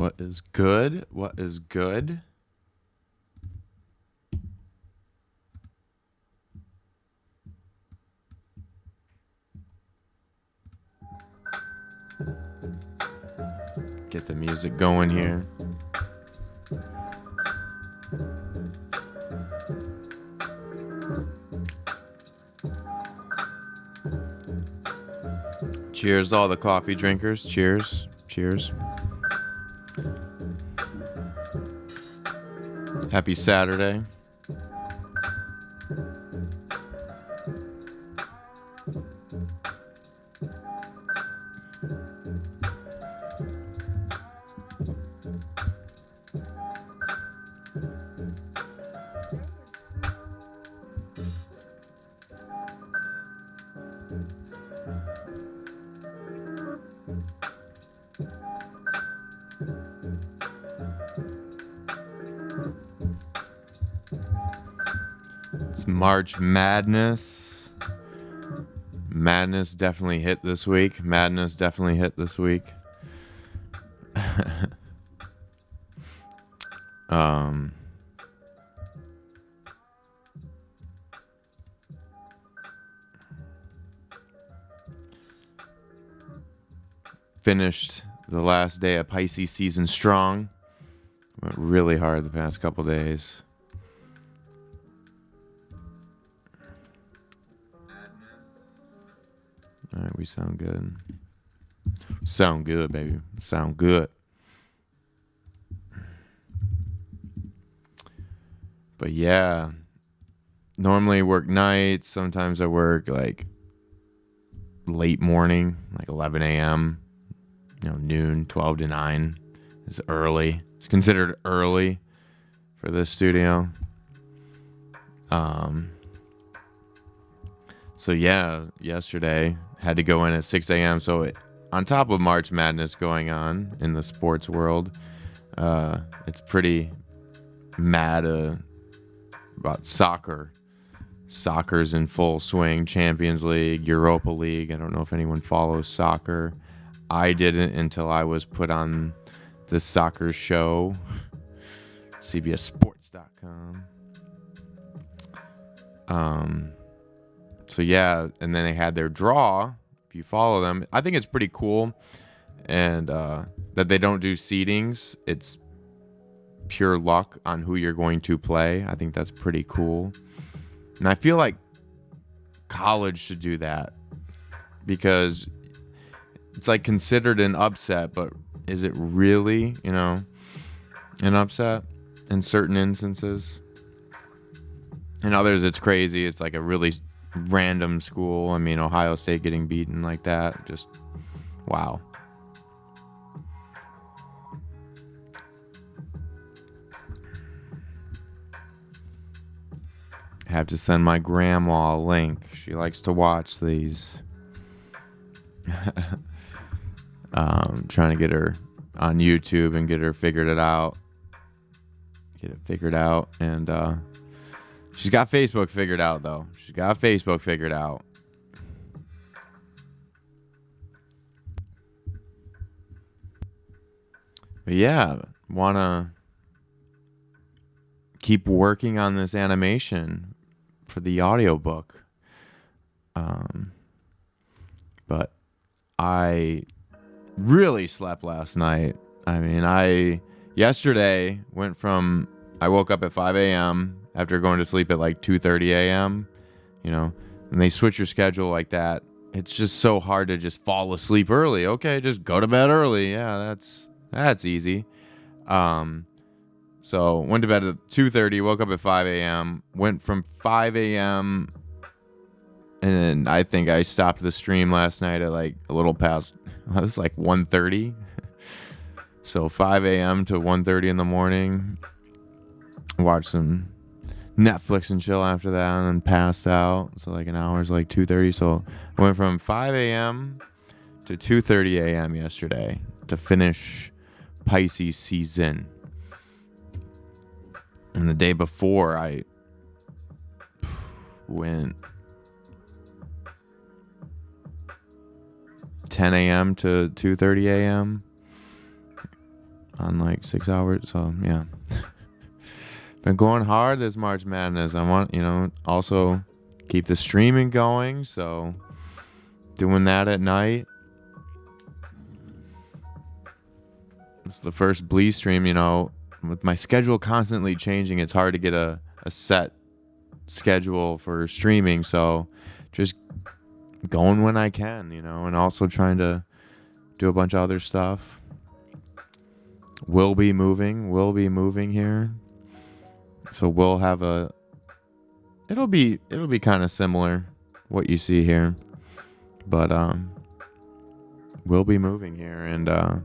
What is good? What is good? Get the music going here. Cheers, all the coffee drinkers. Cheers. Cheers. Happy Saturday. It's March Madness. Madness definitely hit this week. Finished the last day of Pisces season strong. Went really hard the past couple days. All right, we sound good. Sound good, baby. Sound good. But yeah, normally work nights. Sometimes I work like late morning, like 11 a.m., noon, 12 to 9 is early. It's considered early for this studio. So yeah, yesterday had to go in at 6 a.m. So on top of March Madness going on in the sports world, it's pretty mad about soccer. Soccer's in full swing. Champions League, Europa League. I don't know if anyone follows soccer. I didn't until I was put on the soccer show, CBSSports.com. So yeah, and then they had their draw. If you follow them, I think it's pretty cool, and that they don't do seedings. It's pure luck on who you're going to play. I think that's pretty cool, and I feel like college should do that because it's like considered an upset, but is it really, an upset in certain instances? In others, it's crazy. It's like a really random school. I mean, Ohio State getting beaten like that. Just, wow. Have to send my grandma a link. She likes to watch these. Trying to get her on YouTube and get her figured out. And she's got Facebook figured out, though. But yeah, want to keep working on this animation for the audiobook. But I really slept last night. I mean, yesterday I woke up at 5 a.m. after going to sleep at like 2:30 a.m., and they switch your schedule like that. It's just so hard to just fall asleep early. Okay, just go to bed early. Yeah, that's easy. So went to bed at 2:30, woke up at 5 a.m., went from 5 a.m., and I think I stopped the stream last night at like a little past, it was like 1:30. So 5 a.m. to 1:30 in the morning. Watched some Netflix and chill after that and then passed out. So like an hour is like 2:30. So I went from 5 a.m. to 2:30 a.m. yesterday to finish Pisces season. And the day before I went 10 a.m. to 2:30 a.m. on like 6 hours. So yeah, been going hard this March Madness. I want, also keep the streaming going. So doing that at night. It's the first Bleace stream, with my schedule constantly changing. It's hard to get a set schedule for streaming. So just going when I can, and also trying to do a bunch of other stuff. We'll be moving here. So we'll have it'll be kind of similar what you see here. But we'll be moving here, and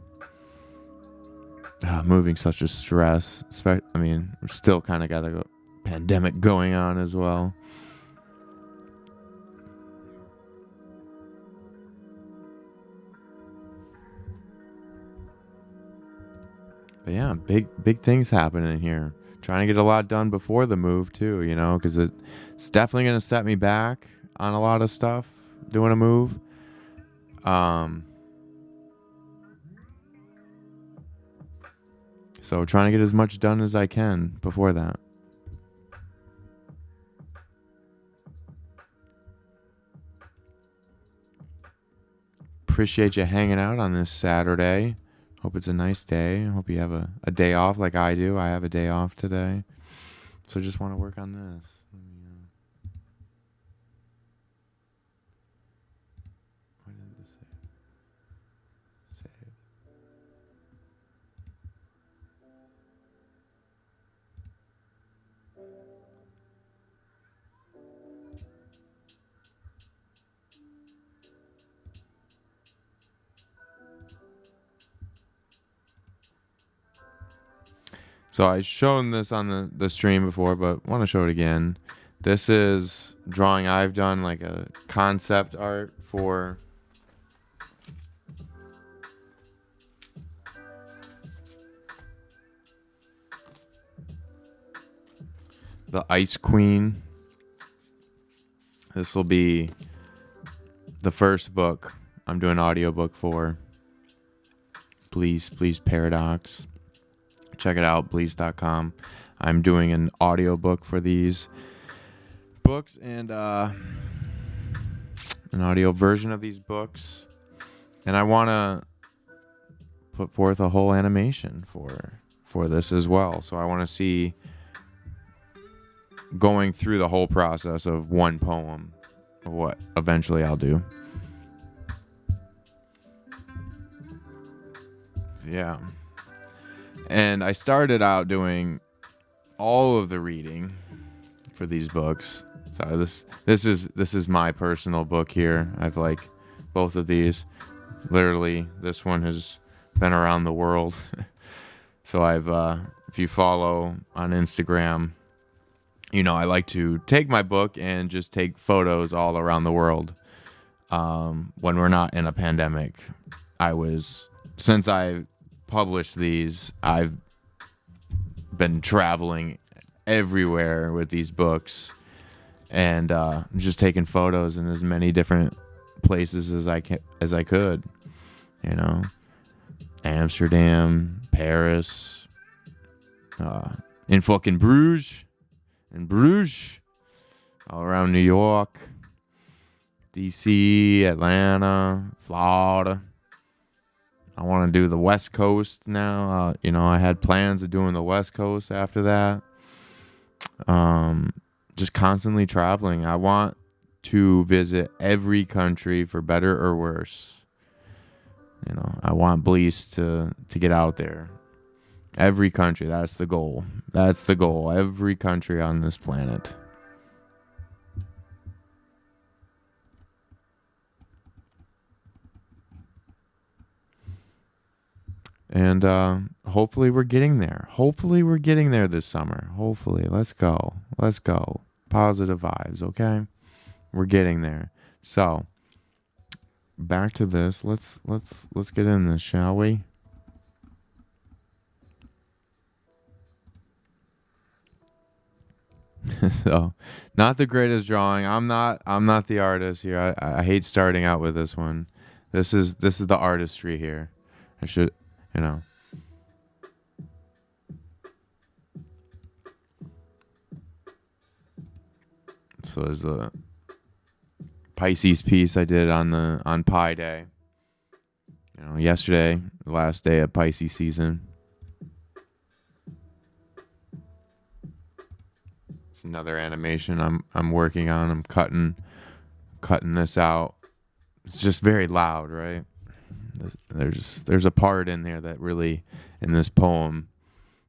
moving such a stress. We're still kind of got a pandemic going on as well. But yeah, big things happening here. Trying to get a lot done before the move too, because it's definitely going to set me back on a lot of stuff doing a move. So trying to get as much done as I can before that. Appreciate you hanging out on this Saturday. Hope it's a nice day. Hope you have a day off like I do. I have a day off today. So just want to work on this. Why didn't this save? So I've shown this on the stream before, but want to show it again. This is drawing I've done, like a concept art for the Ice Queen. This will be the first book I'm doing an audiobook for. Bleace Paradox. Check it out, bleace.com. I'm doing an audiobook for these books and an audio version of these books. And I want to put forth a whole animation for this as well. So I want to see going through the whole process of one poem of what eventually I'll do. So yeah. And I started out doing all of the reading for these books. So this is my personal book here. I've like both of these. Literally, this one has been around the world. So I've if you follow on Instagram, I like to take my book and just take photos all around the world. When we're not in a pandemic, since I published these, I've been traveling everywhere with these books, and just taking photos in as many different places as I could. Amsterdam, Paris, in fucking Bruges, all around New York, DC, Atlanta, Florida. I want to do the West Coast now. I had plans of doing the West Coast after that. Just constantly traveling. I want to visit every country for better or worse. I want Bleace to get out there. Every country. That's the goal. Every country on this planet. And hopefully we're getting there. Hopefully we're getting there this summer. Hopefully. Let's go. Positive vibes, okay? We're getting there. So, back to this. Let's get in this, shall we? So, not the greatest drawing. I'm not the artist here. I hate starting out with this one. This is the artistry here. I should, So there's the Pisces piece I did on Pi Day. Yesterday, the last day of Pisces season. It's another animation I'm working on. I'm cutting this out. It's just very loud, right? There's a part in there that really, in this poem,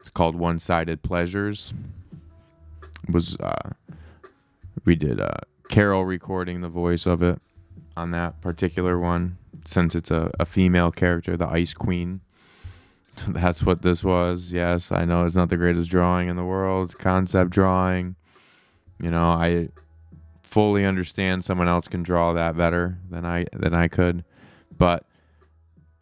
it's called One-Sided Pleasures. We did Carol recording the voice of it on that particular one, since it's a female character, the Ice Queen. So that's what this was. Yes, I know it's not the greatest drawing in the world. It's concept drawing. I fully understand someone else can draw that better than I could. But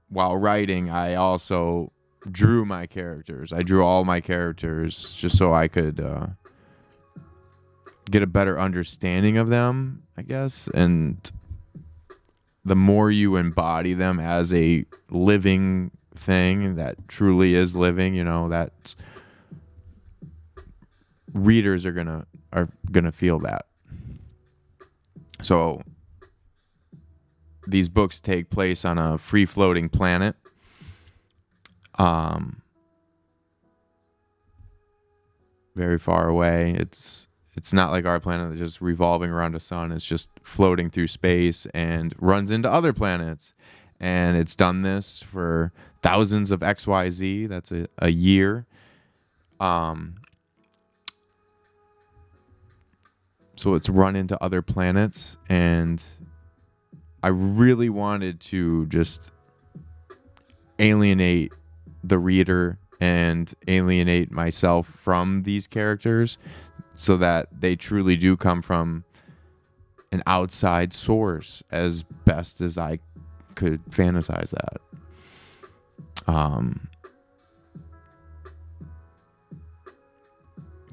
while writing, I also drew my characters. I drew all my characters just so I could get a better understanding of them, I guess. And the more you embody them as a living thing that truly is living, that readers are gonna feel that. So these books take place on a free-floating planet. Very far away. It's not like our planet that's just revolving around a sun. It's just floating through space and runs into other planets. And it's done this for thousands of XYZ. That's a year. So it's run into other planets, and I really wanted to just alienate the reader and alienate myself from these characters so that they truly do come from an outside source as best as I could fantasize that.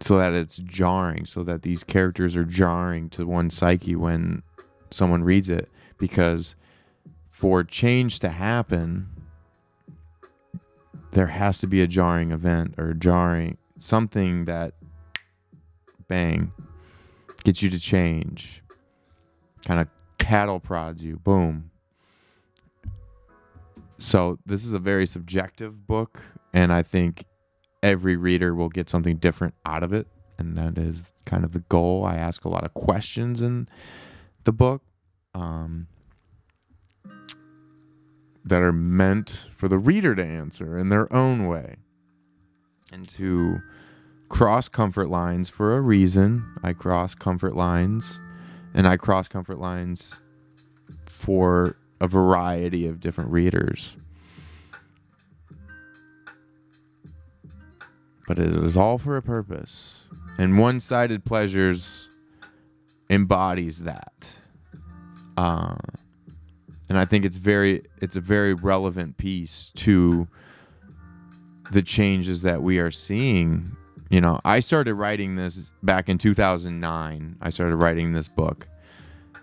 So that it's jarring, so that these characters are jarring to one's psyche when someone reads it. Because for change to happen, there has to be a jarring event or something that, bang, gets you to change. Kind of cattle prods you. Boom. So this is a very subjective book, and I think every reader will get something different out of it, and that is kind of the goal. I ask a lot of questions in the book that are meant for the reader to answer in their own way and to cross comfort lines for a reason. I cross comfort lines, and I cross comfort lines for a variety of different readers. But it is all for a purpose. And One-Sided Pleasures embodies that. And I think it's a very relevant piece to the changes that we are seeing. I started writing this back in 2009. I started writing this book,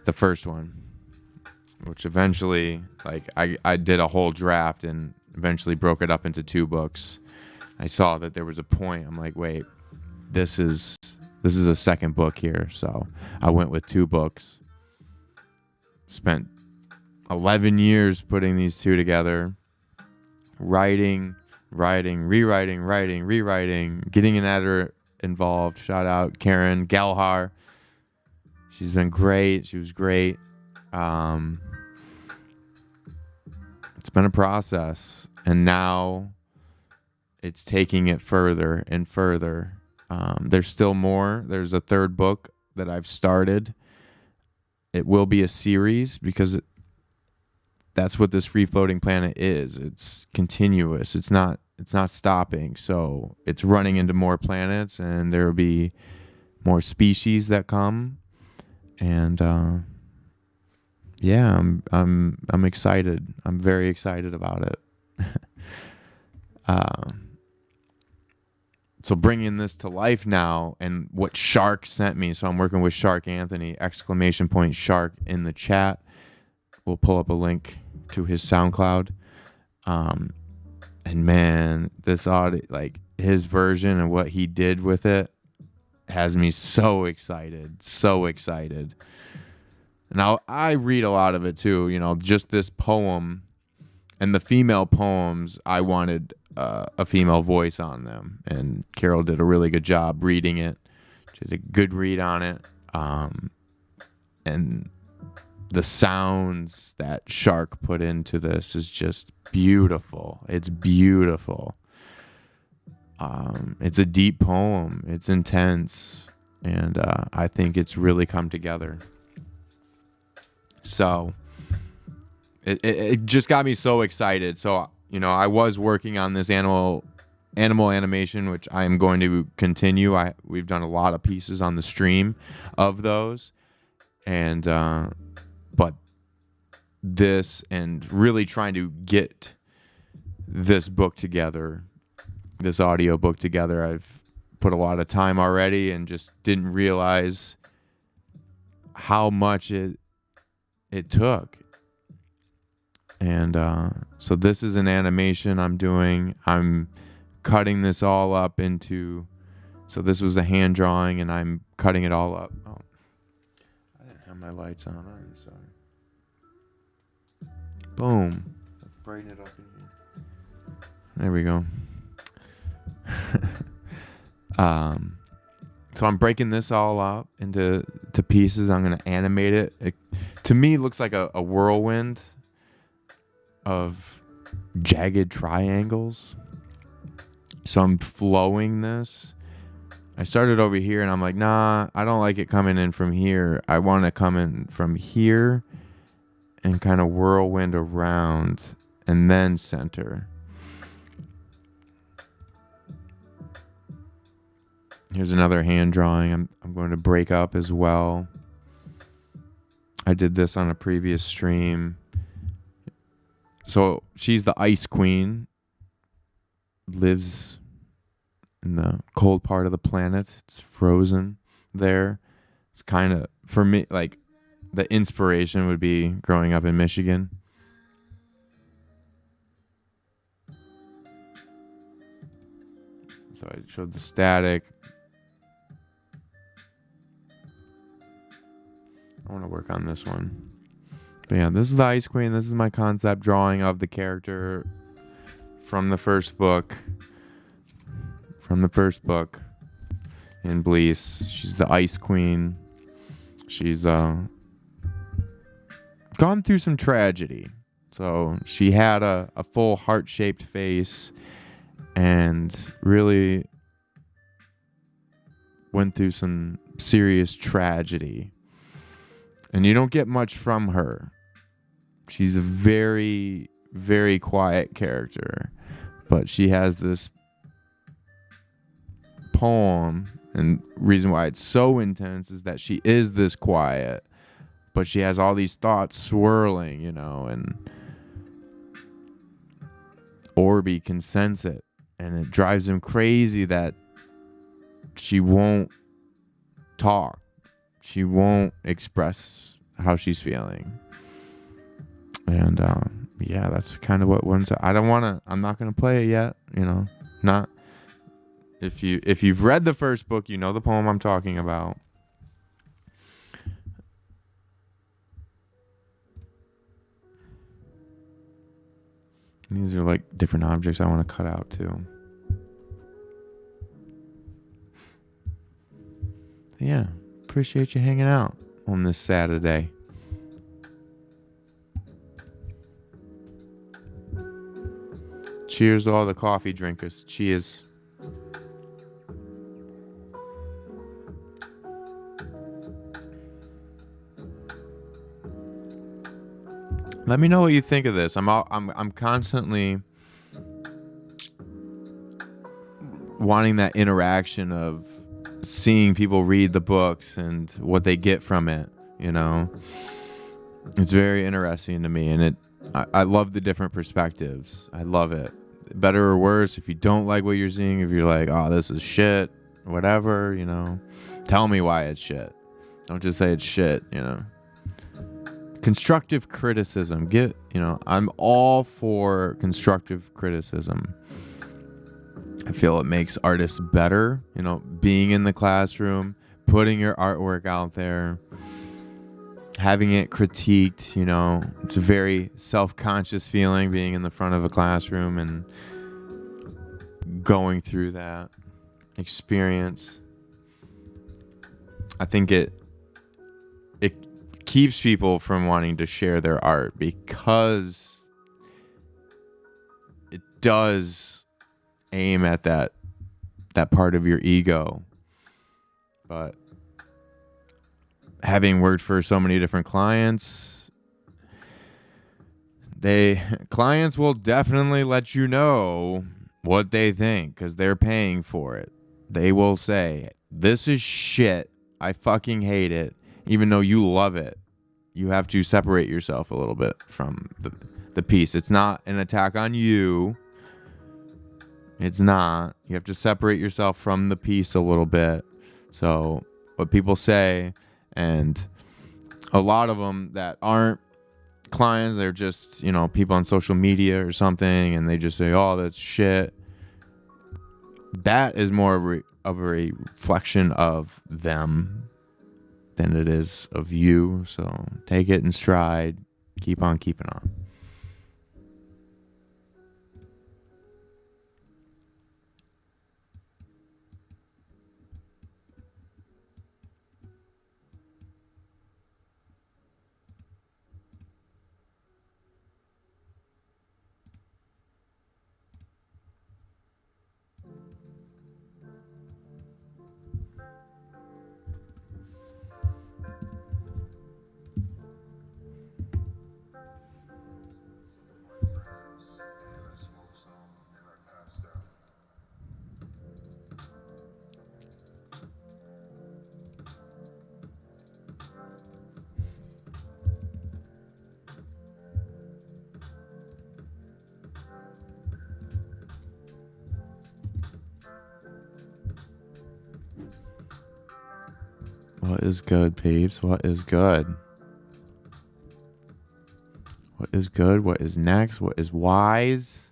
the first one, which eventually, I did a whole draft and eventually broke it up into 2 books. I saw that there was a point. I'm like, wait, this is a second book here. So I went with 2 books. Spent 11 years putting these 2 together. Writing, rewriting, getting an editor involved. Shout out Karen Galhar. She's been great. She was great. It's been a process. And now it's taking it further and further. There's still more. There's a 3rd book that I've started. It will be a series because that's what this free-floating planet is. It's continuous. It's not stopping. So it's running into more planets, and there will be more species that come. And yeah, I'm excited. I'm very excited about it. So bringing this to life now, and what Shark sent me. So I'm working with Shark Anthony, ! Shark in the chat. We'll pull up a link to his SoundCloud. And man, this audio, his version and what he did with it, has me so excited, so excited. Now, I read a lot of it too, just this poem and the female poems, I wanted a female voice on them. And Carol did a really good job reading it. She did a good read on it. And the sounds that Shark put into this is just beautiful. It's beautiful. It's a deep poem. It's intense. And I think it's really come together. So it just got me so excited. So, I was working on this animal animation, which I am going to continue. We've done a lot of pieces on the stream of those. And but this and really trying to get this book together, this audio book together, I've put a lot of time already and just didn't realize how much it took. And so this is an animation I'm doing. I'm cutting this all up into, so this was a hand drawing and I'm cutting it all up. Oh, I didn't have my lights on. I'm sorry. Boom. Let's brighten it up in here. There we go. So I'm breaking this all up into pieces. I'm going to animate it. It. To me, looks like a whirlwind of jagged triangles. So I'm flowing this. I started over here and I'm like, nah, I don't like it coming in from here. I want to come in from here and kind of whirlwind around and then center. Here's another hand drawing I'm going to break up as well. I did this on a previous stream. So she's the Ice Queen. Lives in the cold part of the planet. It's frozen there. It's kind of, for me, like the inspiration would be growing up in Michigan. So I showed the static. I want to work on this one. But yeah, this is the Ice Queen. This is my concept drawing of the character from the first book. From the first book in Bleace. She's the Ice Queen. She's gone through some tragedy. So she had a full heart-shaped face and really went through some serious tragedy. And you don't get much from her. She's a very, very quiet character. But she has this poem, and reason why it's so intense is that she is this quiet, but she has all these thoughts swirling, and Orby can sense it, and it drives him crazy that she won't talk. She won't express how she's feeling. And yeah, that's kind of what one's. I'm not gonna play it yet, not. If you've read the first book, you know the poem I'm talking about. These are like different objects I want to cut out too. Yeah, appreciate you hanging out on this Saturday. Cheers to all the coffee drinkers. Cheers. Let me know what you think of this. I'm constantly wanting that interaction of seeing people read the books and what they get from it. It's very interesting to me, and I love the different perspectives. I love it. Better or worse, if you don't like what you're seeing, if you're like, oh, this is shit, whatever, tell me why it's shit. Don't just say it's shit, Constructive criticism. I'm all for constructive criticism. I feel it makes artists better, being in the classroom, putting your artwork out there, having it critiqued. It's a very self-conscious feeling being in the front of a classroom and going through that experience. I think it keeps people from wanting to share their art because it does aim at that part of your ego. But having worked for so many different clients, clients will definitely let you know what they think because they're paying for it. They will say, this is shit. I fucking hate it. Even though you love it, you have to separate yourself a little bit from the piece. It's not an attack on you. It's not. You have to separate yourself from the piece a little bit. So what people say, and a lot of them that aren't clients, they're just, people on social media or something, and they just say, oh, that's shit. That is more of a reflection of them than it is of you. So take it in stride. Keep on keeping on. What is good, peeps? What is good? What is good? What is next? What is wise?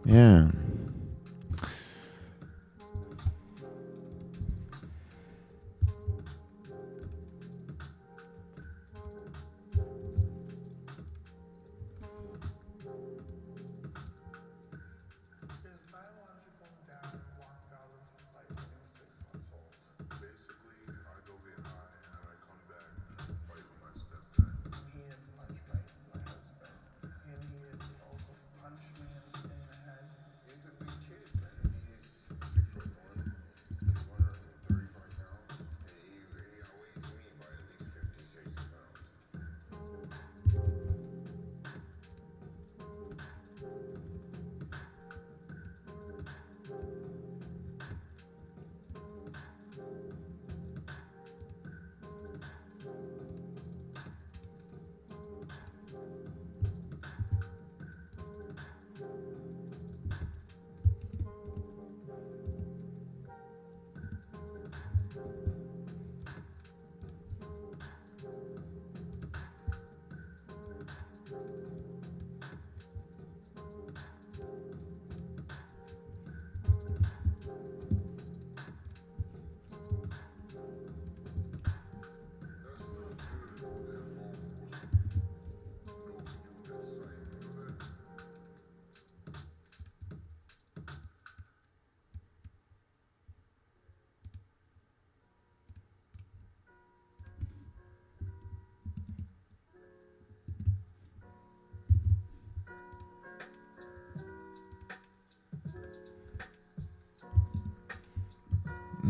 Yeah.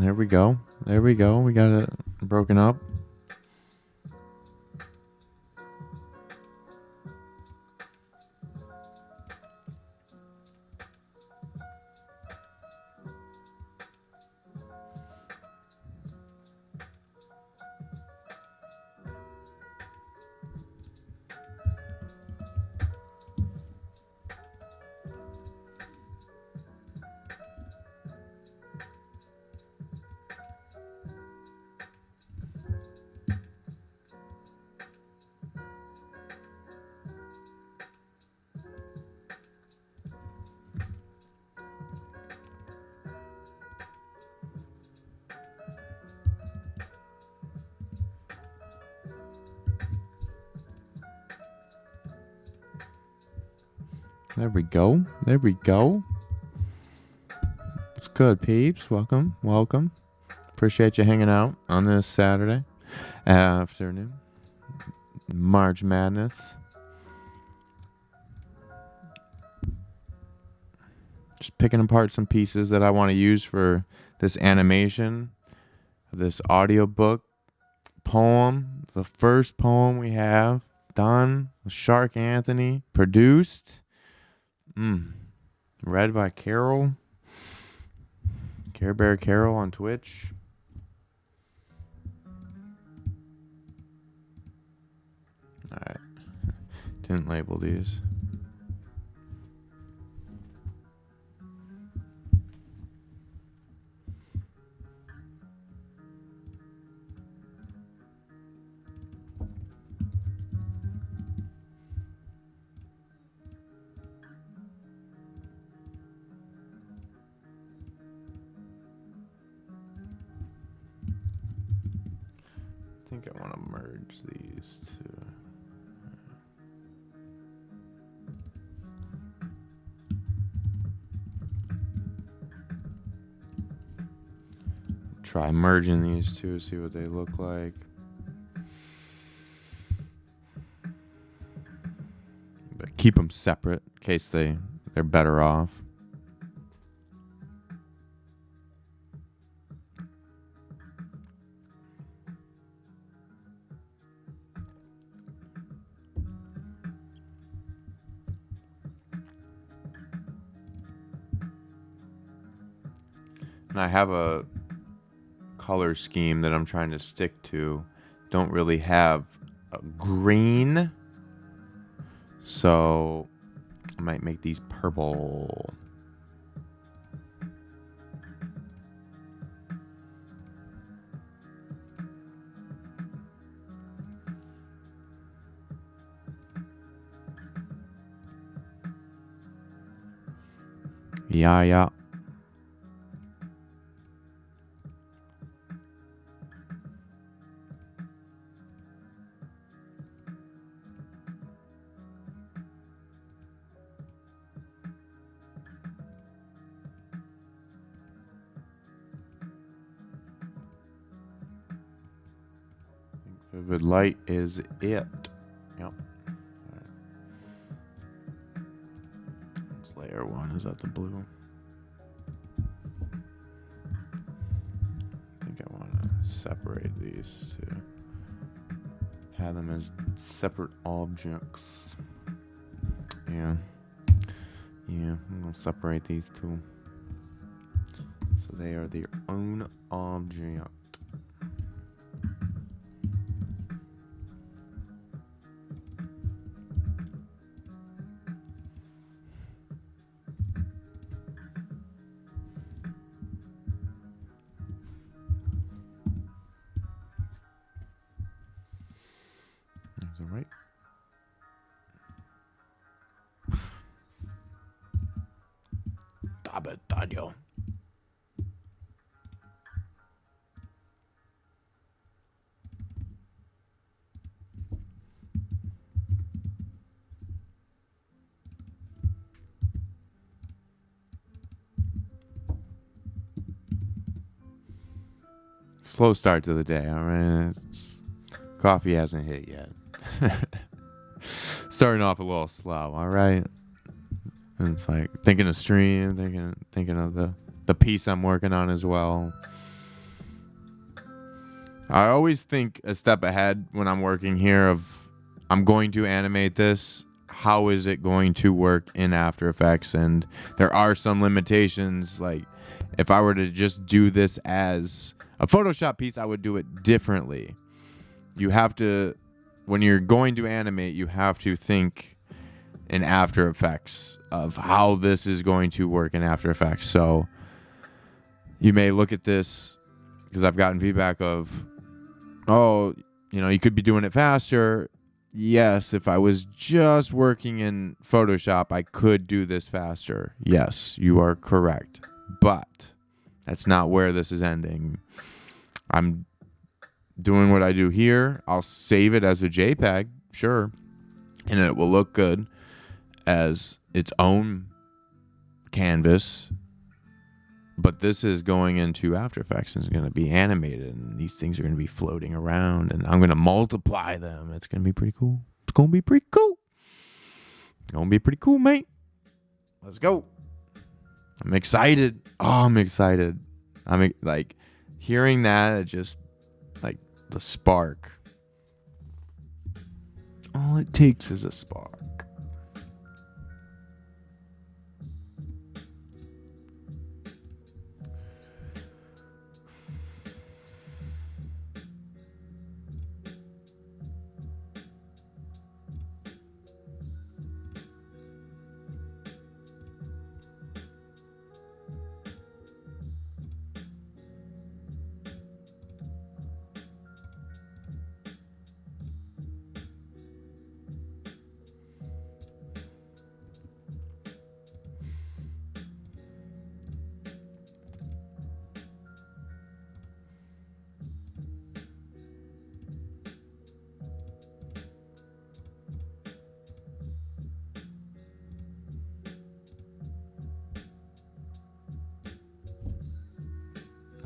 There we go. There we go. We got it broken up. There we go. There we go. It's good, peeps. Welcome. Welcome. Appreciate you hanging out on this Saturday afternoon. March Madness. Just picking apart some pieces that I want to use for this animation, this audiobook poem. The first poem we have done with Shark Anthony, produced. Read by Carol. Care Bear Carol on Twitch. Alright. Didn't label these. I think I want to merge these two. Try merging these two, see what they look like. But keep them separate in case they're better off. I have a color scheme that I'm trying to stick to. Don't really have a green, so I might make these purple. Yeah. Vivid light is it. Yep. Right. It's layer one. Is that the blue? I think I want to separate these two. Have them as separate objects. Yeah. I'm going to separate these two. So they are their own object. Right. Tabetadio. Slow start to the day, all right? Coffee hasn't hit yet. Starting off a little slow, all right? And it's like thinking of stream, thinking of the piece I'm working on as well. I always think a step ahead when I'm working here of I'm going to animate this. How is it going to work in After Effects? And there are some limitations. Like if I were to just do this as a Photoshop piece, I would do it differently. You have to, when you're going to animate, you have to think in After Effects of how this is going to work in After Effects. So you may look at this because I've gotten feedback of, oh, you could be doing it faster. Yes, if I was just working in Photoshop, I could do this faster. Yes, you are correct. But that's not where this is ending. I'm doing what I do here. I'll save it as a JPEG, sure, and it will look good as its own canvas. But this is going into After Effects and it's going to be animated, and these things are going to be floating around, and I'm going to multiply them. It's going to be pretty cool. It's going to be pretty cool. It's going to be pretty cool, mate. Let's go. I'm excited. Oh, I'm excited. I'm like hearing that. It just like the spark. All it takes is a spark.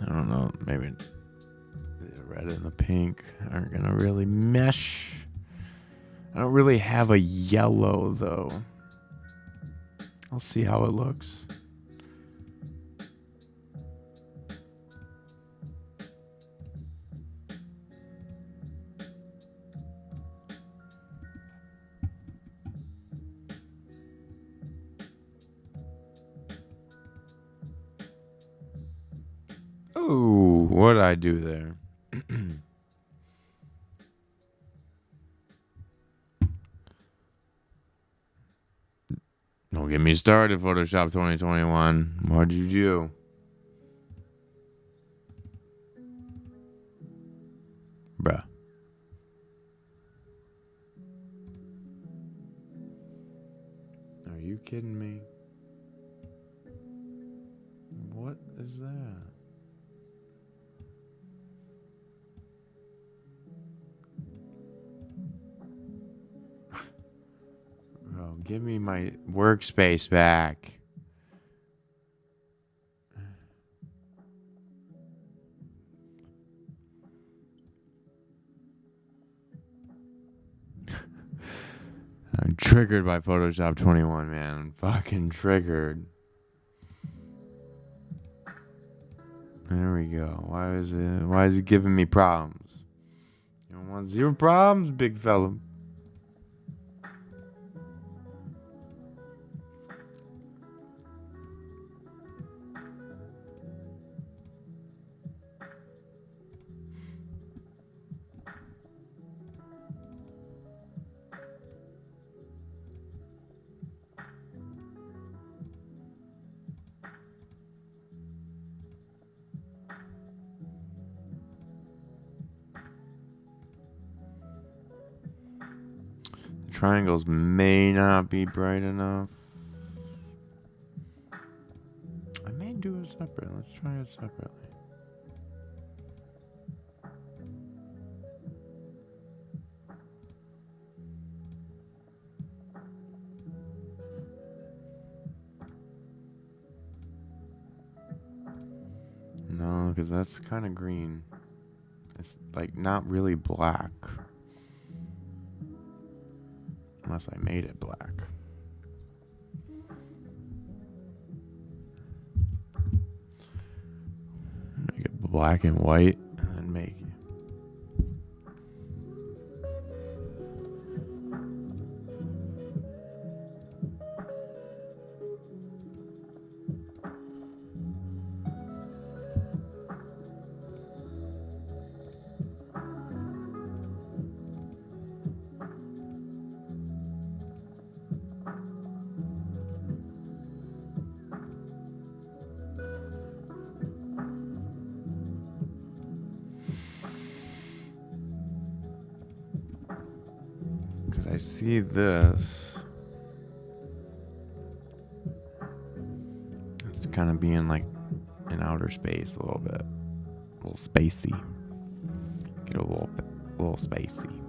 I don't know, maybe the red and the pink aren't going to really mesh. I don't really have a yellow, though. I'll see how it looks. Ooh, what did I do there? Don't get me started, Photoshop 2021. What'd you do? Bruh. Are you kidding me? What is that? Bro, give me my workspace back. I'm triggered by Photoshop 21, man. I'm fucking triggered. There we go. Why is it giving me problems? You don't want zero problems, big fella. Triangles may not be bright enough. I may do it separate. Let's try it separately. No, because that's kind of green. It's like not really black. Unless I made it black. Make it black and white and then make it. I see this. It's kind of being like in outer space a little bit. A little spacey. Get a little spacey.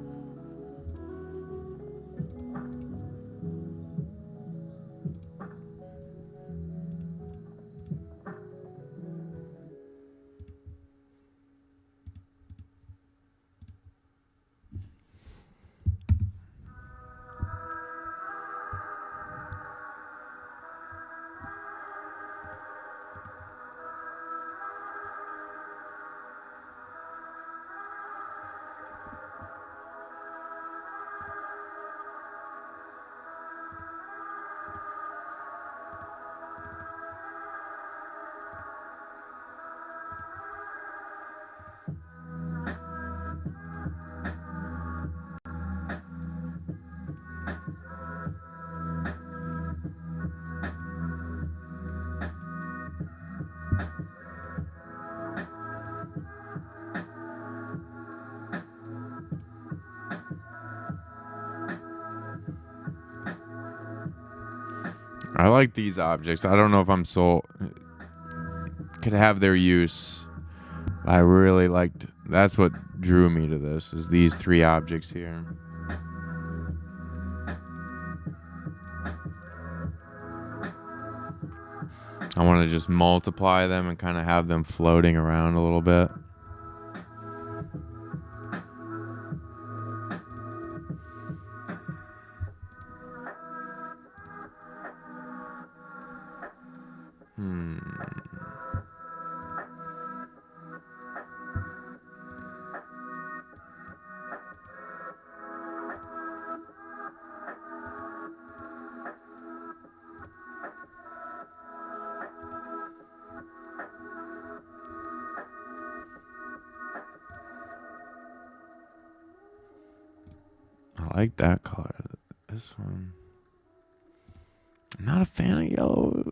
I like these objects. I don't know if I'm could have their use. I really liked, that's what drew me to this, is these three objects here. I want to just multiply them and kind of have them floating around a little bit. I like that color. This one. I'm not a fan of yellow.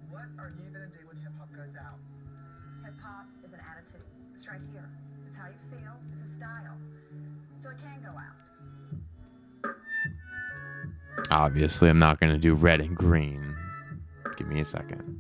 What are you going to do when hip-hop goes out? Hip-hop is an attitude. It's right here. It's how you feel. It's a style. So it can go out. Obviously, I'm not going to do red and green. Give me a second.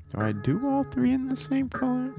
Do I do all three in the same color?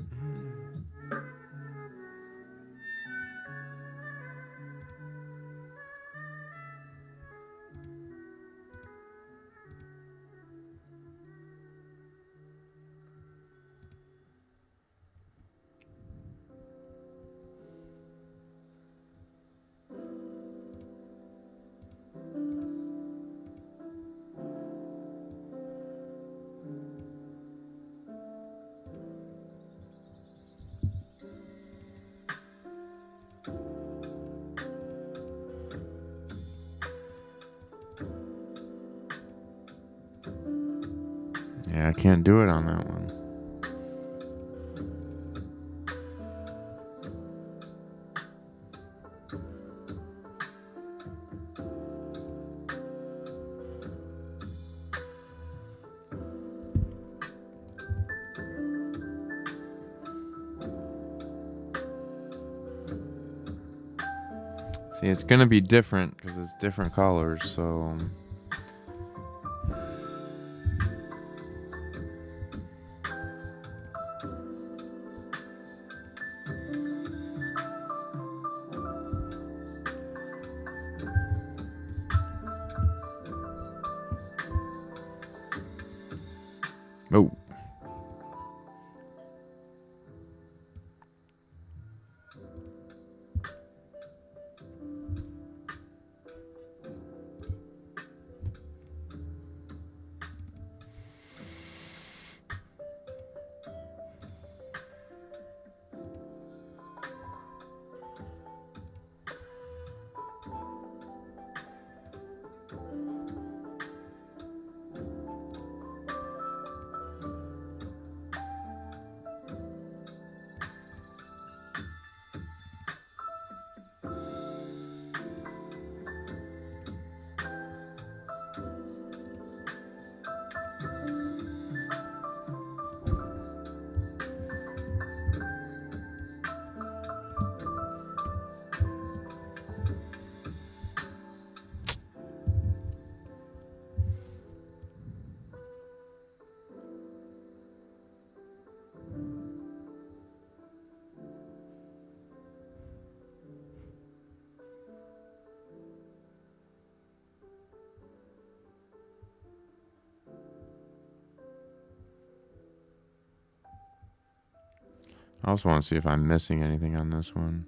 Yeah, I can't do it on that one. See, it's going to be different because it's different colors, so... Oh. I also want to see if I'm missing anything on this one.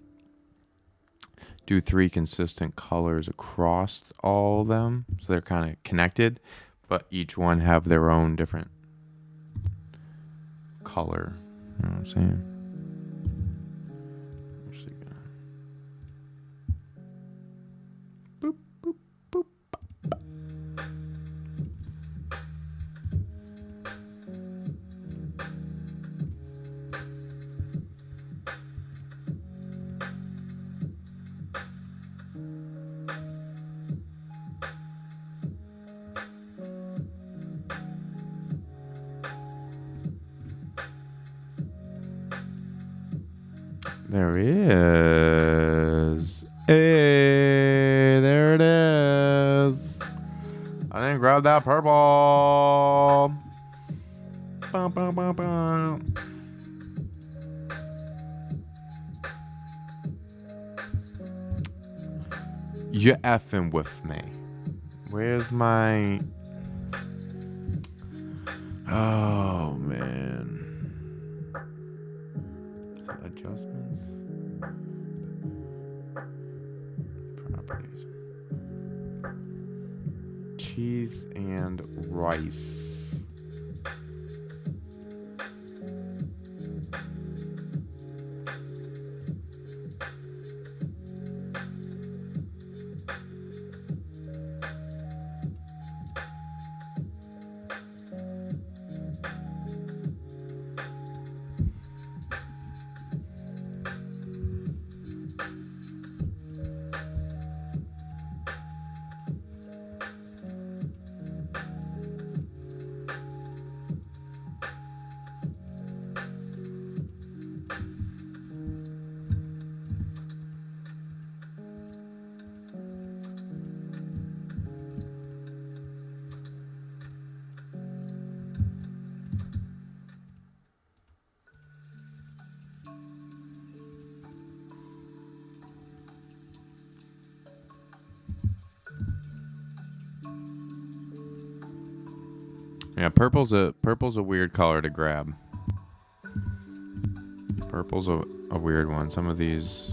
Do 3 consistent colors across all of them, so they're kind of connected, but each one have their own different color. You know what I'm saying? Actually, boop, boop, boop. There he is. Hey, there it is. I didn't grab that purple. Bum, bum, bum, bum. You effing with me. Where's my... Oh, man. Adjustments. Properties. Cheese and rice. Yeah, purple's a weird color to grab. Purple's a weird one. Some of these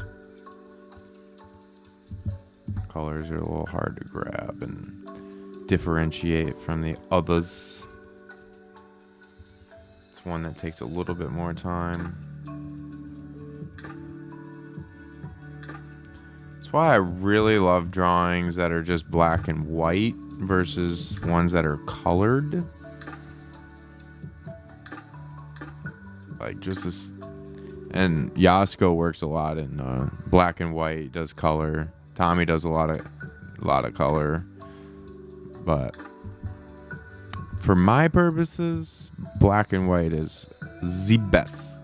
colors are a little hard to grab and differentiate from the others. It's one that takes a little bit more time. That's why I really love drawings that are just black and white versus ones that are colored. Like just this, and Yasko works a lot in black and white, does color. Tommy does a lot of color, but for my purposes, black and white is the best.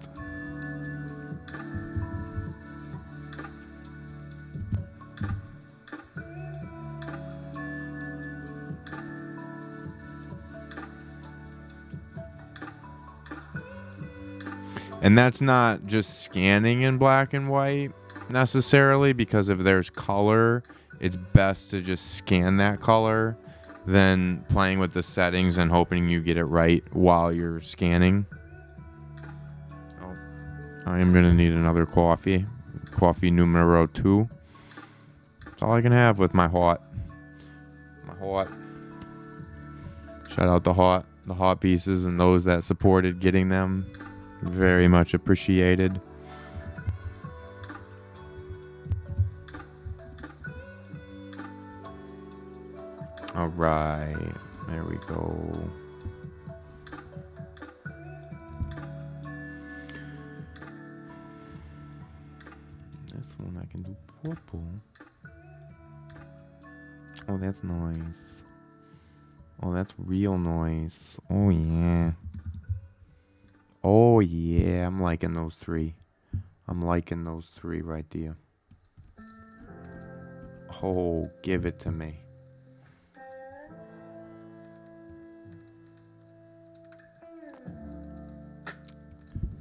And that's not just scanning in black and white necessarily, because if there's color, it's best to just scan that color than playing with the settings and hoping you get it right while you're scanning. Oh, I am going to need another coffee. Coffee numero 2. That's all I can have with my hot. Shout out the hot pieces and those that supported getting them. Very much appreciated. All right, there we go. This one I can do purple. Oh, that's nice. Oh, that's real nice. Oh, yeah. Oh, yeah. I'm liking those 3. I'm liking those 3 right there. Oh, give it to me.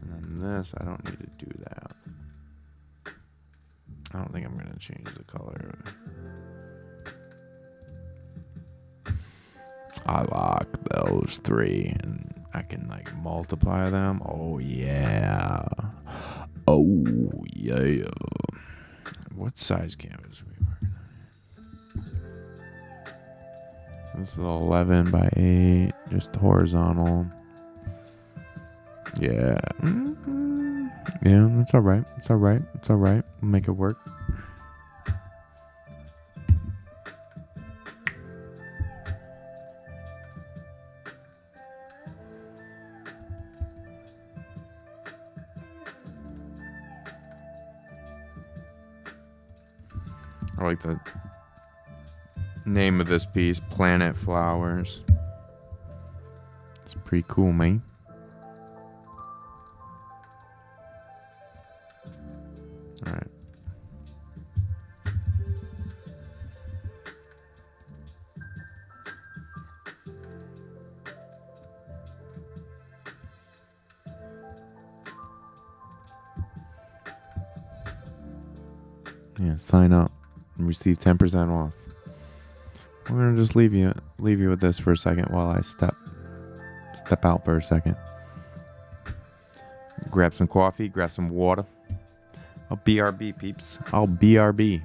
And then this, I don't need to do that. I don't think I'm going to change the color. I like those 3, and I can like multiply them. Oh yeah. Oh yeah. What size canvas are we working on? This is 11 by 8, just horizontal. Yeah. Mm-hmm. Yeah, it's all right. It's all right. It's all right. We'll make it work. I like the name of this piece, Planet Flowers. It's pretty cool, man. All right. Yeah, sign up and receive 10% off. We're gonna just leave you with this for a second while I step out for a second. Grab some coffee, grab some water. I'll BRB, peeps. I'll BRB.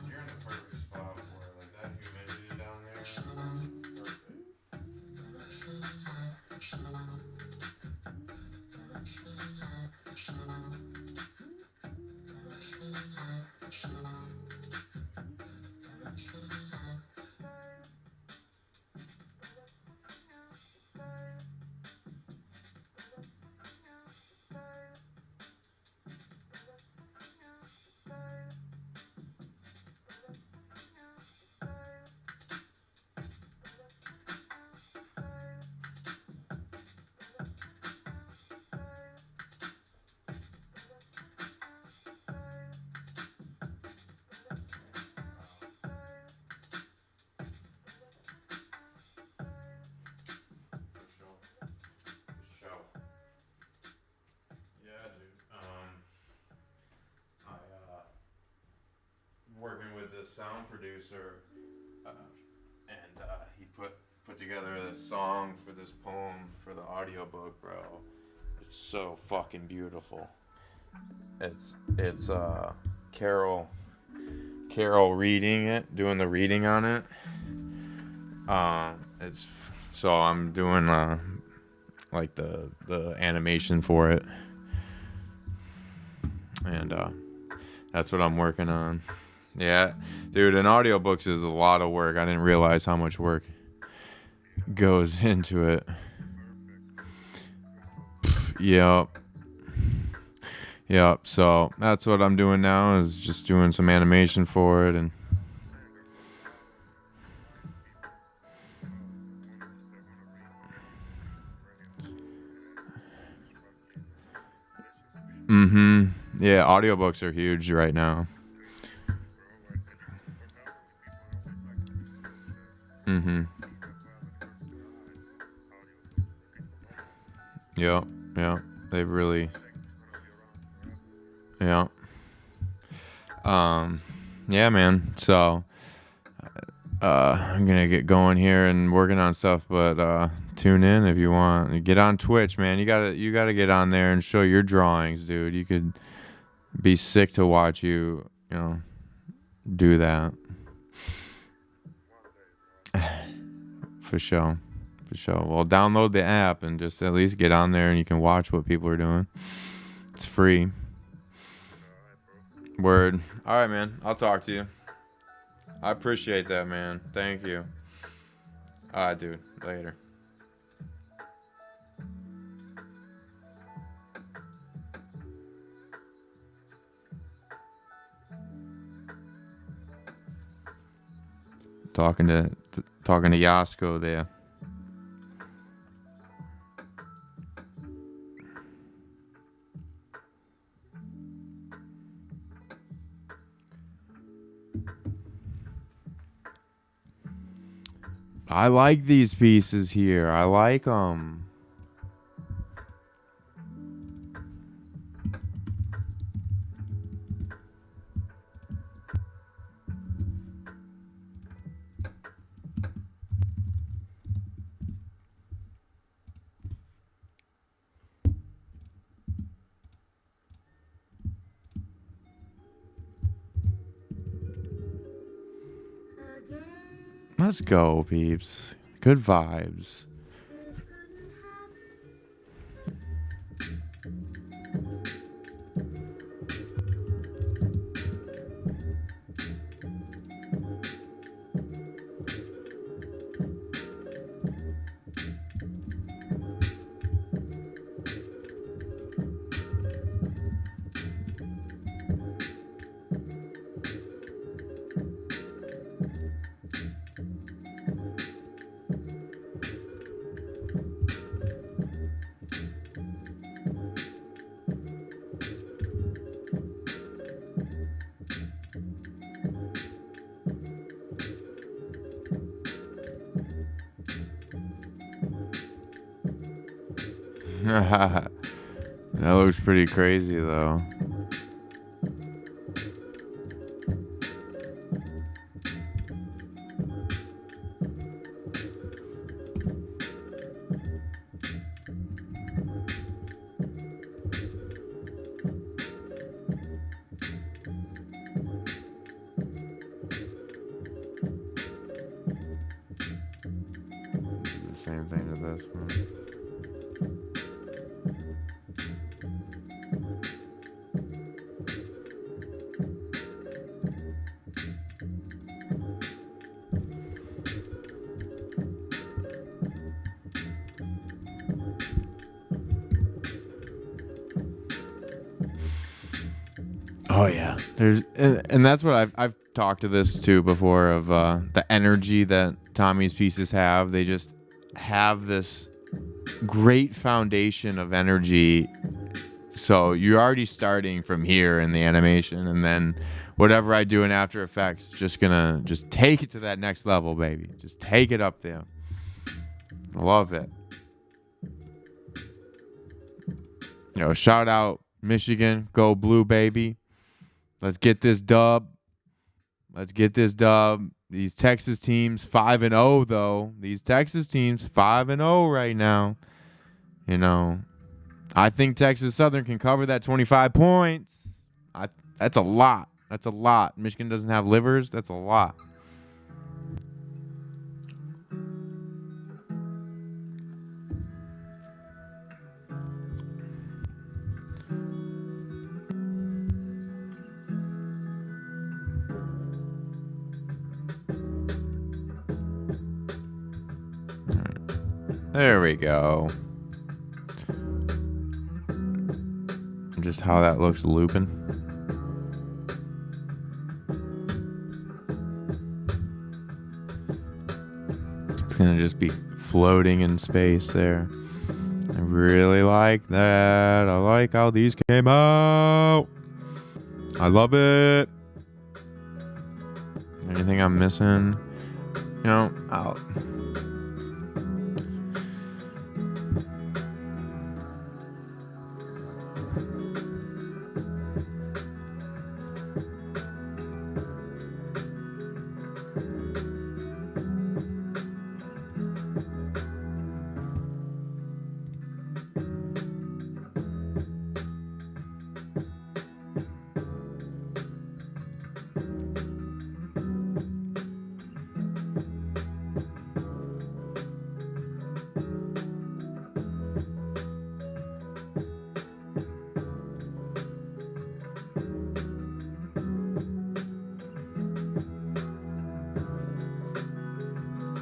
You're in the perfect spot for it. Like that humidity down there. Perfect. Show. Yeah, dude. I working with this sound producer, and he put together this song for this poem for the audiobook, bro. It's so fucking beautiful. It's Carol reading it, doing the reading on it. It's so I'm doing like the animation for it, and that's what I'm working on. Yeah, dude, and audiobooks is a lot of work. I didn't realize how much work goes into it. Yep. Yep. So that's what I'm doing now, is just doing some animation for it. And yeah, audiobooks are huge right now. Yep. Yep. They've really. Yeah. Yeah, man. So I'm gonna get going here and working on stuff, but tune in if you want. Get on Twitch, man. You gotta get on there and show your drawings, dude. You could be sick to watch you do that. For sure. For sure. Well, download the app and just at least get on there and you can watch what people are doing. It's free. Word. All right, man. I'll talk to you. I appreciate that, man. Thank you. All right, dude. Later. Talking to Yasko there. I like these pieces here. I like them. Let's go, peeps. Good vibes. That looks pretty crazy, though. Do the same thing to this one. Oh yeah, there's and that's what I've talked to this too before of the energy that Tommy's pieces have. They just have this great foundation of energy. So you're already starting from here in the animation, and then whatever I do in After Effects, just gonna just take it to that next level, baby. Just take it up there. Love it. Shout out Michigan, go blue, baby. Let's get this dub. Let's get this dub. These Texas teams 5-0 though. These Texas teams 5-0 right now. I think Texas Southern can cover that 25 points. That's a lot. That's a lot. Michigan doesn't have livers. That's a lot. There we go. Just how that looks looping. It's gonna just be floating in space there. I really like that. I like how these came out. I love it. Anything I'm missing? I'll...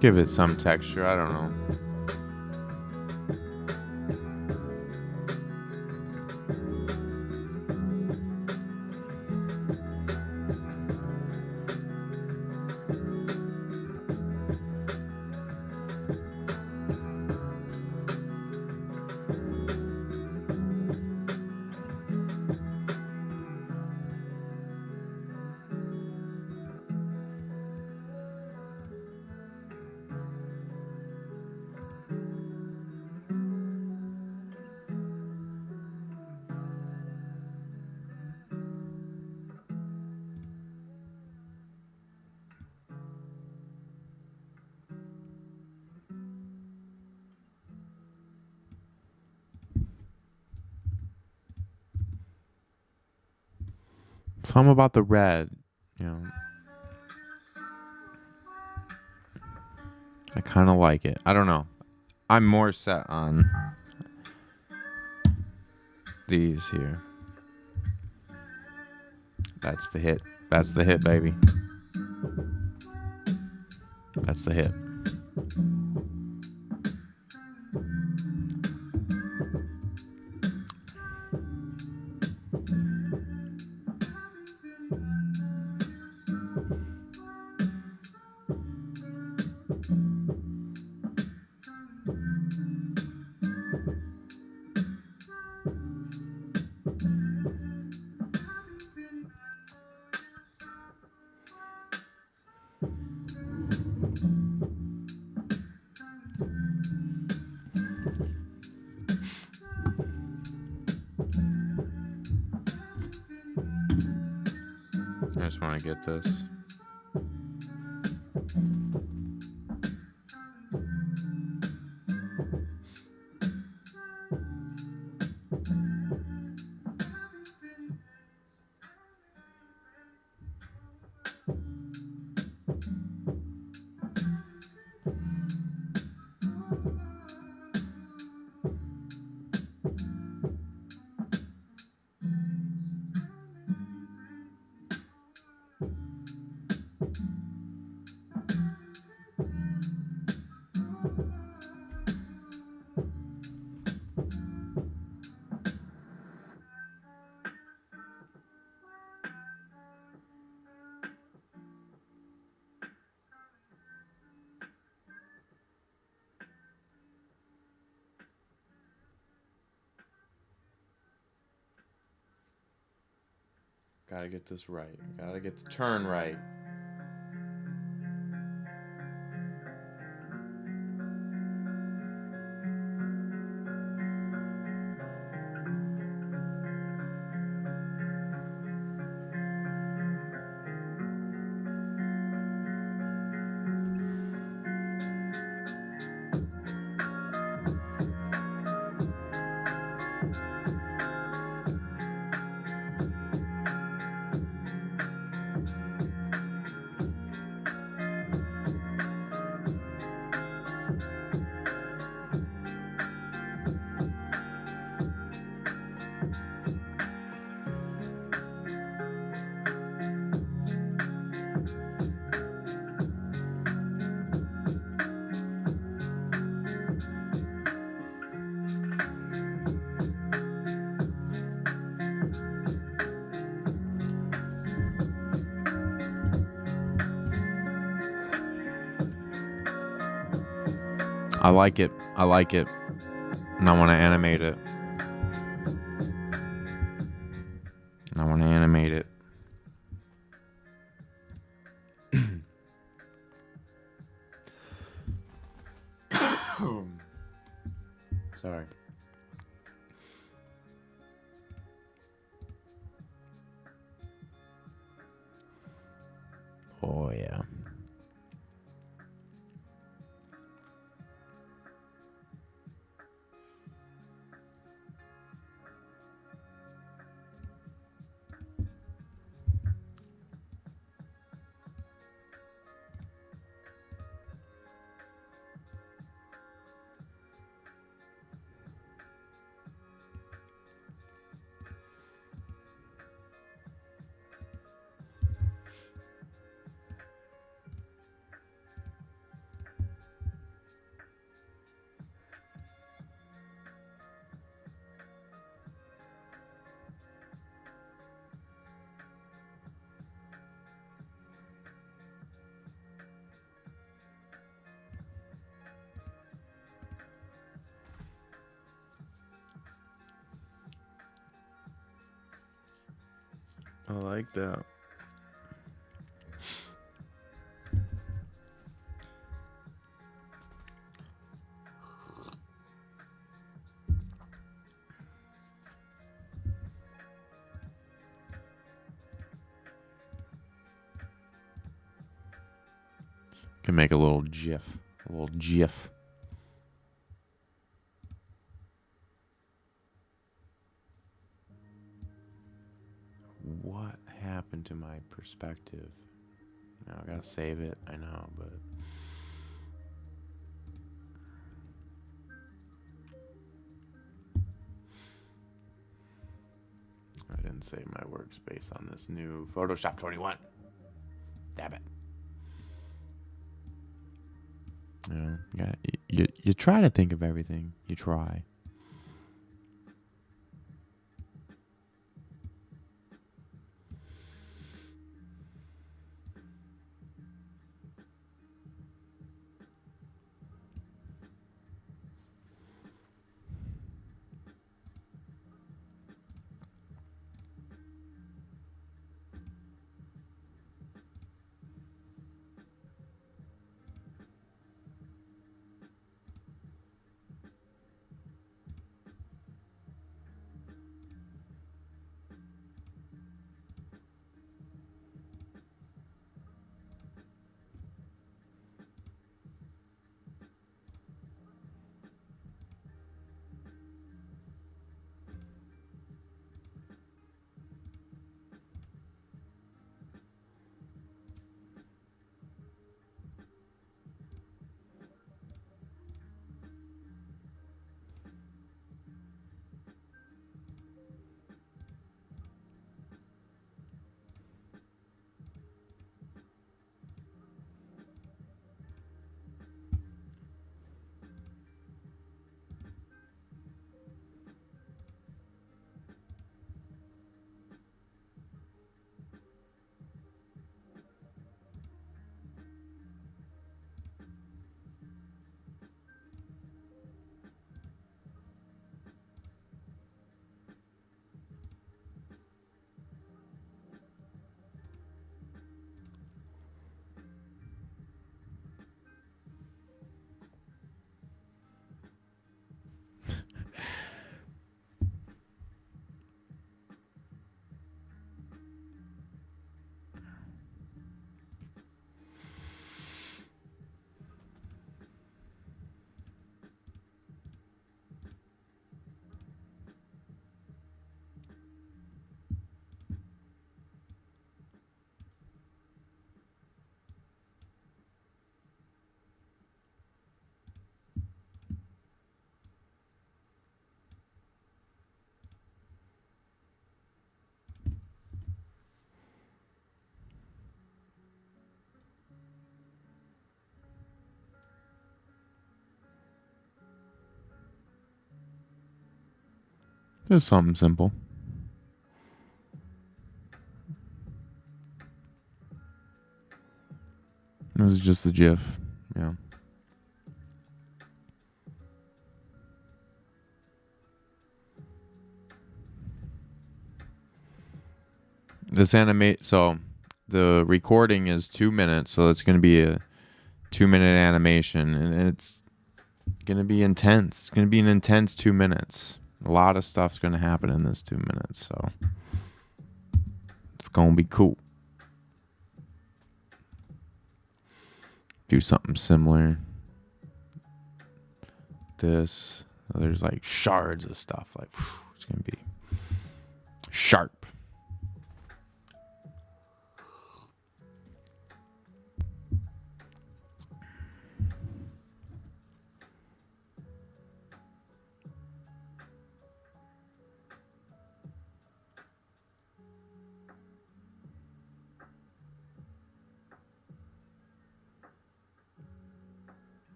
give it some texture. I don't know. Something about the red, I kind of like it. I don't know. I'm more set on these here. That's the hit. That's the hit, baby. That's the hit. I just want to get this. Gotta get this right. Gotta get the turn right. I like it. I like it. And I want to animate it. I want to animate it. Sorry. Oh, yeah. I like that. Can make a little GIF. A little GIF. What happened to my perspective? Now I gotta save it. I know, but I didn't save my workspace on this new Photoshop 21. Damn it. You know, you try to think of everything. You try. Just something simple. This is just the GIF. Yeah. This so the recording is 2 minutes, so it's going to be a 2-minute animation, and it's going to be intense. It's going to be an intense 2 minutes. A lot of stuff's going to happen in this 2 minutes, so it's going to be cool. Do something similar. This, there's like shards of stuff. Like, it's going to be sharp.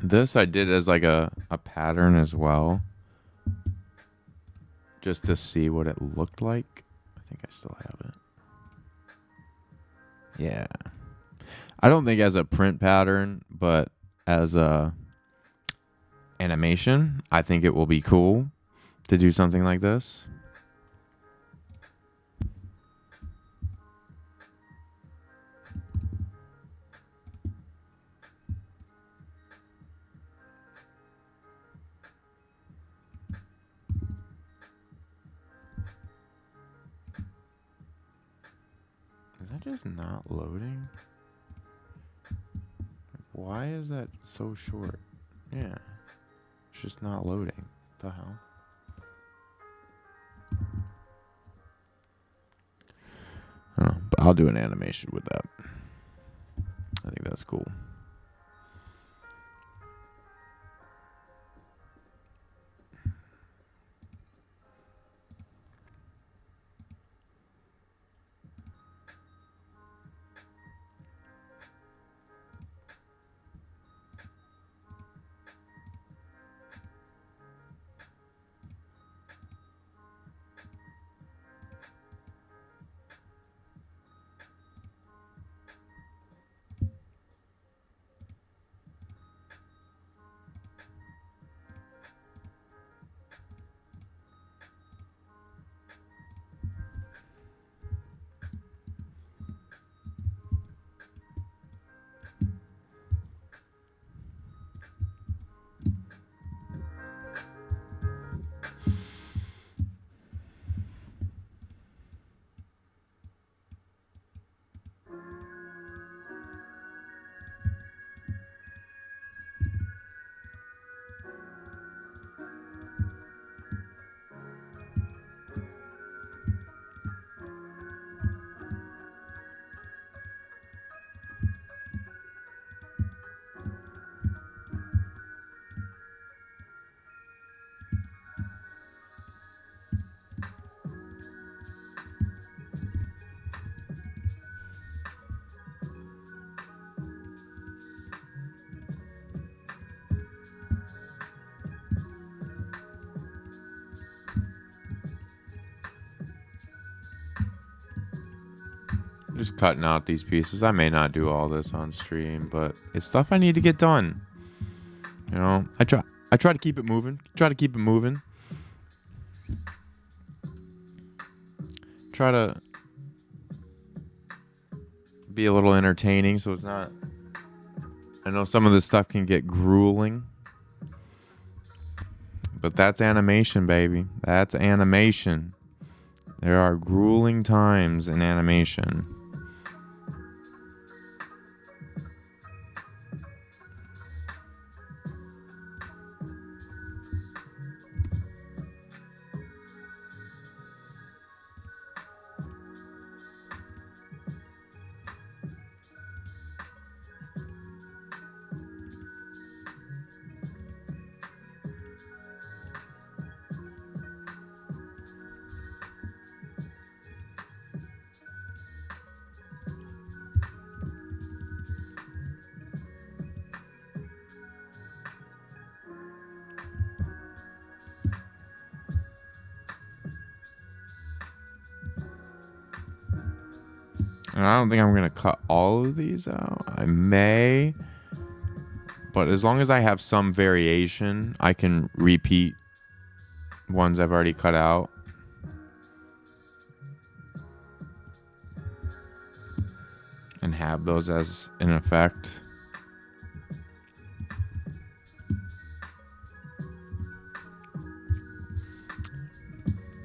This I did as like a pattern as well, just to see what it looked like. I think I still have it. Yeah. I don't think as a print pattern, but as a animation, I think it will be cool to do something like this. Is that just not loading? Why is that so short? Yeah. It's just not loading. What the hell? I don't know, but I'll do an animation with that. I think that's cool. Just cutting out these pieces. I may not do all this on stream, but it's stuff I need to get done. You know, I try to keep it moving. Try to keep it moving. Try to be a little entertaining so it's not... I know some of this stuff can get grueling. But that's animation, baby. That's animation. There are grueling times in animation. And I don't think I'm going to cut all of these out. I may. But as long as I have some variation, I can repeat ones I've already cut out. And have those as an effect.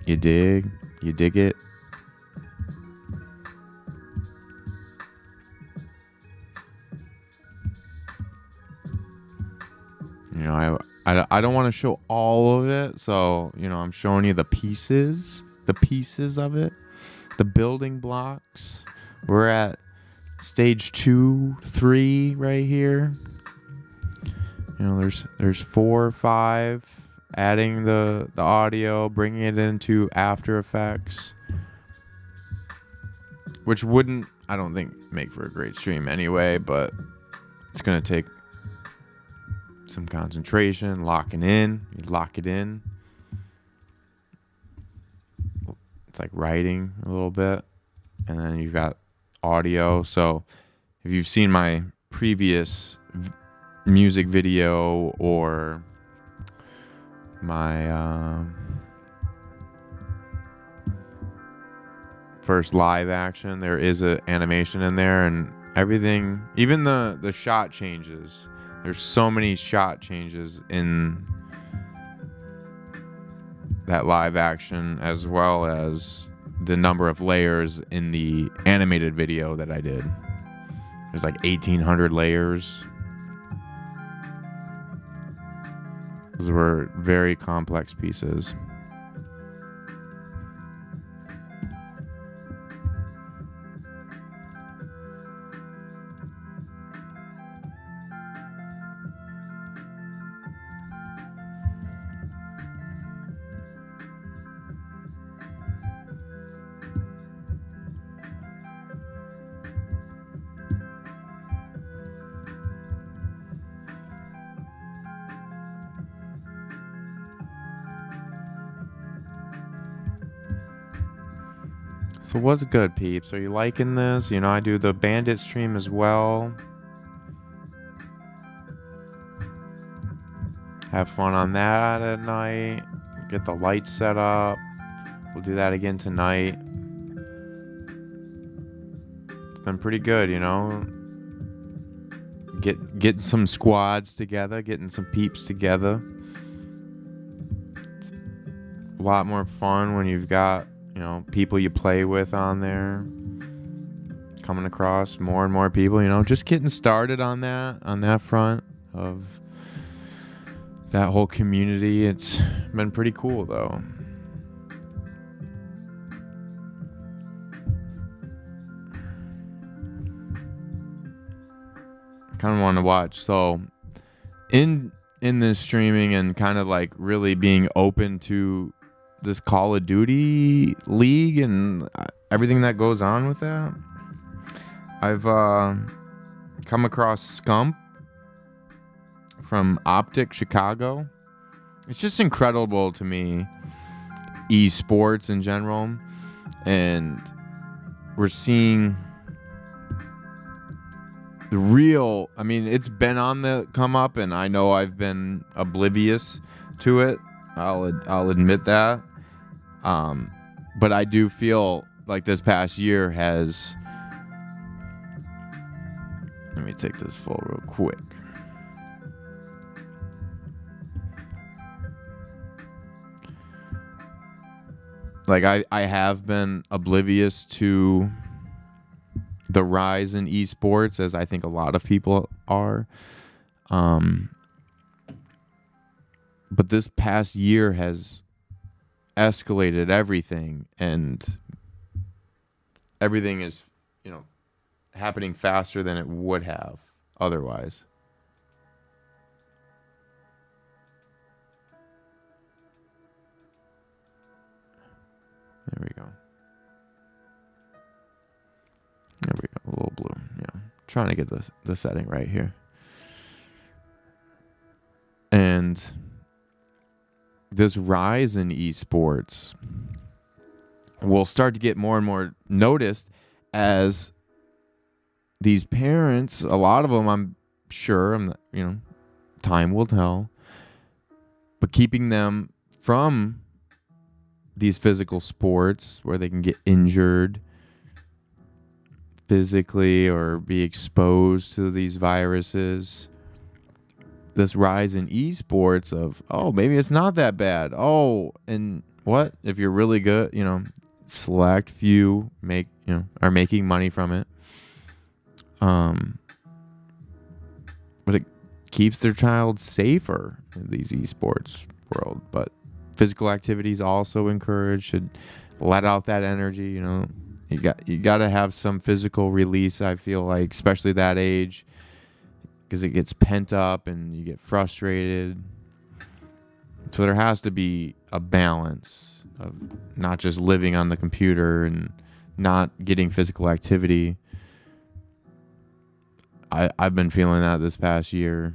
You dig? You dig it? You know, I don't want to show all of it, so, you know, I'm showing you the pieces of it, the building blocks. We're at stage 2, 3 right here. You know, there's 4, 5, adding the audio, bringing it into After Effects, which wouldn't, I don't think, make for a great stream anyway, but it's going to take some concentration, locking in. You lock it in. It's like writing a little bit. And then you've got audio. So if you've seen my previous music video or my first live action, there is an animation in there, and everything, even the shot changes. There's so many shot changes in that live action, as well as the number of layers in the animated video that I did. There's like 1,800 layers. Those were very complex pieces. So what's good, peeps? Are you liking this? You know, I do the Bandit stream as well. Have fun on that at night. Get the lights set up. We'll do that again tonight. It's been pretty good, you know. Getting some squads together, getting some peeps together. It's a lot more fun when you've got, you know, people you play with on there. Coming across more and more people, you know, just getting started on that front of that whole community. It's been pretty cool though. Kind of want to watch. So in this streaming and kind of like really being open to this Call of Duty League and everything that goes on with that, I've come across Scump from Optic Chicago. It's just incredible to me, esports in general, and we're seeing the real, I mean, it's been on the come up, and I know I've been oblivious to it. I'll admit that. But I do feel like this past year has... Let me take this full real quick. like I have been oblivious to the rise in esports, as I think a lot of people are. But this past year has escalated everything, and everything is, happening faster than it would have otherwise. There we go. There we go. A little blue. Yeah. Trying to get the setting right here. And this rise in esports will start to get more and more noticed as these parents, a lot of them, I'm sure, time will tell, but keeping them from these physical sports where they can get injured physically or be exposed to these viruses. This rise in esports of, maybe it's not that bad. And what if you're really good? Select few are making money from it. But it keeps their child safer in these esports world. But physical activities also encouraged. Should let out that energy. You got to have some physical release. I feel like, especially that age, because it gets pent up and you get frustrated. So there has to be a balance of not just living on the computer and not getting physical activity. I've been feeling that this past year,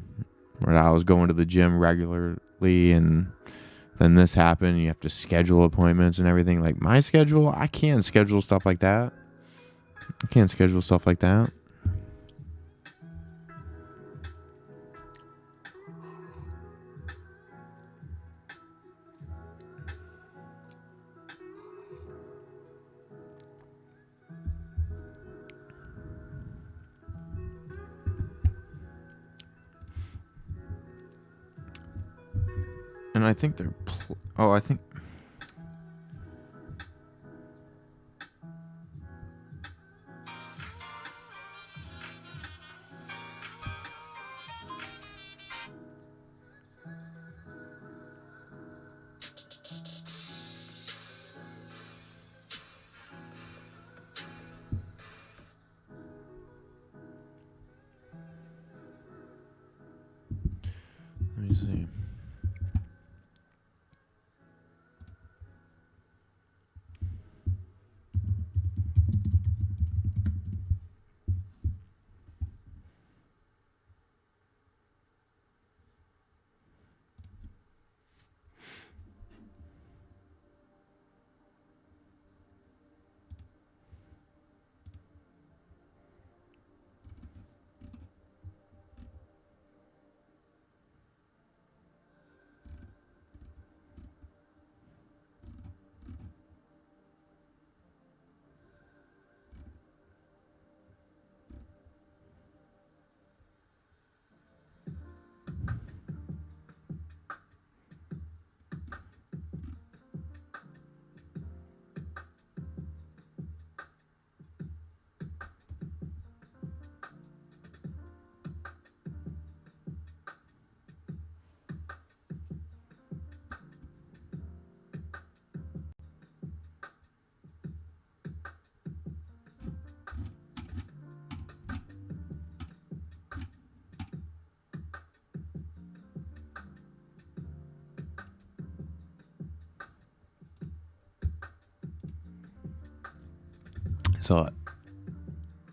where I was going to the gym regularly, and then this happened. You have to schedule appointments and everything. Like my schedule, I can't schedule stuff like that. And I think they're... I think... Let me see. So,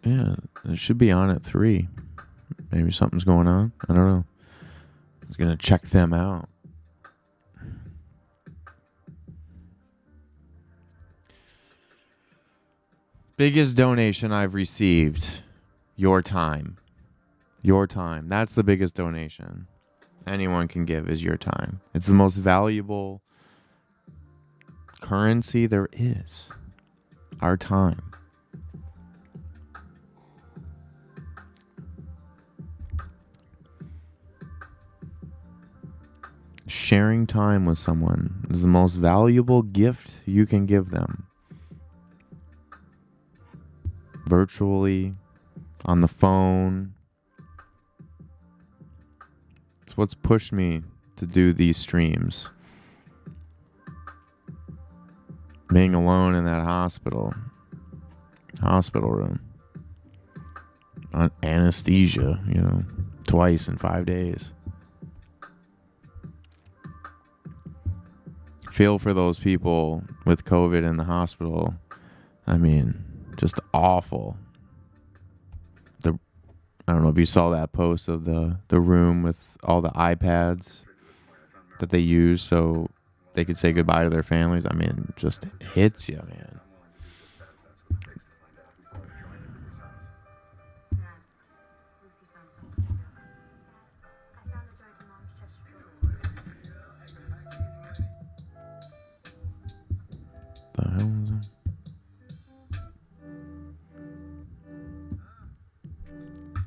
yeah, it should be on at 3. Maybe something's going on. I don't know. I was going to check them out. Biggest donation I've received. Your time. Your time. That's the biggest donation anyone can give, is your time. It's the most valuable currency there is. Our time. Sharing time with someone is the most valuable gift you can give them. Virtually, on the phone. It's what's pushed me to do these streams. Being alone in that hospital room. On anesthesia, twice in 5 days. Feel for those people with COVID in the hospital. I mean, just awful. I don't know if you saw that post of the room with all the iPads that they use so they could say goodbye to their families. I mean, it just hits you, man. The hell was that?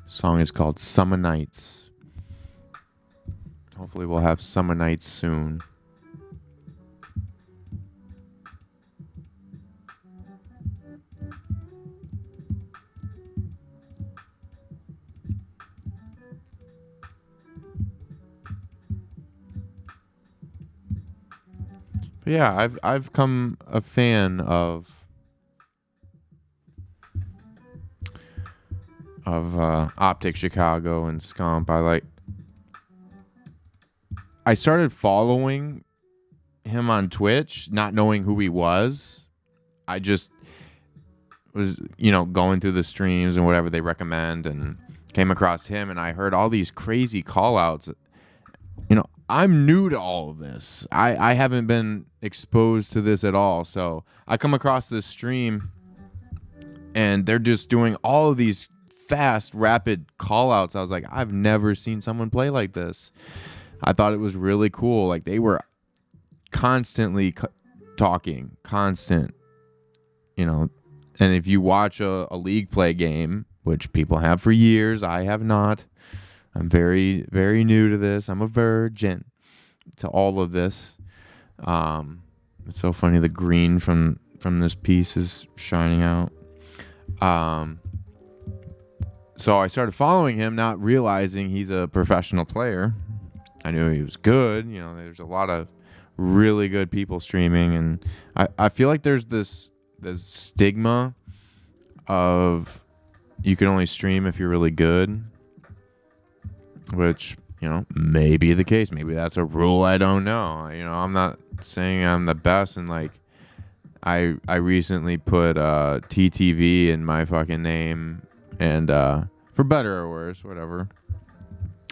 Song is called Summer Nights. Hopefully we'll have summer nights soon. But yeah, I've come a fan of Optic Chicago and Scump. I started following him on Twitch, not knowing who he was. I just was, going through the streams and whatever they recommend and came across him, and I heard all these crazy call outs. I'm new to all of this. I haven't been exposed to this at all. So I come across this stream and they're just doing all of these fast, rapid call outs. I was like, I've never seen someone play like this. I thought it was really cool. Like, they were constantly talking, constant, and if you watch a league play game, which people have for years, I have not. I'm very, very new to this. I'm a virgin to all of this. It's so funny. The green from this piece is shining out. So I started following him, not realizing he's a professional player. I knew he was good. There's a lot of really good people streaming, and I feel like there's this stigma of you can only stream if you're really good, which may be the case. Maybe that's a rule. I don't know. I'm not saying I'm the best, and I recently put TTV in my fucking name, and for better or worse, whatever,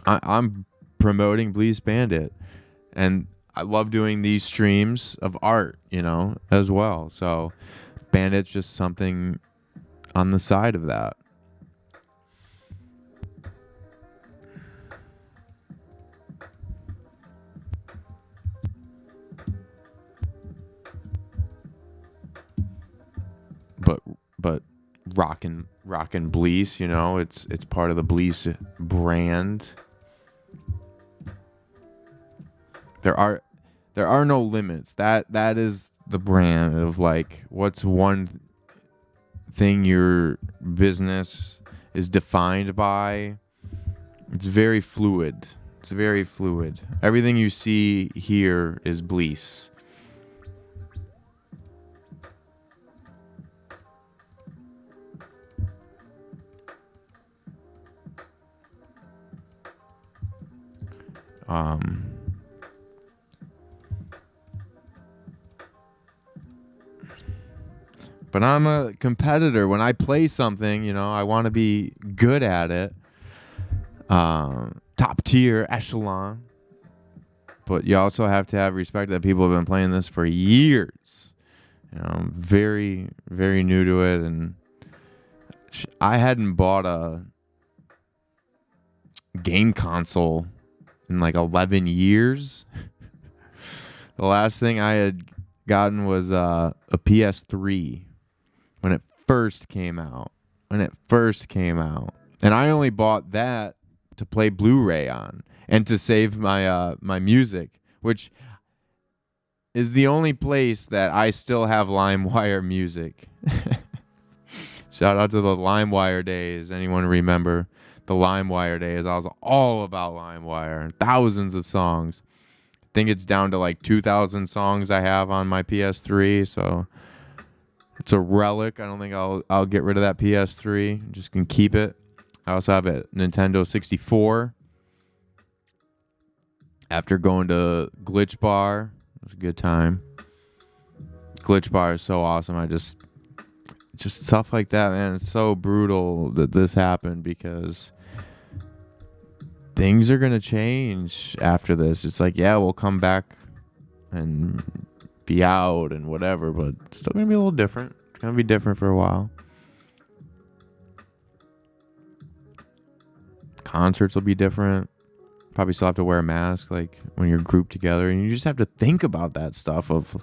I'm promoting Bleace Bandit, and I love doing these streams of art, as well. So Bandit's just something on the side of that. But rockin' Bleace, it's part of the Bleace brand. There are no limits. That is the brand of what's one thing your business is defined by. It's very fluid. Everything you see here is Bleace. But I'm a competitor. When I play something, I want to be good at it. Top tier, echelon. But you also have to have respect that people have been playing this for years. I'm very, very new to it. And I hadn't bought a game console in 11 years. The last thing I had gotten was a PS3 when it first came out. And I only bought that to play Blu-ray on and to save my my music, which is the only place that I still have LimeWire music. Shout out to the LimeWire days. Anyone remember the LimeWire days? I was all about LimeWire. Thousands of songs. I think it's down to like 2,000 songs I have on my PS3, so it's a relic. I don't think I'll get rid of that PS3. I'm just gonna keep it. I also have a Nintendo 64. After going to Glitch Bar, it was a good time. Glitch Bar is so awesome. Just stuff like that, man. It's so brutal that this happened because things are gonna change after this. It's like, yeah, we'll come back and be out and whatever, but it's still gonna be a little different. It's gonna be different for a while. Concerts will be different. Probably still have to wear a mask like when you're grouped together, and you just have to think about that stuff of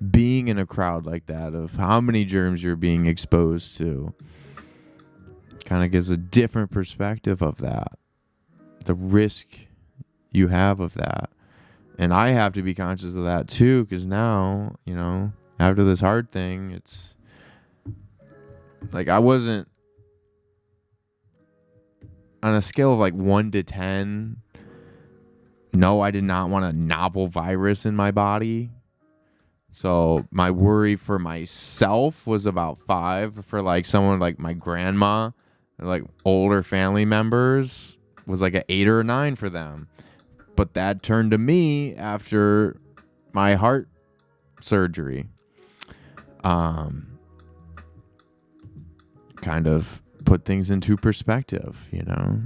being in a crowd like that, of how many germs you're being exposed to. Kind of gives a different perspective of that, the risk you have of that. And I have to be conscious of that too, because now, you know, after this hard thing, it's like I wasn't on a scale of like 1 to 10. No, I did not want a novel virus in my body. So my worry for myself was about 5. For like someone like my grandma, or like older family members, was like an 8 or a 9 for them. But that turned to me after my heart surgery. Kind of put things into perspective, you know?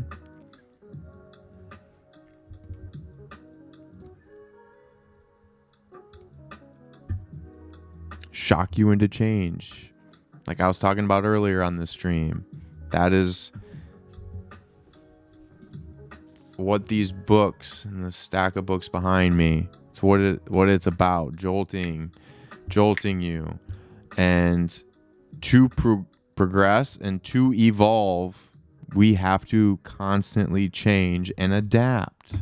Shock you into change. Like I was talking about earlier on the stream. That is what these books and the stack of books behind me, it's what it's about. Jolting you. And to progress and to evolve, we have to constantly change and adapt.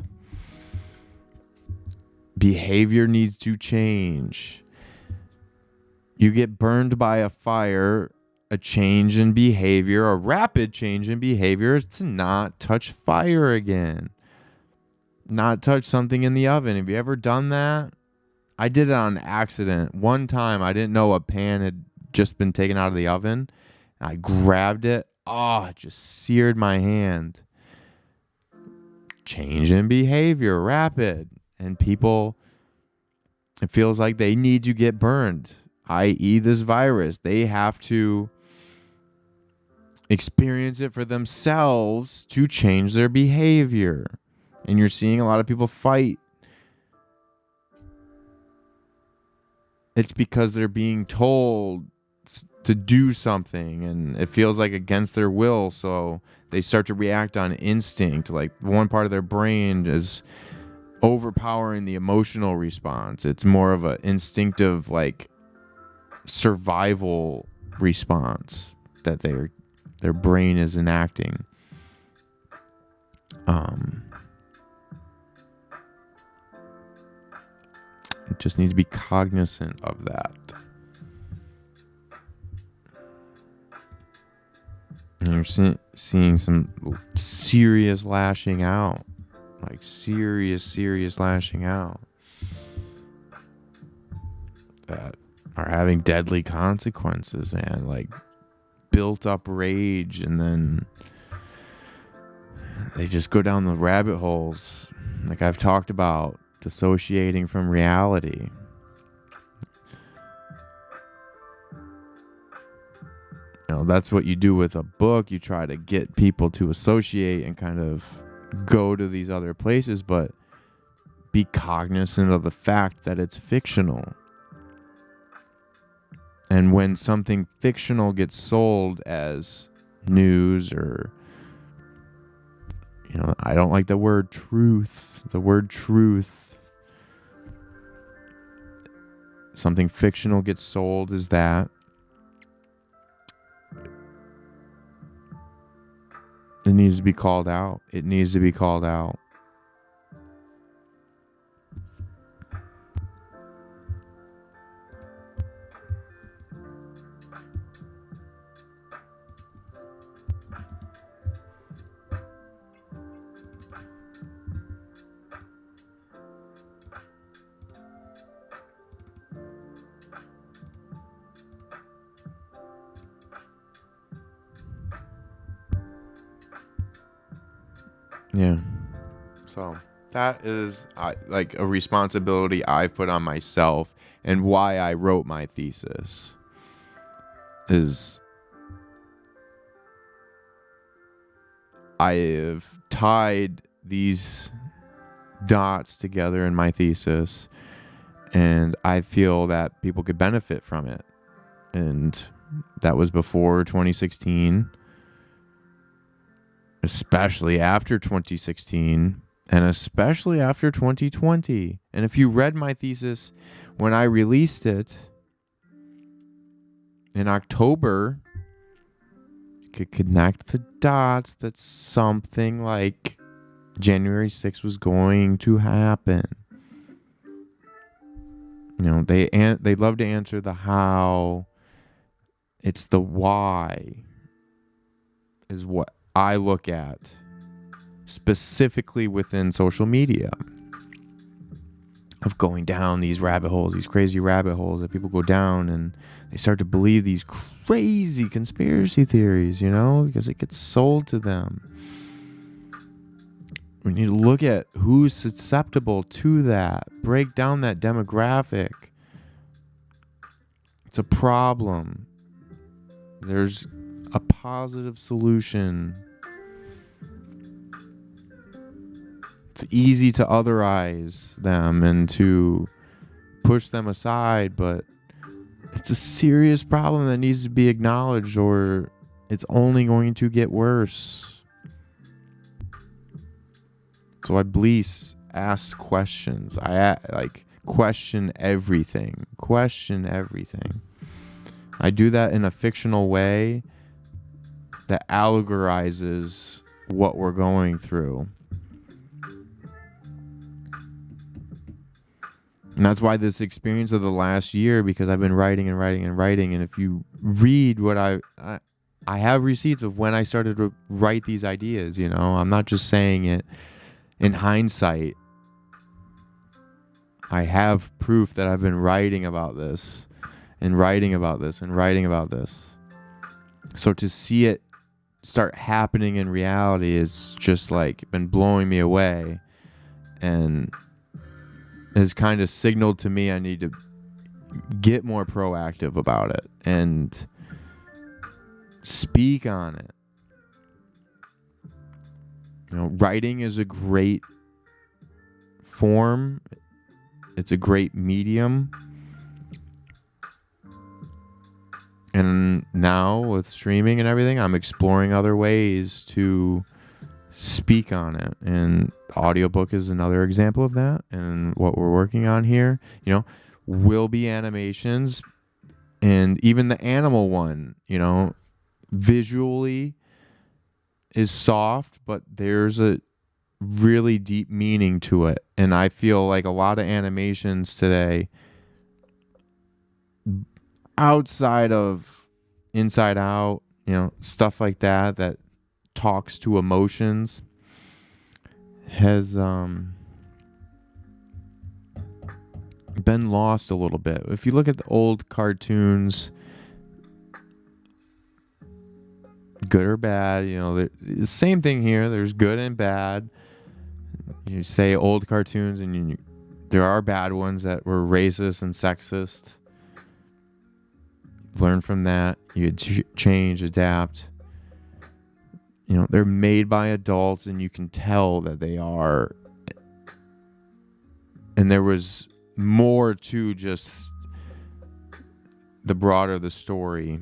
Behavior needs to change. You get burned by a fire, a change in behavior, a rapid change in behavior is to not touch fire again. Not touch something in the oven. Have you ever done that? I did it on accident. One time I didn't know a pan had just been taken out of the oven. I grabbed it. Oh, it just seared my hand. Change in behavior, rapid. And people, it feels like they need to get burned. I.e. this virus. They have to experience it for themselves to change their behavior. And you're seeing a lot of people fight. It's because they're being told to do something and it feels like against their will. So they start to react on instinct. Like one part of their brain is overpowering the emotional response. It's more of an instinctive, like, survival response that their brain is enacting. Just need to be cognizant of that. And you're seeing some serious lashing out, like serious lashing out that are having deadly consequences, and like built up rage, and then they just go down the rabbit holes, like I've talked about, dissociating from reality. You know, that's what you do with a book. You try to get people to associate and kind of go to these other places, but be cognizant of the fact that it's fictional. And when something fictional gets sold as news, or, you know, I don't like the word truth. The word truth. Something fictional gets sold as that. It needs to be called out. It needs to be called out. Yeah. So that is like a responsibility I've put on myself, and why I wrote my thesis is I have tied these dots together in my thesis, and I feel that people could benefit from it. And that was before 2016, especially after 2016, and especially after 2020. And if you read my thesis when I released it in October, you could connect the dots that something like January 6th was going to happen. You know, they love to answer the how. It's the why is what I look at specifically within social media, of going down these rabbit holes, these crazy rabbit holes that people go down, and they start to believe these crazy conspiracy theories, you know, because it gets sold to them. We need to look at who's susceptible to that, break down that demographic. It's a problem. There's a positive solution. It's easy to otherize them and to push them aside, but it's a serious problem that needs to be acknowledged, or it's only going to get worse. So I Bleace ask questions. I question everything. Question everything. I do that in a fictional way that allegorizes what we're going through. And that's why this experience of the last year, because I've been writing and writing and writing. And if you read what I have receipts of when I started to write these ideas, you know, I'm not just saying it in hindsight. I have proof that I've been writing about this and writing about this and writing about this. So to see it start happening in reality is just like been blowing me away, and has kind of signaled to me I need to get more proactive about it and speak on it. You know, writing is a great form. It's a great medium. And now with streaming and everything, I'm exploring other ways to speak on it. And audiobook is another example of that. And what we're working on here, you know, will be animations. And even the animal one, you know, visually is soft, but there's a really deep meaning to it. And I feel like a lot of animations today, outside of Inside Out, you know, stuff like that, that talks to emotions, has been lost a little bit. If you look at the old cartoons, good or bad, you know, the same thing here. There's good and bad. You say old cartoons, and there are bad ones that were racist and sexist. Learn from that. You change, adapt. You know, they're made by adults, and you can tell that they are. And there was more to just the broader the story.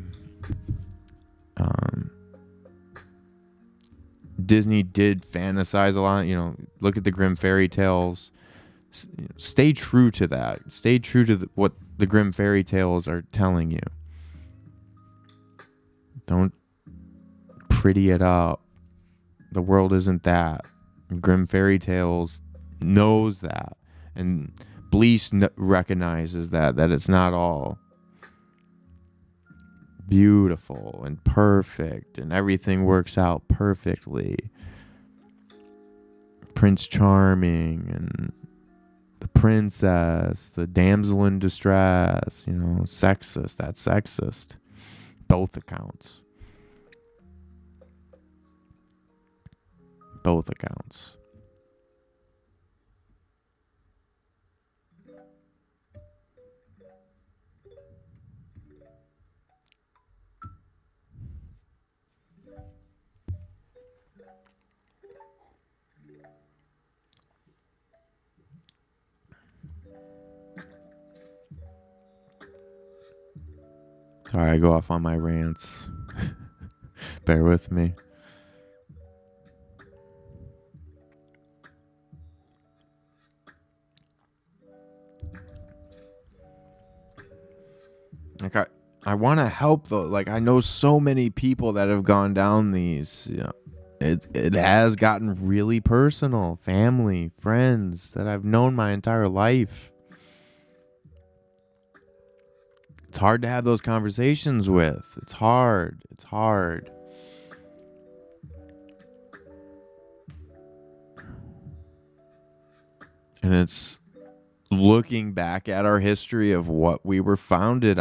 Disney did fantasize a lot. You know, look at the Grimm fairy tales. Stay true to that. Stay true to what the Grimm fairy tales are telling you. Don't pretty it up. The world isn't that. Grimm fairy tales knows that, and Bleace recognizes that it's not all beautiful and perfect and everything works out perfectly. Prince Charming and the princess, the damsel in distress, you know, sexist. That's sexist. Both accounts. Both accounts. Sorry, I go off on my rants. Bear with me. Like I want to help though. Like I know so many people that have gone down these. You know, it has gotten really personal. Family, friends that I've known my entire life. It's hard to have those conversations with. It's hard. It's hard. And it's looking back at our history of what we were founded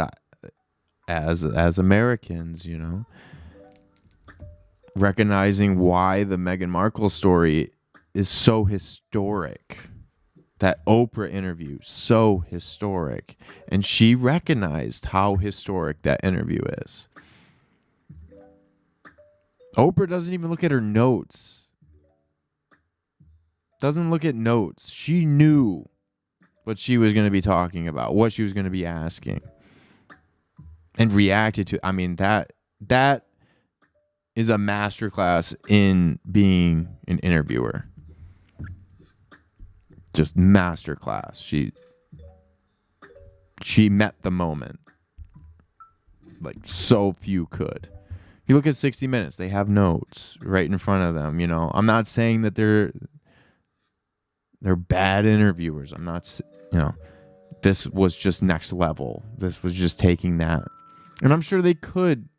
as Americans, you know. Recognizing why the Meghan Markle story is so historic. That Oprah interview, so historic. And she recognized how historic that interview is. Oprah doesn't even look at her notes. Doesn't look at notes. She knew what she was going to be talking about, what she was going to be asking. And reacted to. I mean, that is a masterclass in being an interviewer. Just masterclass. She met the moment like so few could. You look at 60 Minutes, they have notes right in front of them, you know. I'm not saying that they're bad interviewers. I'm not, you know, this was just next level. This was just taking that. And I'm sure they could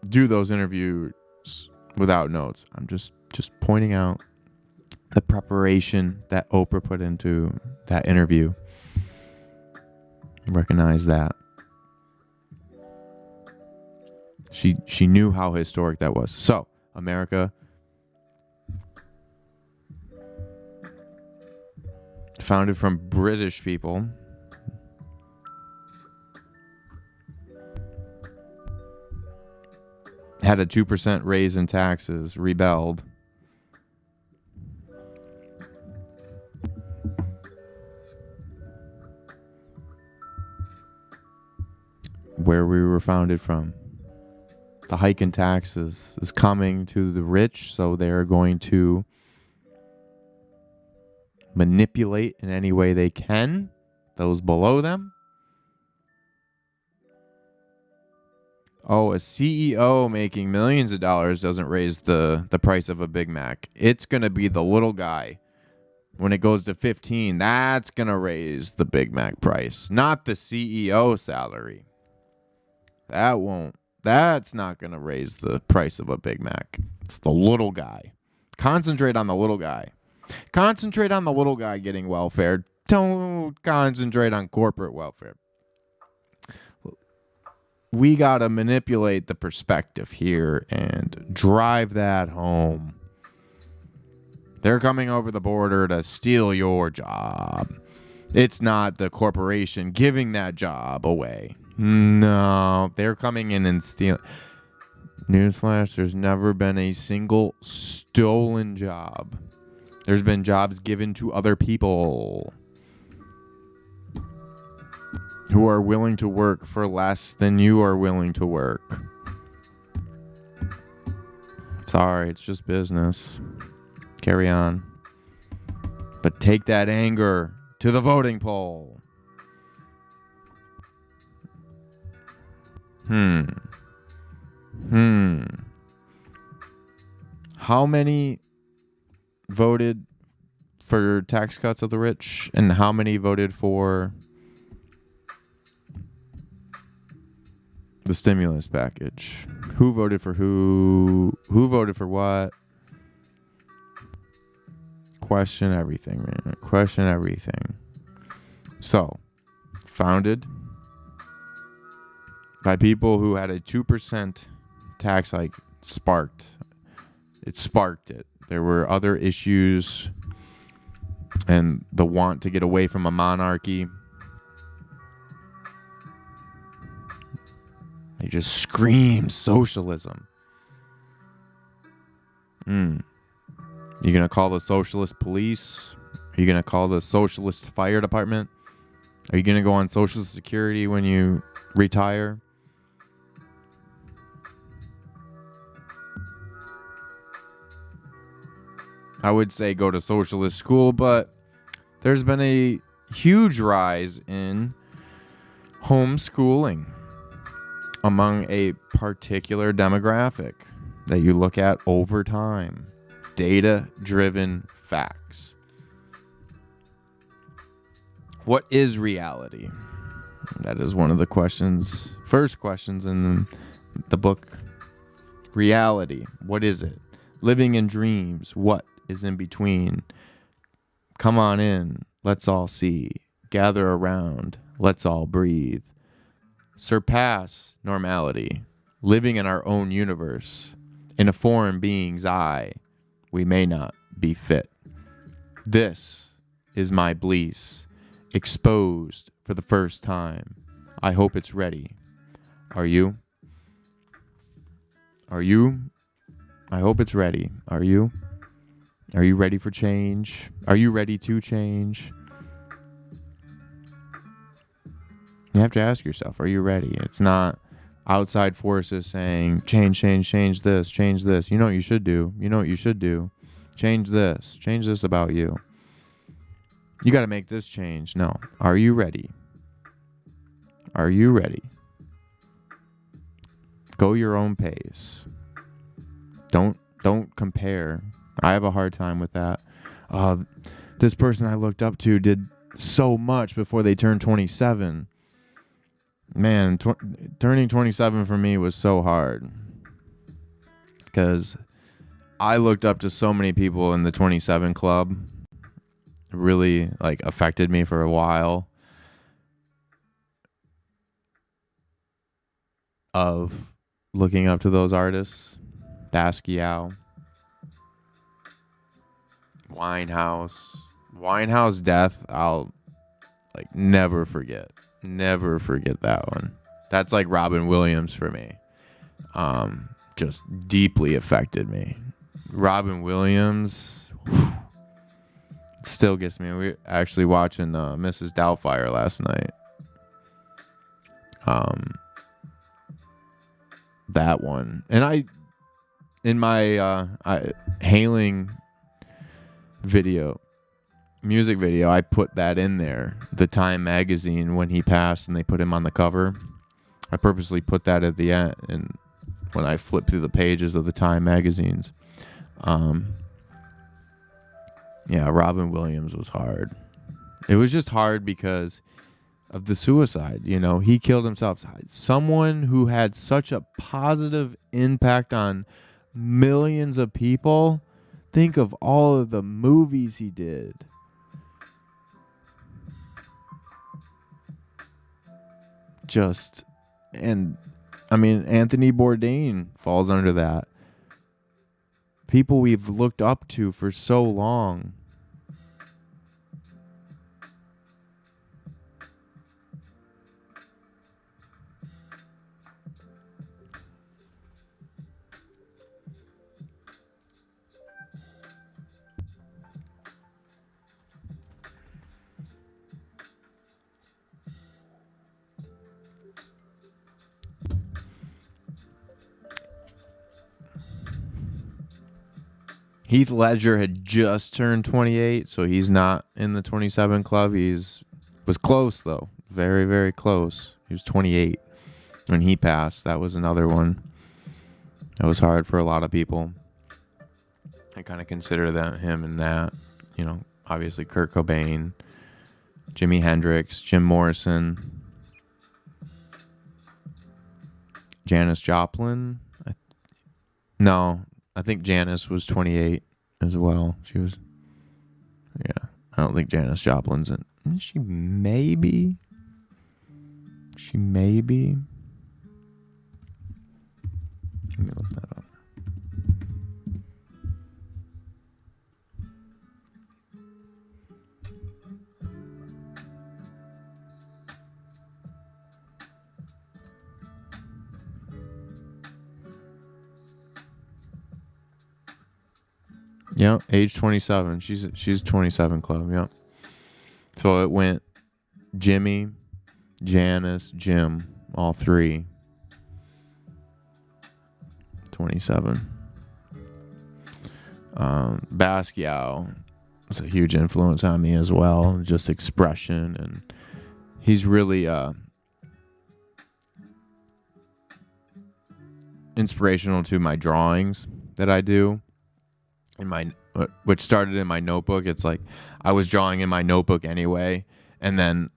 do those interviews without notes. I'm just pointing out the preparation that Oprah put into that interview. Recognize that. She knew how historic that was. So, America founded from British people. Had a 2% raise in taxes, rebelled. Where we were founded from. The hike in taxes is coming to the rich, so they're going to manipulate in any way they can those below them. Oh, a CEO making millions of dollars doesn't raise the price of a Big Mac. It's going to be the little guy. When it goes to 15, that's going to raise the Big Mac price, not the CEO salary. That's not going to raise the price of a Big Mac. It's the little guy. Concentrate on the little guy. Concentrate on the little guy getting welfare. Don't concentrate on corporate welfare. We got to manipulate the perspective here and drive that home. They're coming over the border to steal your job. It's not the corporation giving that job away. No, they're coming in and stealing. Newsflash, there's never been a single stolen job. There's been jobs given to other people who are willing to work for less than you are willing to work. Sorry, it's just business. Carry on. But take that anger to the voting poll. How many voted for tax cuts of the rich, and how many voted for the stimulus package? Who voted for who? Who voted for what? Question everything, man. Question everything. So, founded by people who had a 2% tax hike sparked It sparked it. There were other issues and the want to get away from a monarchy. They just scream socialism. You gonna call the socialist police? Are you gonna call the socialist fire department? Are you gonna go on Social Security when you retire? I would say go to socialist school, but there's been a huge rise in homeschooling among a particular demographic that you look at over time. Data-driven facts. What is reality? That is one of the first questions in the book. Reality. What is it? Living in dreams. What is in between? Come on in. Let's all see. Gather around. Let's all breathe. Surpass normality. Living in our own universe. In a foreign being's eye. We may not be fit. This is my Bleace. Exposed for the first time. I hope it's ready. Are you? Are you? I hope it's ready. Are you? Are you ready for change? Are you ready to change? You have to ask yourself, are you ready? It's not outside forces saying, change this, change this. You know what you should do. You know what you should do. Change this about you. You got to make this change. No. Are you ready? Are you ready? Go your own pace. Don't compare. I have a hard time with that. This person I looked up to did so much before they turned 27. Man, turning 27 for me was so hard. Because I looked up to so many people in the 27 club. It really affected me for a while. Of looking up to those artists. Basquiat. Winehouse death, I'll never forget. Never forget that one. That's like Robin Williams for me. Just deeply affected me. Robin Williams still gets me. We were actually watching Mrs. Doubtfire last night. That one. And in my hailing music video, I put that in there. The Time magazine, when he passed and they put him on the cover. I purposely put that at the end, and when I flip through the pages of the Time magazines. Yeah, Robin Williams was hard. It was just hard because of the suicide. He killed himself. Someone who had such a positive impact on millions of people. Think of all of the movies he did. Anthony Bourdain falls under that. People we've looked up to for so long. Heath Ledger had just turned 28, so he's not in the 27 club. Was close, though. Very, very close. He was 28 when he passed. That was another one. That was hard for a lot of people. I kind of consider him in that. Obviously Kurt Cobain, Jimi Hendrix, Jim Morrison, Janis Joplin. I think Janis was 28 as well. She was, yeah. I don't think Janis Joplin's in. She may be. Let me look that up. Yep, age 27. She's 27 club. Yep. So it went Jimmy, Janice, Jim, all three. 27. Basquiat was a huge influence on me as well. Just expression, and he's really inspirational to my drawings that I do. In my, which started in my notebook. It's like I was drawing in my notebook anyway, and then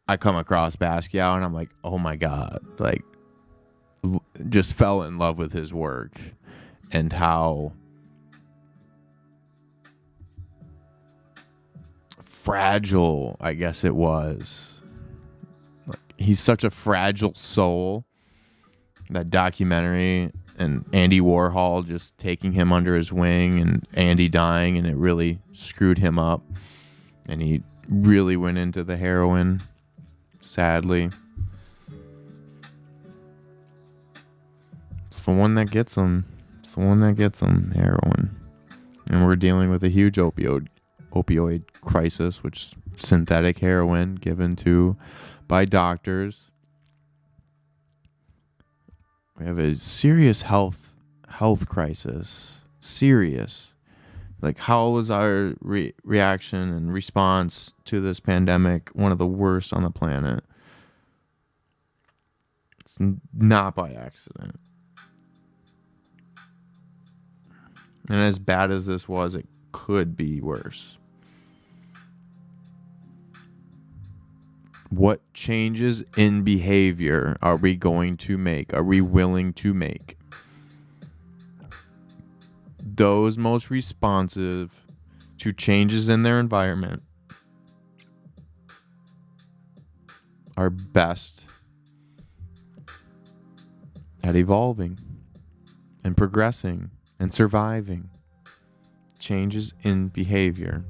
I come across Basquiat, and I'm like, oh my god, like, just fell in love with his work and how fragile, I guess it was. Like, he's such a fragile soul. That documentary, and Andy Warhol just taking him under his wing, and Andy dying, and it really screwed him up, and he really went into the heroin, sadly. It's the one that gets him. It's the one that gets him, heroin. And we're dealing with a huge opioid crisis, which is synthetic heroin given to by doctors. We have a serious health crisis. Serious. Like, how was our reaction and response to this pandemic one of the worst on the planet? It's not by accident. And as bad as this was, it could be worse. What changes in behavior are we going to make? Are we willing to make? Those most responsive to changes in their environment are best at evolving and progressing and surviving changes in behavior.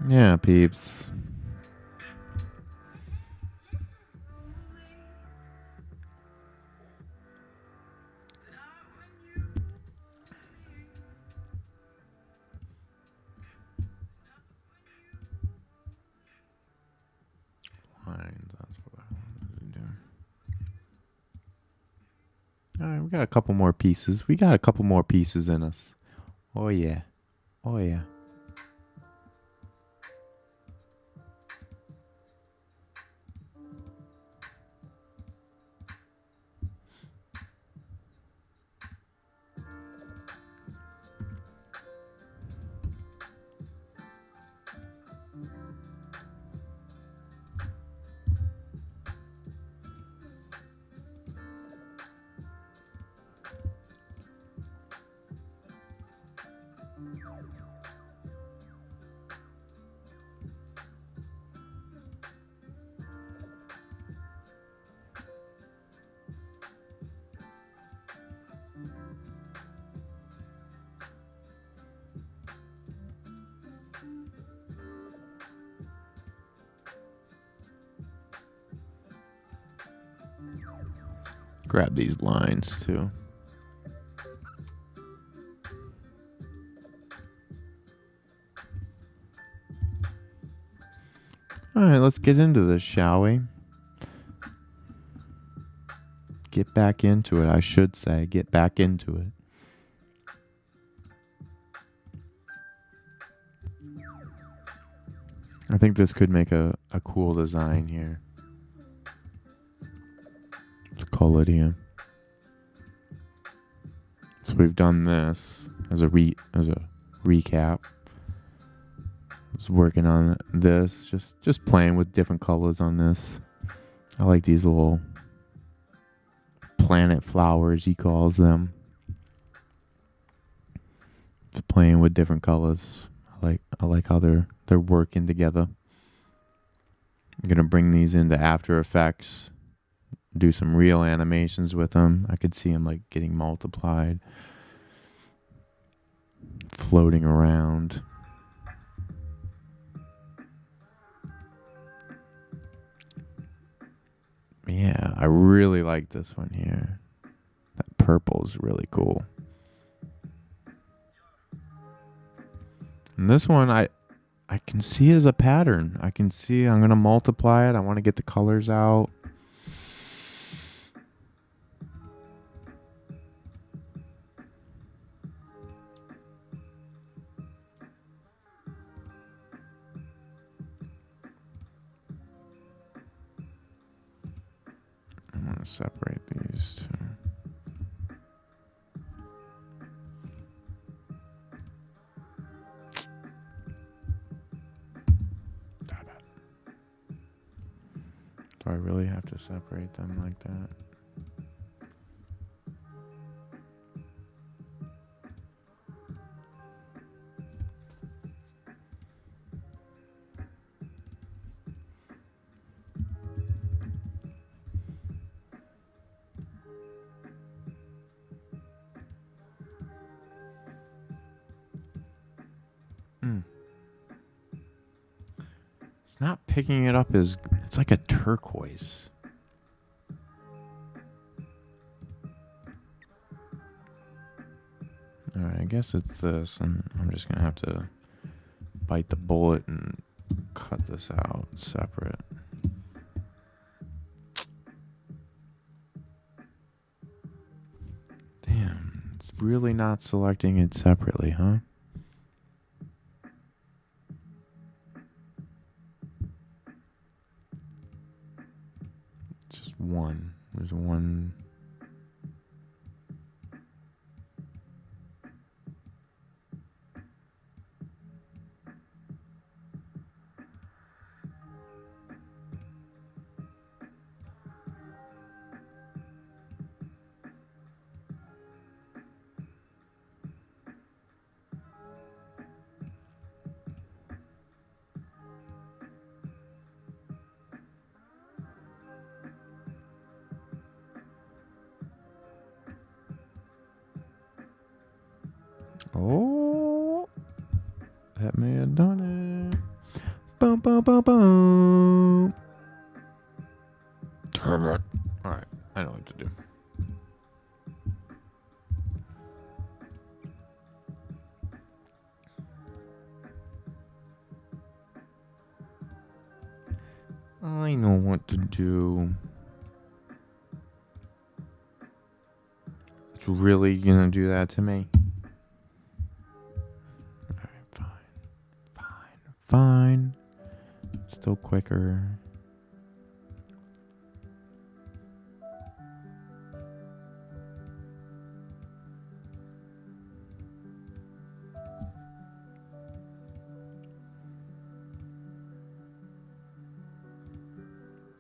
Yeah, peeps. That's what I wanted to do. All right, we got a couple more pieces. We got a couple more pieces in us. Oh yeah. Oh yeah. grab these lines too. All right, let's get into this, shall we? Get back into it, I should say. Get back into it. I think this could make a cool design here. Let's call it here. So we've done this as a recap. I was working on this, just playing with different colors on this. I like these little planet flowers, he calls them. Just playing with different colors. I like how they're working together. I'm gonna bring these into After Effects, do some real animations with them. I could see them like getting multiplied, floating around. Yeah, I really like this one here. That purple is really cool. And this one I can see as a pattern. I can see I'm going to multiply it. I want to get the colors out. I'm going to separate these two. Do I really have to separate them like that? It's not picking it up as... It's like a turquoise. Alright, I guess it's this, and I'm just going to have to bite the bullet and cut this out separate. Damn, it's really not selecting it separately, huh? Just one. There's one. Oh, that may have done it. Bum, bum, bum, bum. All right, I know what to do. I know what to do. It's really gonna do that to me. Fine. Still quicker.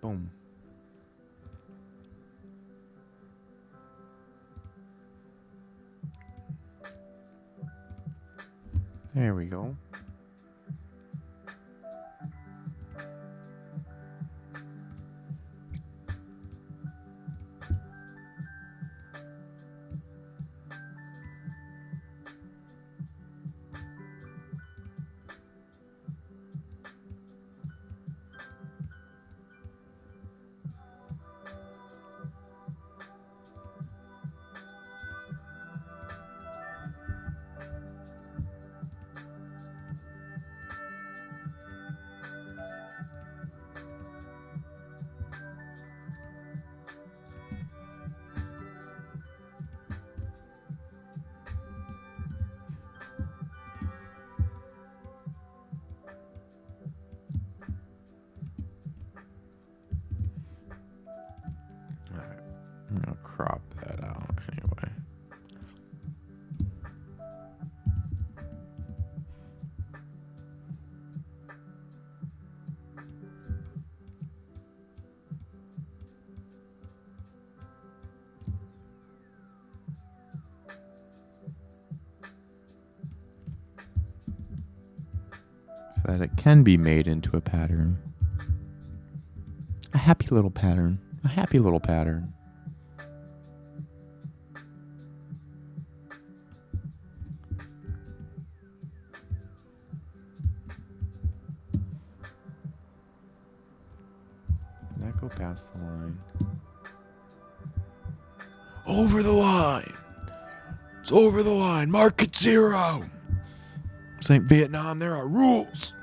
Boom. There we go. I'm gonna crop that out anyway. So that it can be made into a pattern. A happy little pattern. A happy little pattern. Did that go past the line? Over the line! It's over the line! Market 0! This ain't Vietnam, there are rules!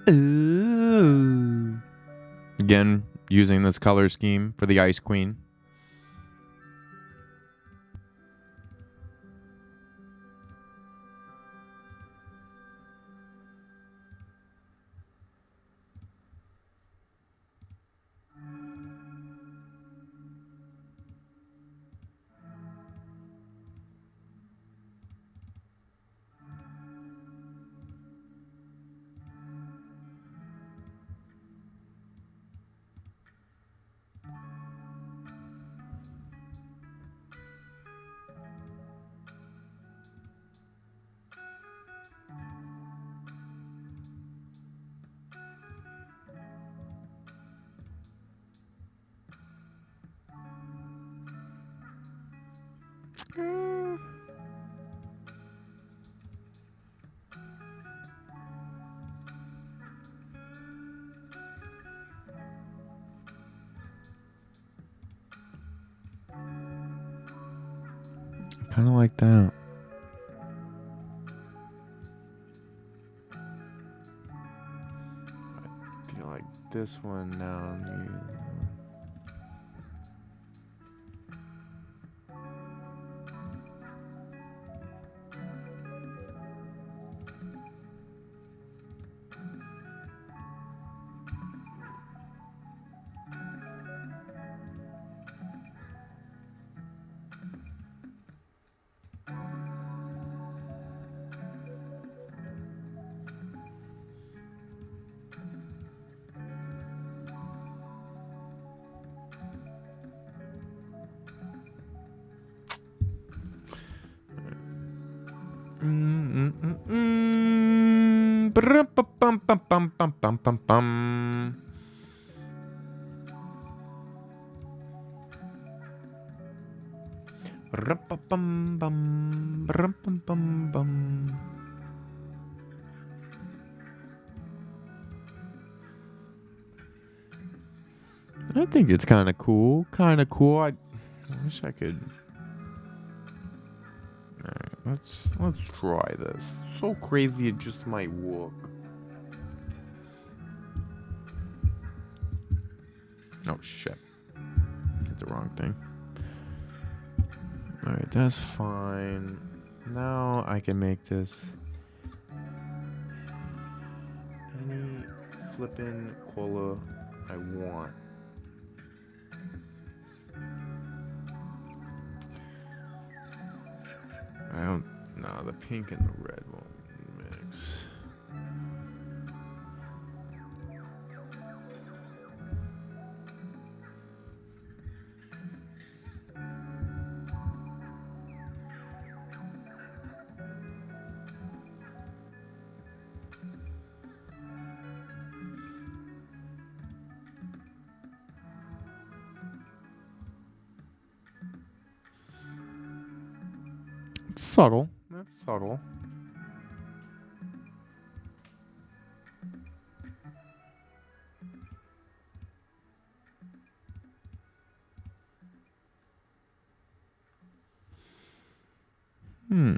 Ooh. Again, using this color scheme for the Ice Queen. Kind of like that. I feel like this one now needs... Brum-pum-pum-pum-pum-pum-pum. Rum-pum-pum-bum, brum-pum-pum-bum. I think it's kind of cool. Kind of cool. I wish I could. Alright, let's try this. So crazy it just might work. Oh shit. Hit the wrong thing. Alright, that's fine. Now I can make this any flippin' color I want. I don't know, the pink and the red won't mix. Subtle. That's subtle. Hmm.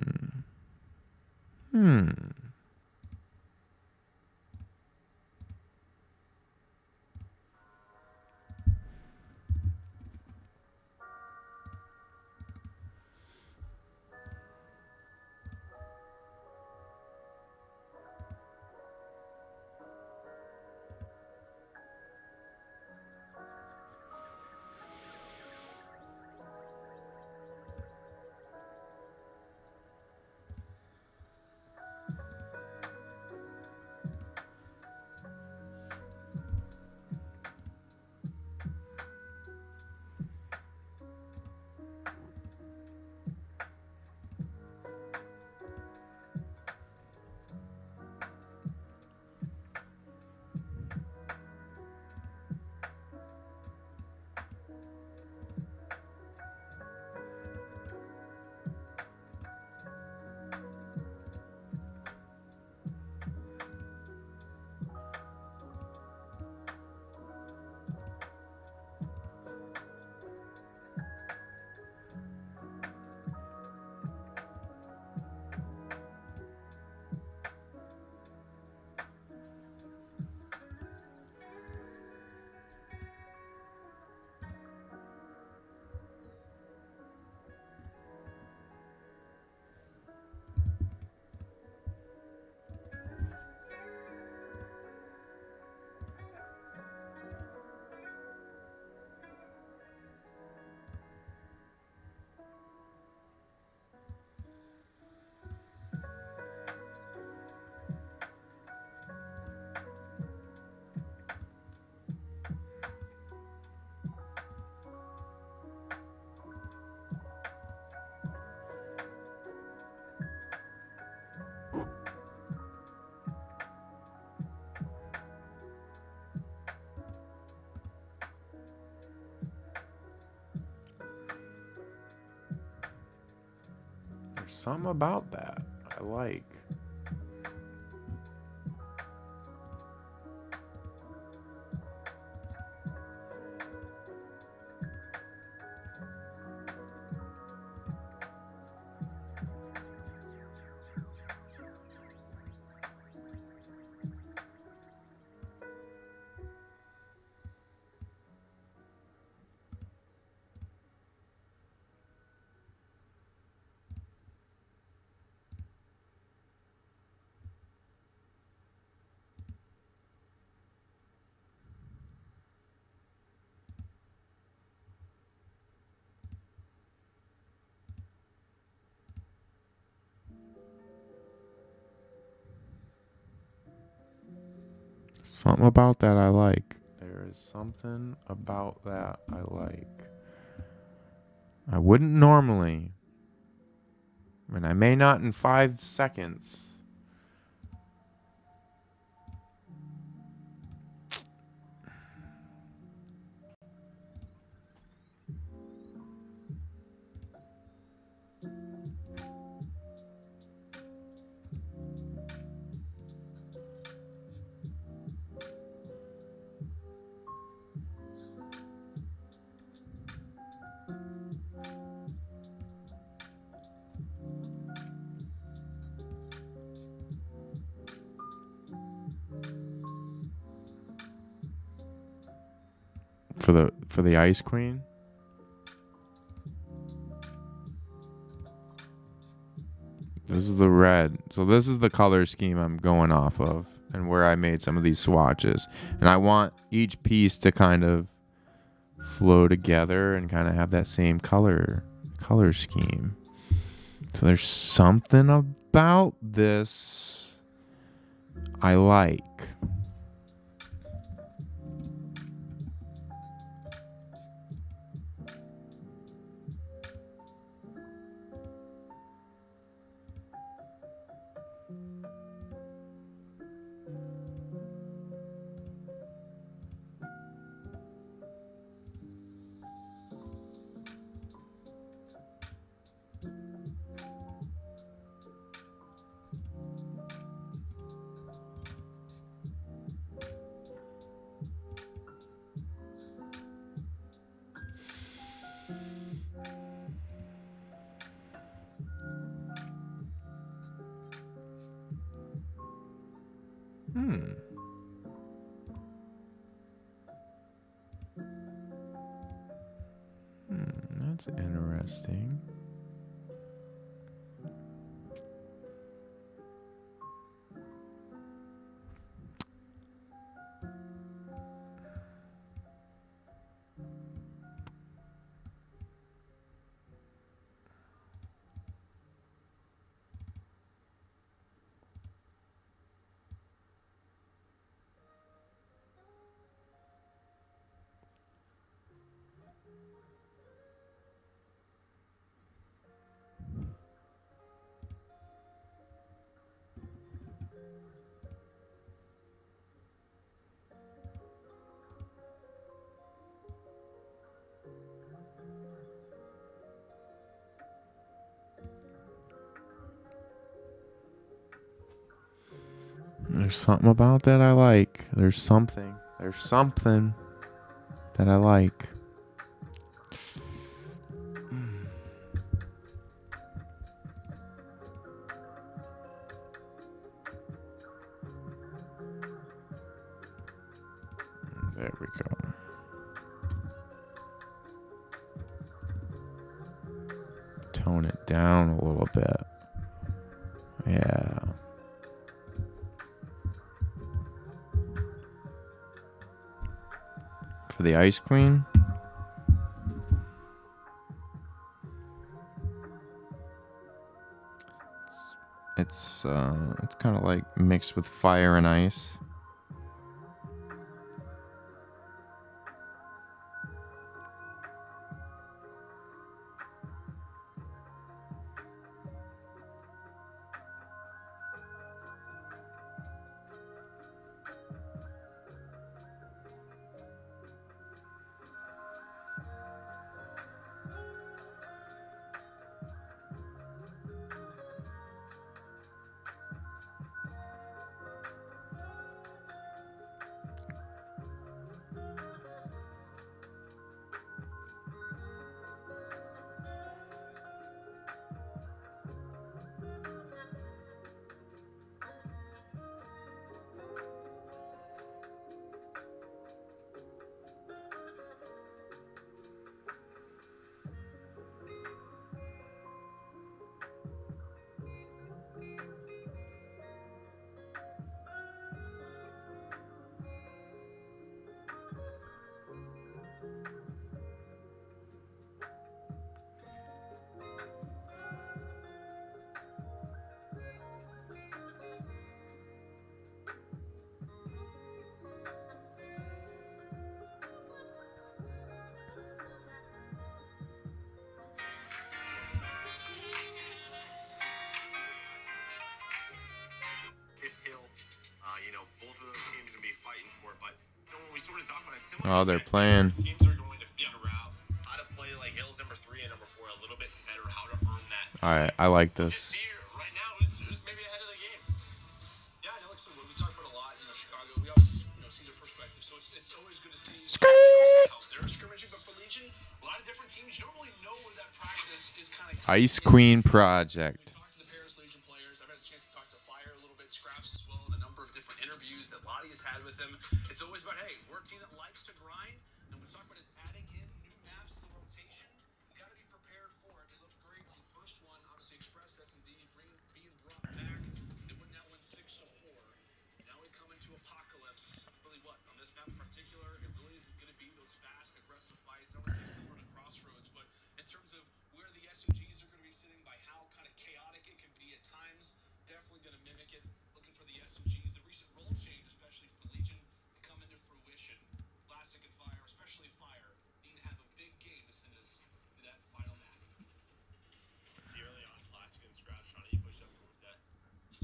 There's something about that I like. Something about that I like. There is something about that I like. I wouldn't normally. And I may not in 5 seconds. For the Ice Queen. This is the red. So this is the color scheme I'm going off of and where I made some of these swatches. And I want each piece to kind of flow together and kind of have that same color scheme. So there's something about this I like. That's interesting. There's something about that I like. There's something that I like. There we go. Tone it down a little bit. Yeah. For the Ice Queen. It's kind of like mixed with fire and ice. Oh, they're playing. All right, I like this. Ice Queen Project. It's always about, hey, we're a team that likes to grind, and we talk about it adding in new maps to the rotation. You got to be prepared for it. They looked great on the first one. Obviously, Express S&D being brought back. They win that one 6-4. Now we come into Apocalypse. Really, what on this map in particular, it really isn't going to be those fast, aggressive fights. I would say similar to Crossroads, but in terms of where the SMGs are going to be sitting, by how kind of chaotic it can be at times, definitely going to mimic it. Looking for the SMGs. The recent role change, especially for Legion, come into fruition. Classic and Fire, especially Fire, need to have a big game to send us to that final map. See early on, Classic and Scratch trying to push up towards that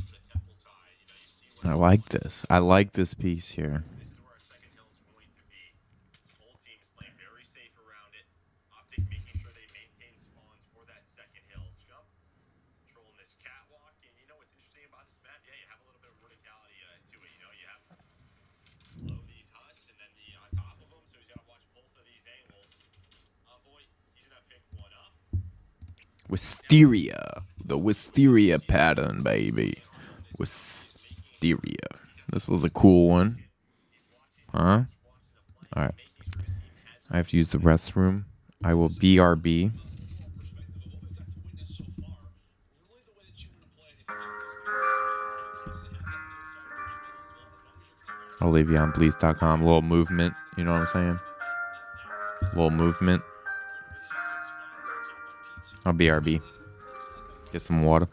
the temple side. You know, you see what I like this. I like this piece here. This is where our second hill is going to be. Both teams playing very safe around it. Optic making sure they maintain spawns for that second hill. Scump controlling this catwalk. And you know what's interesting about this map? Yeah, you have a little bit of verticality to it. You know, you have below these huts and then the on top of them, so he's got to watch both of these angles. Boy, he's gonna pick one up. Wisteria, the Wisteria pattern, baby. Wisteria. This was a cool one. Huh? All right. I have to use the restroom. I will BRB. I'll leave you on Bleace.com. A little movement. You know what I'm saying? A little movement. I'll BRB. Get some water.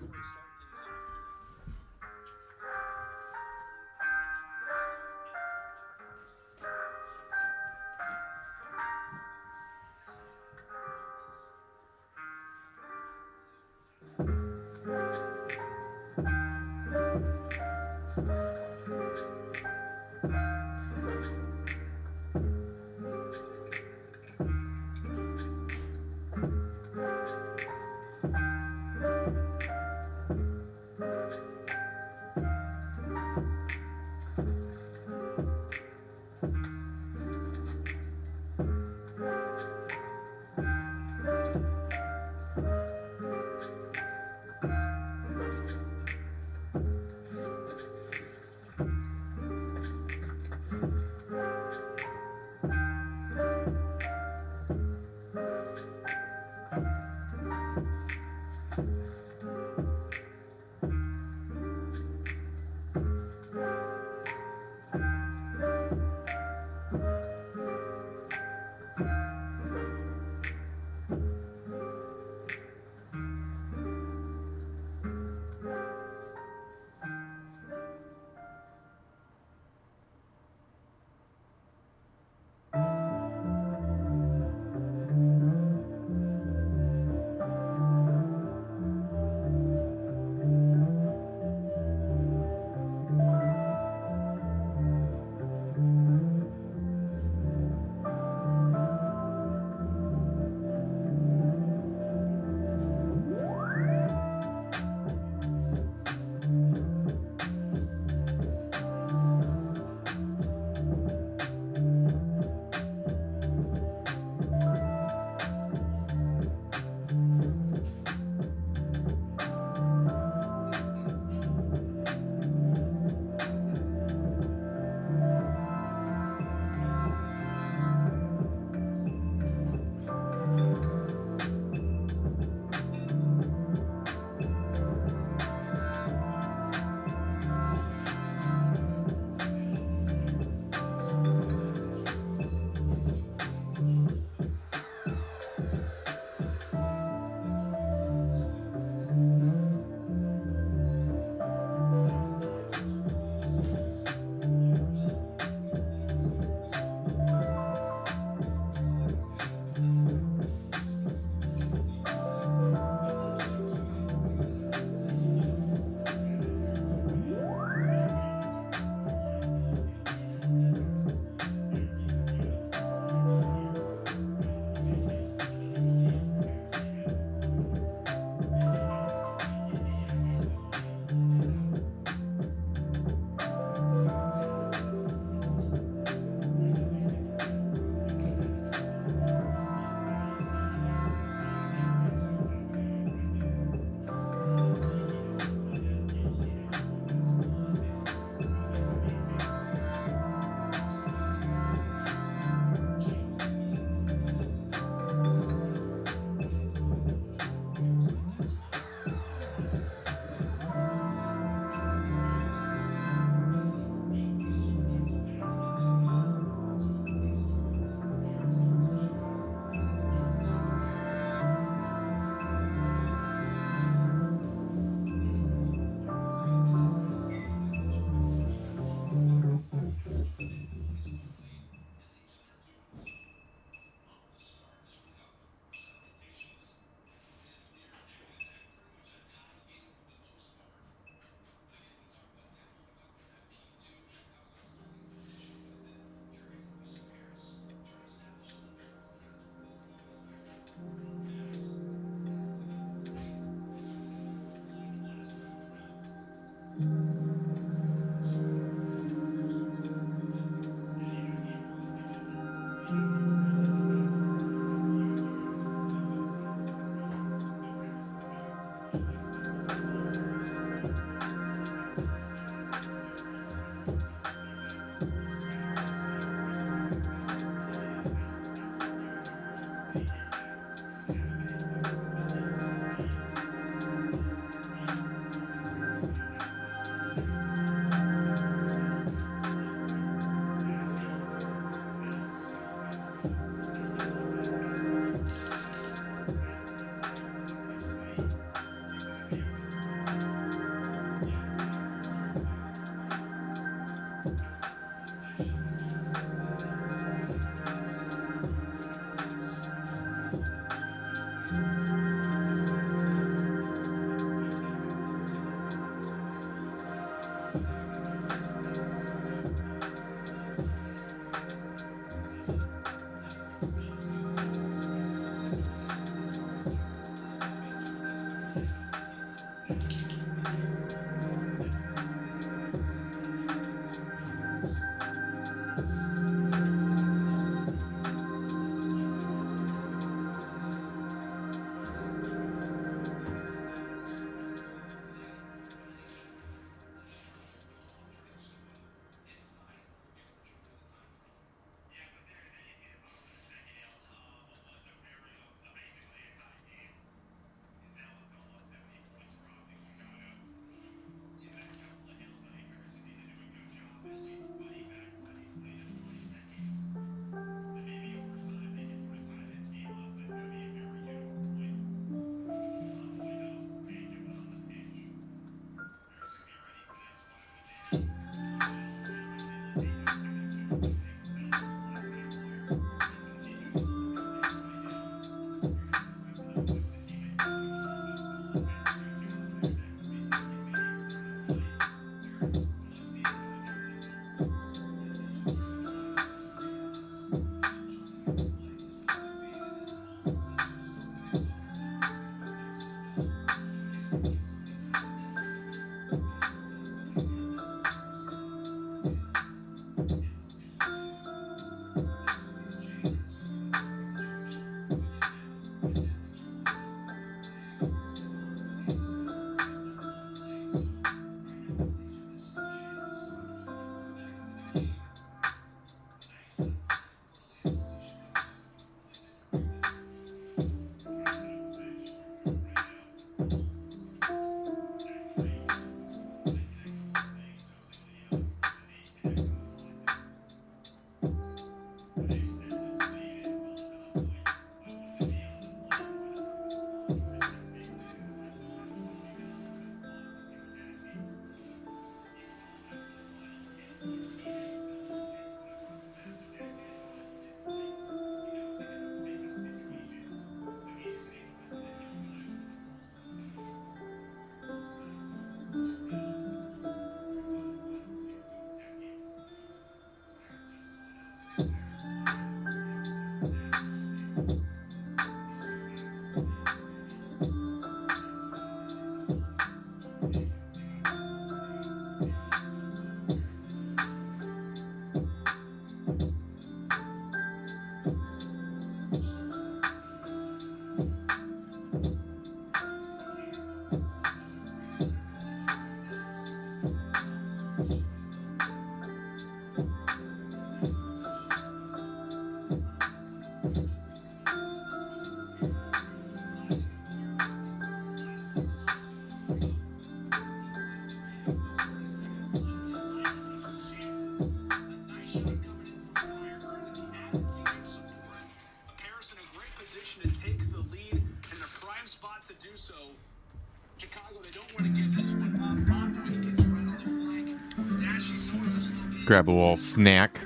Grab a little snack.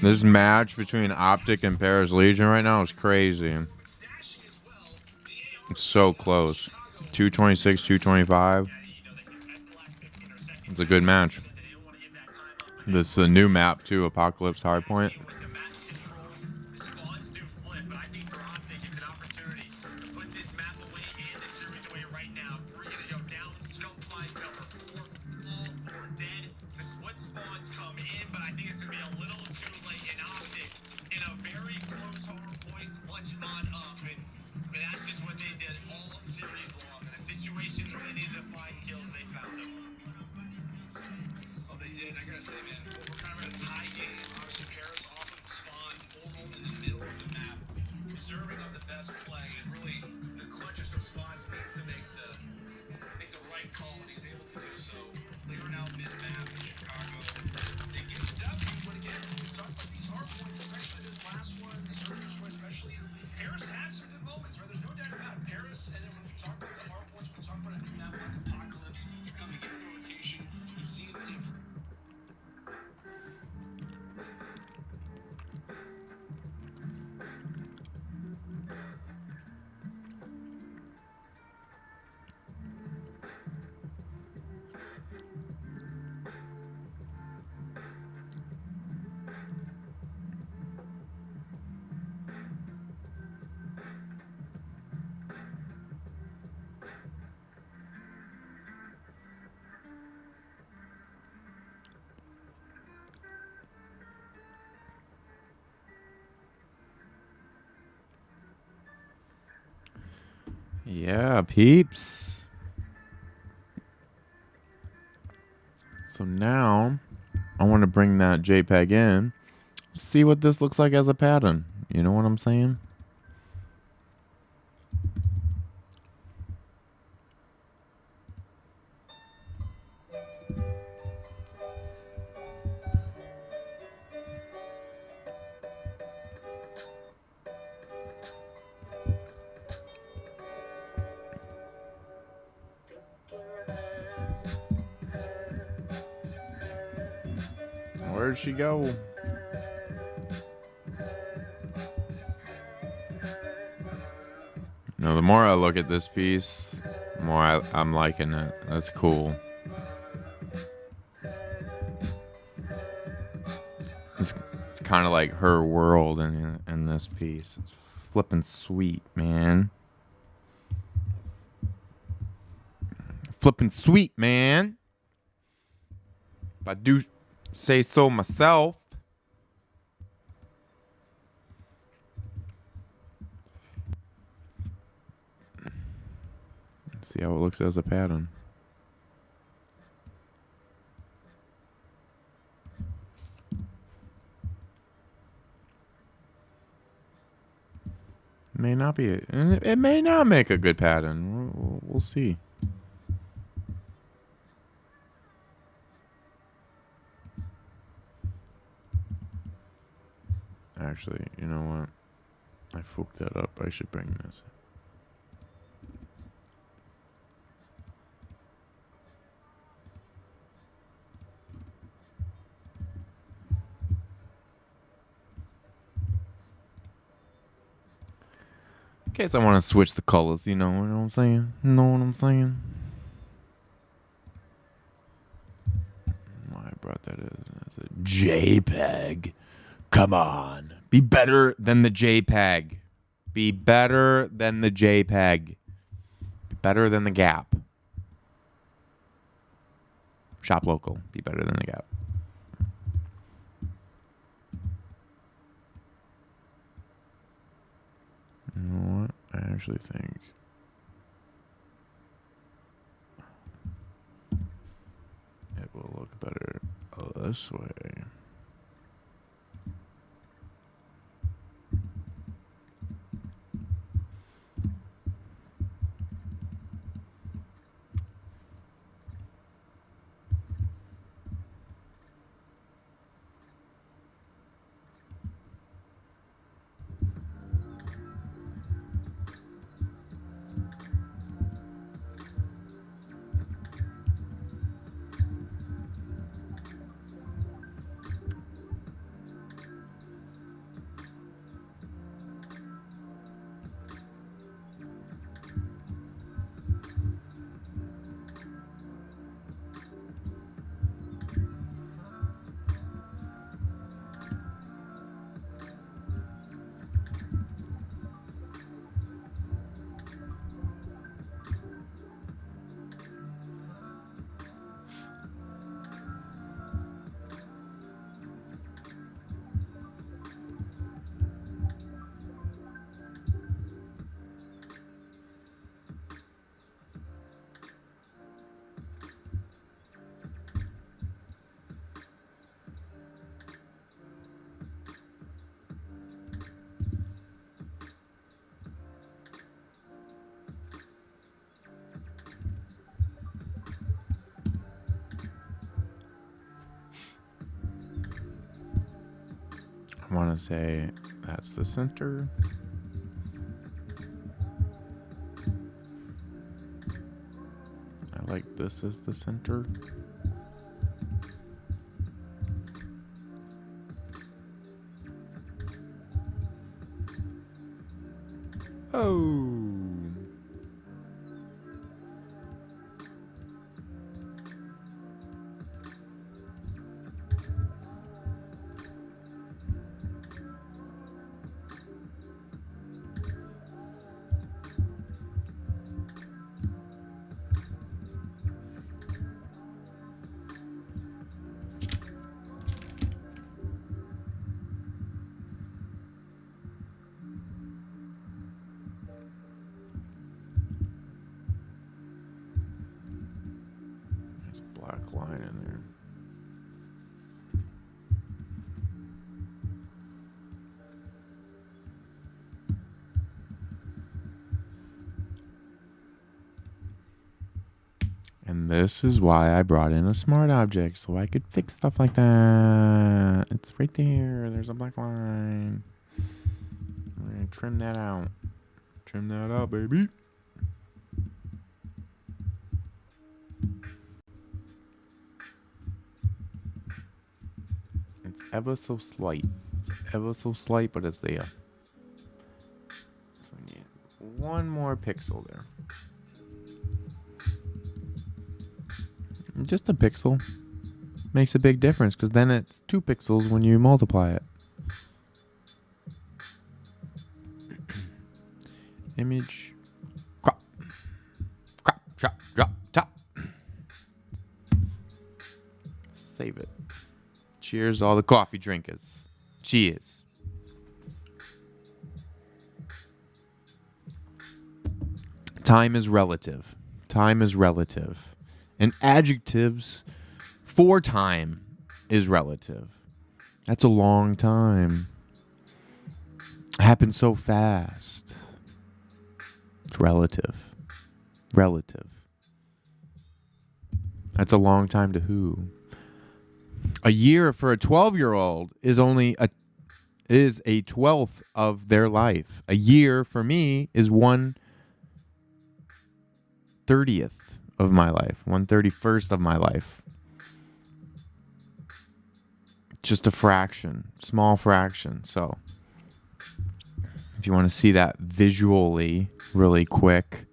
This match between Optic and Paris Legion right now is crazy. It's so close. 226, 225. It's a good match. This is the new map too, Apocalypse Hardpoint. Yeah, peeps. So now I want to bring that JPEG in, see what this looks like as a pattern. You know what I'm saying? Where'd she go? No, the more I look at this piece, the more I'm liking it. That's cool. It's kind of like her world in this piece. It's flippin' sweet, man. Flippin' sweet, man. If I do say so myself. Let's see how it looks as a pattern. May not be. It may not make a good pattern. We'll see. Actually, you know what? I fucked that up. I should bring this. In case I want to switch the colors, you know what I'm saying? You know what I'm saying? I brought that as a JPEG. Come on. Be better than the JPEG. Be better than the JPEG. Be better than the Gap. Shop local. Be better than the Gap. You know what? I actually think it will look better this way. I want to say that's the center. I like this as the center. Oh. black line in there. And this is why I brought in a smart object, so I could fix stuff like that. It's right there. There's a black line. I'm going to trim that out. Trim that out, baby. It's ever so slight. It's ever so slight, but it's there. So we need one more pixel there. Just a pixel makes a big difference, because then it's 2 pixels when you multiply it. Image. Crop. Crop. Chop. Drop. Top. Save it. Cheers, all the coffee drinkers. Cheers. Time is relative. Time is relative. And adjectives for time is relative. That's a long time. It happens so fast. It's relative. Relative. That's a long time to who? A year for a 12-year-old is only a 12th of their life. A year for me is 1/30th of my life, 1/31st of my life. Just a fraction, small fraction. So if you want to see that visually really quick,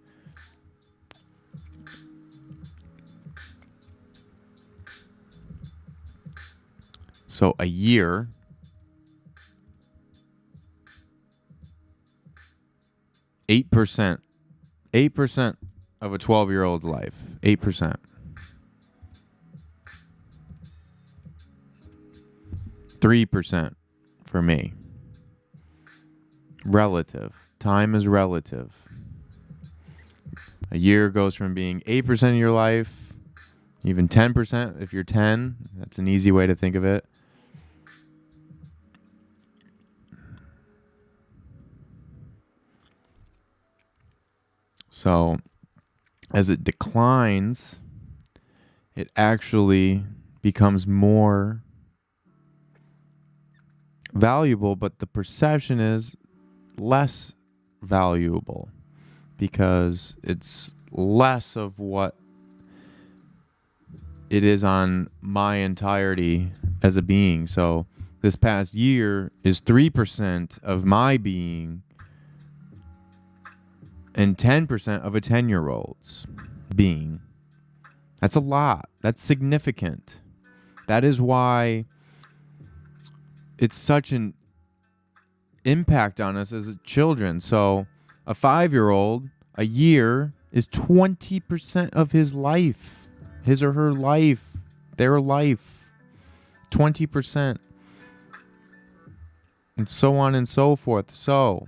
so a year eight percent of a 12-year-old's life. 8%. 3% for me. Relative. Time is relative. A year goes from being 8% of your life, even 10% if you're 10. That's an easy way to think of it. So as it declines, it actually becomes more valuable, but the perception is less valuable because it's less of what it is on my entirety as a being. So this past year is 3% of my being and 10% of a 10-year-old's being. That's a lot. That's significant. That is why it's such an impact on us as children. So a 5-year-old, a year is 20% of his life, his or her life, their life, 20%, and so on and so forth. So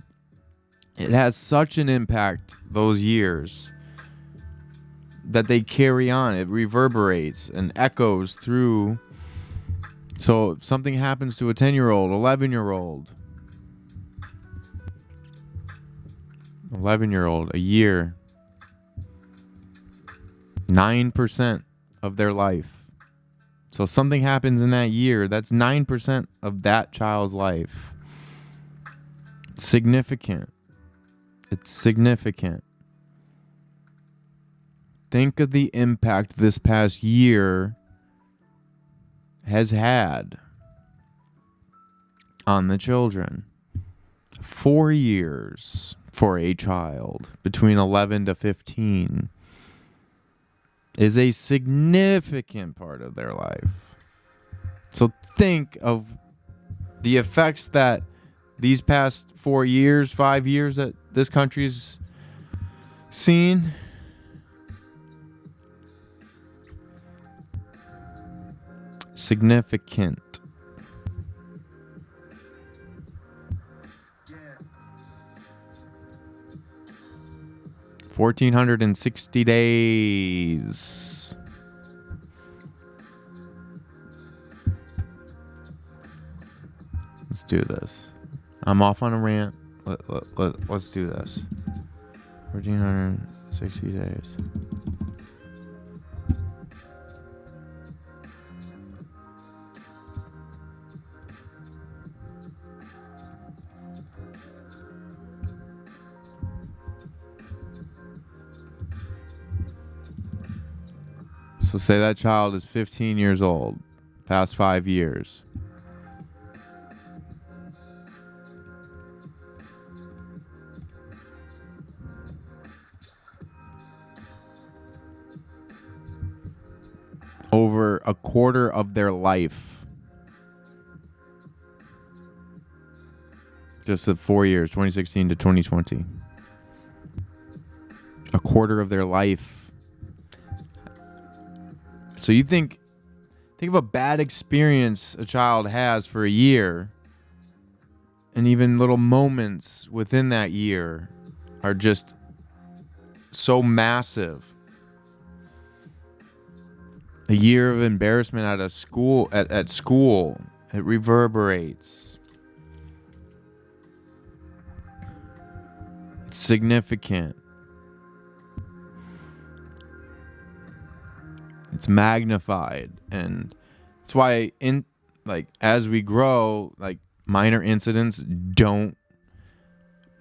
it has such an impact, those years, that they carry on. It reverberates and echoes through. So if something happens to a 10-year-old, 11-year-old, 11-year-old, a year, 9% of their life. So something happens in that year, that's 9% of that child's life. It's significant. It's significant. Think of the impact this past year has had on the children. 4 years for a child between 11 to 15 is a significant part of their life. So think of the effects that these past 4 years, 5 years that this country's seen. Significant. Yeah. 1,460 days. Let's do this. I'm off on a rant. Let's do this. 1,460 days. So say that child is 15 years old, past 5 years. Over a quarter of their life. Just the 4 years, 2016 to 2020. A quarter of their life. So you think of a bad experience a child has for a year, and even little moments within that year are just so massive. A year of embarrassment at school, it reverberates. It's significant. It's magnified, and that's why as we grow, minor incidents don't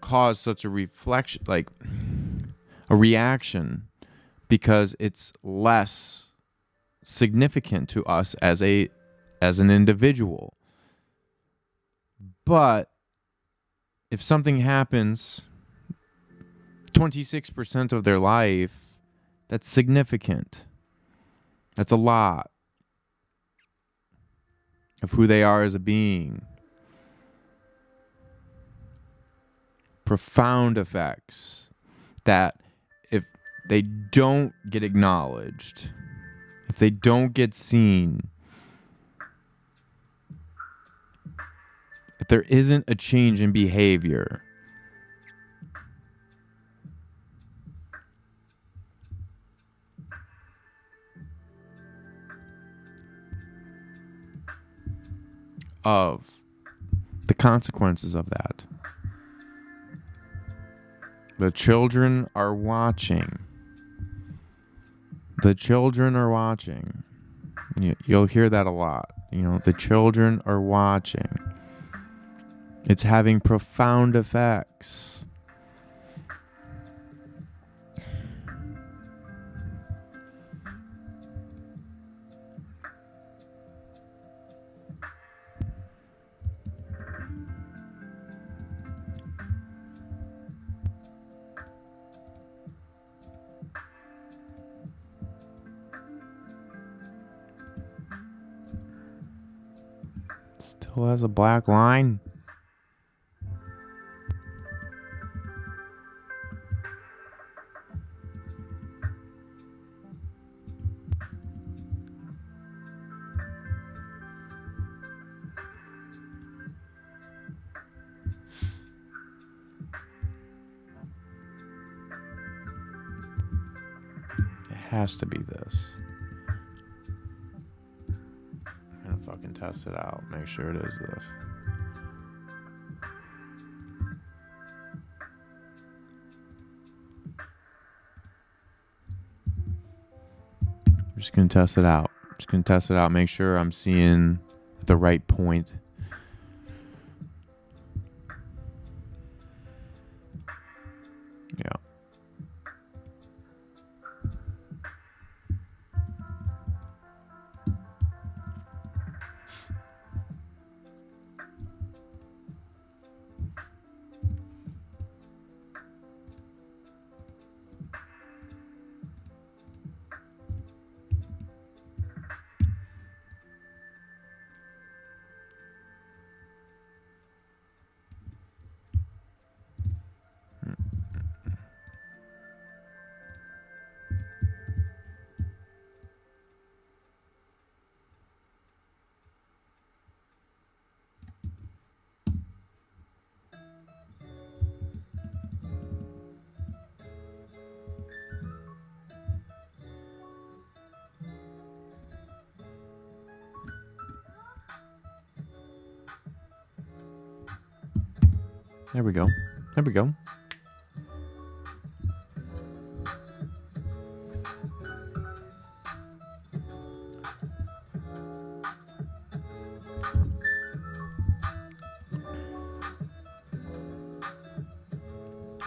cause such a reflection, a reaction, because it's less significant to us as an individual. But if something happens 26% of their life, that's significant. That's a lot of who they are as a being. Profound effects that, if they don't get acknowledged, if they don't get seen, if there isn't a change in behavior, of the consequences of that. The children are watching. The children are watching. You'll hear that a lot. The children are watching. It's having profound effects. Still has a black line. It has to be this. I'm gonna fucking test it out. Make sure it is this. I'm just gonna test it out. Make sure I'm seeing the right point. Yeah. There we go. There we go.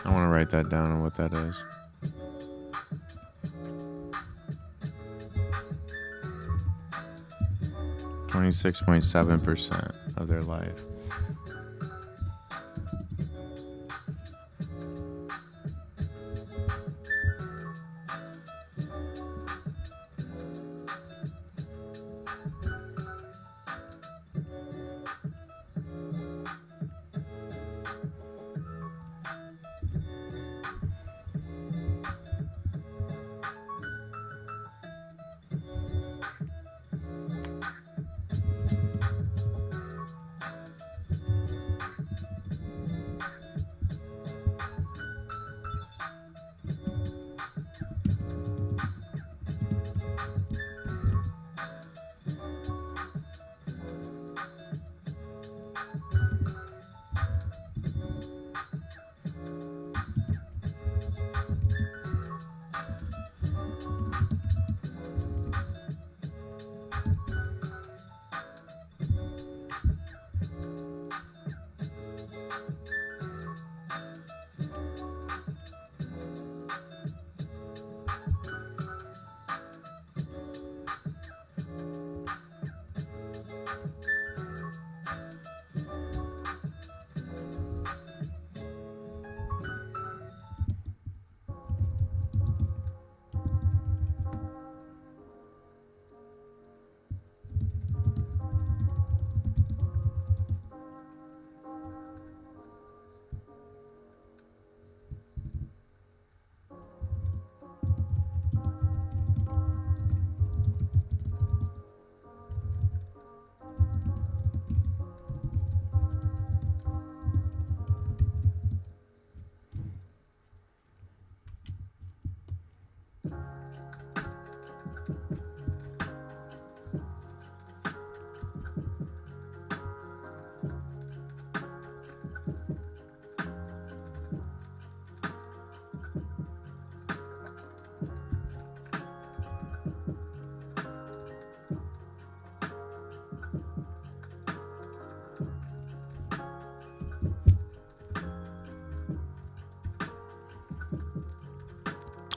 I want to write that down on what that is. .7% of their life.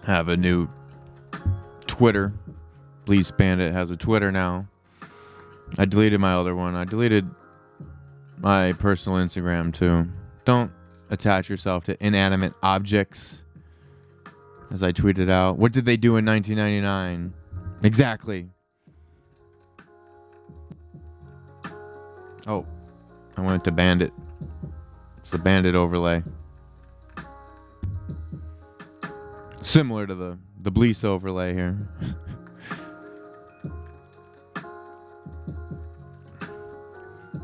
Have a new Twitter. Bleace Bandit has a Twitter now. I deleted my other one. I deleted my personal Instagram too. Don't attach yourself to inanimate objects. As I tweeted out, what did they do in 1999? Exactly. Oh, I went to Bandit. It's the Bandit overlay. Similar to the Bleace overlay here.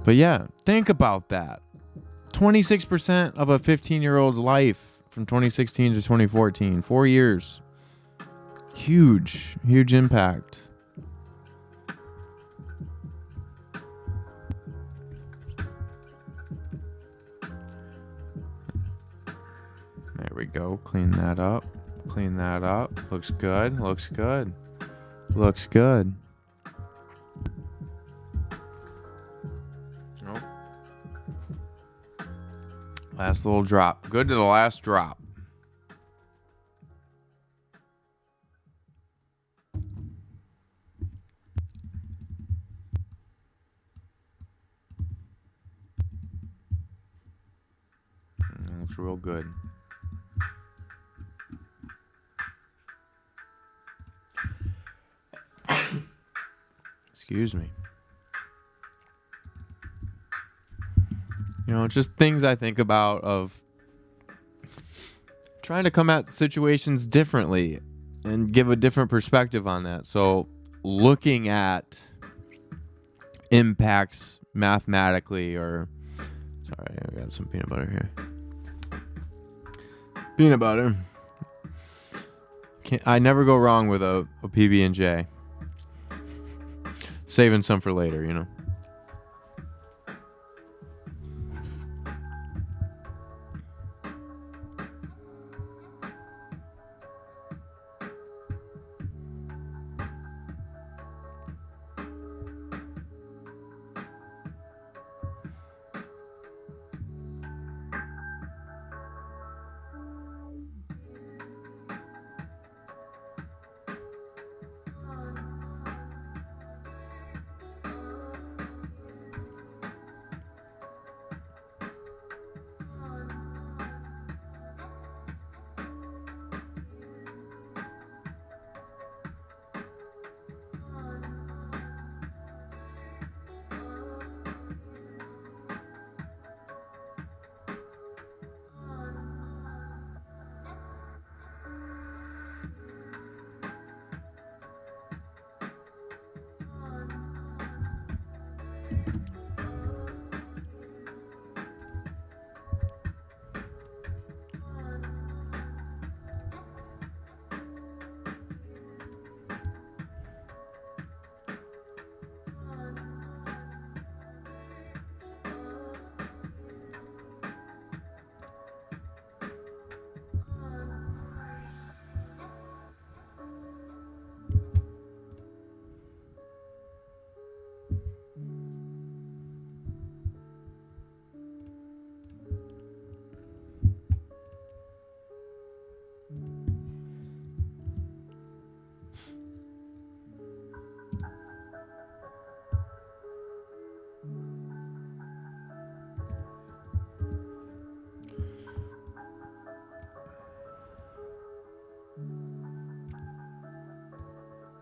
But yeah, think about that. 26% of a 15-year-old's life from 2016 to 2014. 4 years. Huge, huge impact. There we go. Clean that up. Clean that up. Looks good. Looks good. Looks good. Oh. Last little drop. Good to the last drop. Looks real good. Excuse me. You know, just things I think about of trying to come at situations differently and give a different perspective on that. So looking at impacts mathematically or... Sorry, I got some peanut butter here. Peanut butter. I never go wrong with a PB&J. Saving some for later, you know.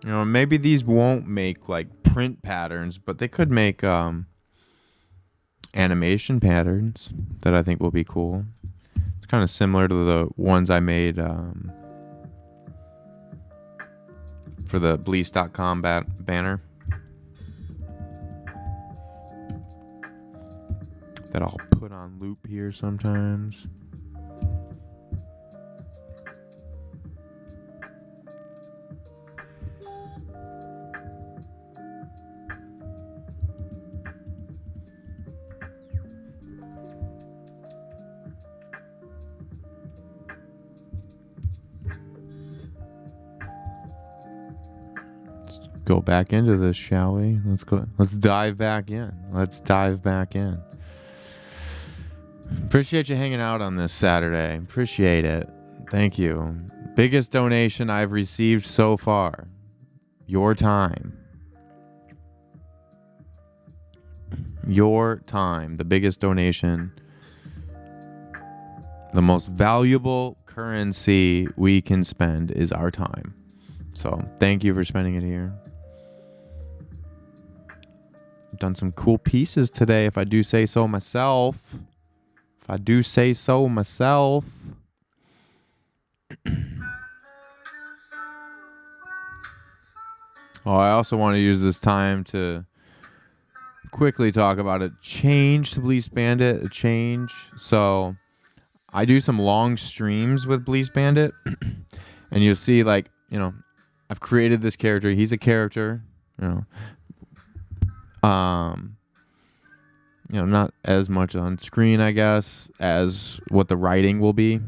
You know, maybe these won't make like print patterns, but they could make animation patterns that I think will be cool. It's kind of similar to the ones I made for the Bleace.com banner that I'll put on loop here sometimes. Go back into this, shall we? Let's dive back in. Appreciate you hanging out on this Saturday. Appreciate it. Thank you. Biggest donation I've received so far. Your time. Your time. The biggest donation. The most valuable currency we can spend is our time. So thank you for spending it here. Done some cool pieces today, if I do say so myself. Oh, I also want to use this time to quickly talk about a change to Bleace Bandit. A change. So I do some long streams with Bleace Bandit. And you'll see, like, you know, I've created this character. He's a character, you know. You know, not as much on screen, I guess, as what the writing will be.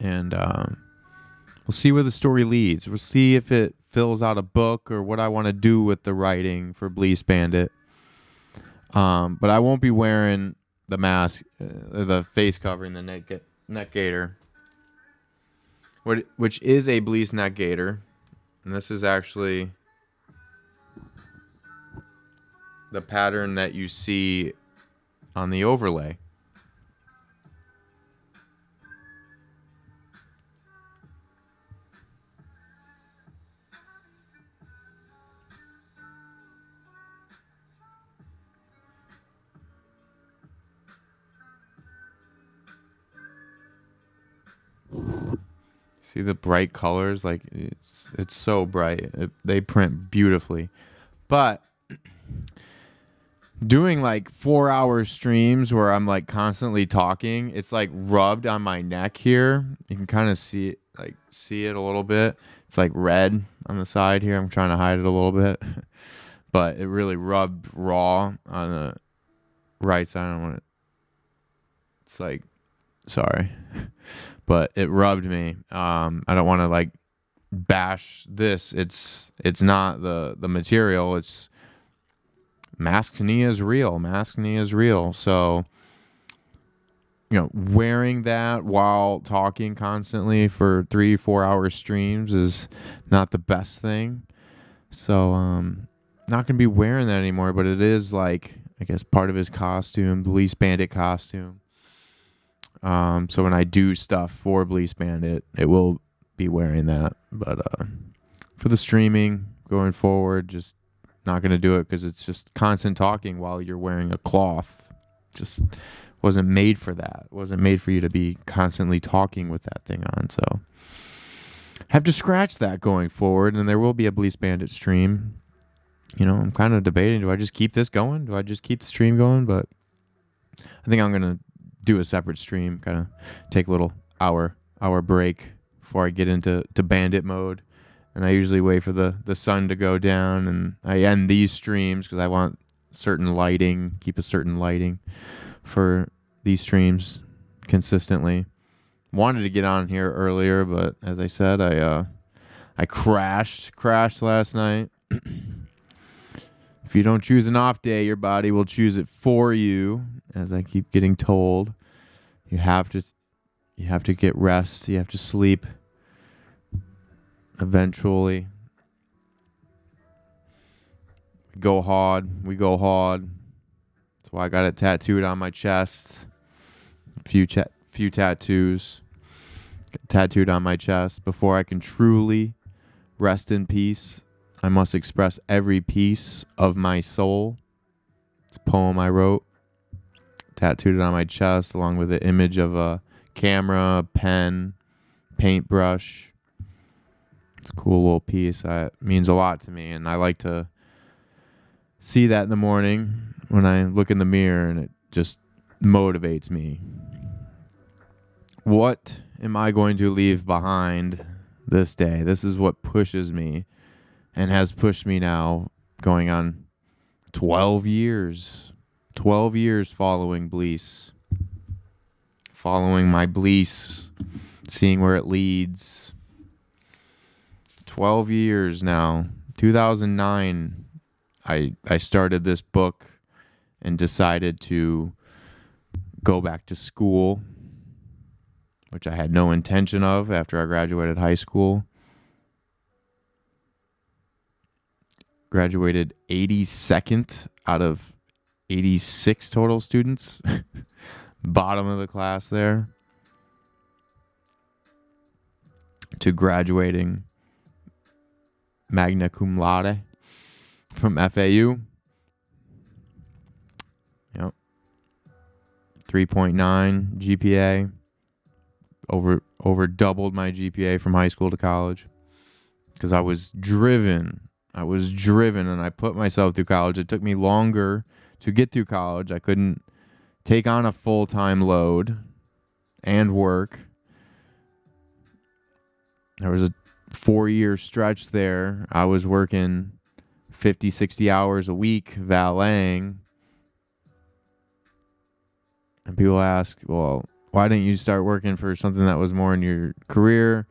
And we'll see where the story leads. We'll see if it fills out a book or what I want to do with the writing for Bleace Bandit. But I won't be wearing the mask, the face covering, the neck gaiter, which is a Bleace neck gaiter. And this is actually the pattern that you see on the overlay. See the bright colors? Like it's so bright. They print beautifully. But doing like 4-hour streams where I'm like constantly talking, it's like rubbed on my neck here. You can kind of see it a little bit. It's like red on the side here. I'm trying to hide it a little bit. But it really rubbed raw on the right side. I don't want it. It's like, sorry. But it rubbed me. I don't want to like bash this. It's not the material. It's Masknia is real. So, you know, wearing that while talking constantly for 3-4 hour streams is not the best thing. So, not gonna be wearing that anymore. But it is like, I guess, part of his costume, the Bleace Bandit costume. So when I do stuff for Bleace Bandit, it will be wearing that. But for the streaming going forward, just not going to do it because it's just constant talking while you're wearing a cloth. Just wasn't made for that. Wasn't made for you to be constantly talking with that thing on. So have to scratch that going forward, and there will be a Bleace Bandit stream. You know, I'm kind of debating, do I just keep this going? Do I just keep the stream going? But I think I'm going to do a separate stream, kind of take a little hour break before I get into bandit mode. And I usually wait for the sun to go down, and I end these streams because I want certain lighting, keep a certain lighting for these streams consistently. Wanted to get on here earlier, but as I said, I crashed last night. If you don't choose an off day, your body will choose it for you, as I keep getting told. You have to get rest. You have to sleep. Eventually, Go hard. We go hard. That's why I got it tattooed on my chest. Few tattoos tattooed on my chest. Before I can truly rest in peace, I must express every piece of my soul. It's a poem I wrote, tattooed it on my chest, along with the image of a camera, a pen, paintbrush. It's a cool little piece that means a lot to me, and I like to see that in the morning when I look in the mirror, and it just motivates me. What am I going to leave behind this day? This is what pushes me and has pushed me now going on 12 years. 12 years following Bleace. Following my Bleace. Seeing where it leads. 12 years now. 2009, I started this book and decided to go back to school, which I had no intention of after I graduated high school. Graduated 82nd out of 86 total students. Bottom of the class there. To graduating magna cum laude from FAU. Yep. 3.9 GPA. Over doubled my GPA from high school to college. Because I was driven and I put myself through college. It took me longer to get through college. I couldn't take on a full-time load and work. There was a 4-year stretch there. I was working 50, 60 hours a week valeting. And people ask, well, why didn't you start working for something that was more in your career?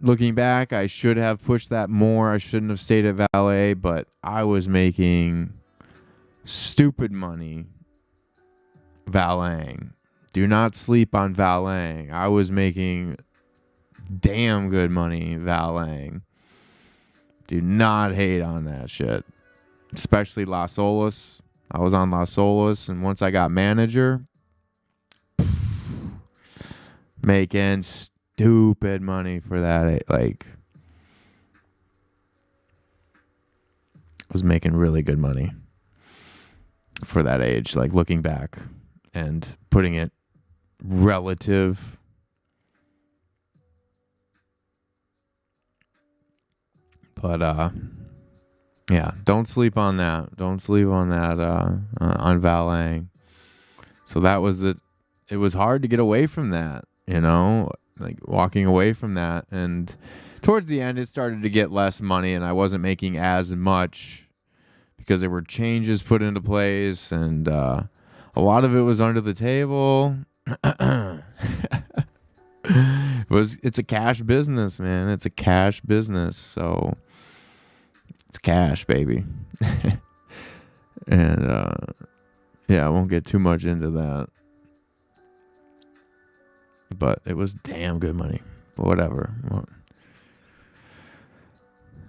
Looking back, I should have pushed that more. I shouldn't have stayed at valet, but I was making stupid money valeting. Do not sleep on valeting. I was making damn good money valeting. Do not hate on that shit. Especially Las Olas. I was on Las Olas, and once I got manager, making stupid money for that. Like, I was making really good money for that age. Like, looking back and putting it relative. But yeah, don't sleep on that. Don't sleep on that on valeting. So that was it was hard to get away from that, you know, like walking away from that. And towards the end, it started to get less money, and I wasn't making as much because there were changes put into place, and a lot of it was under the table. It's a cash business, man. It's a cash business, so it's cash, baby. And yeah, I won't get too much into that. But it was damn good money. But whatever.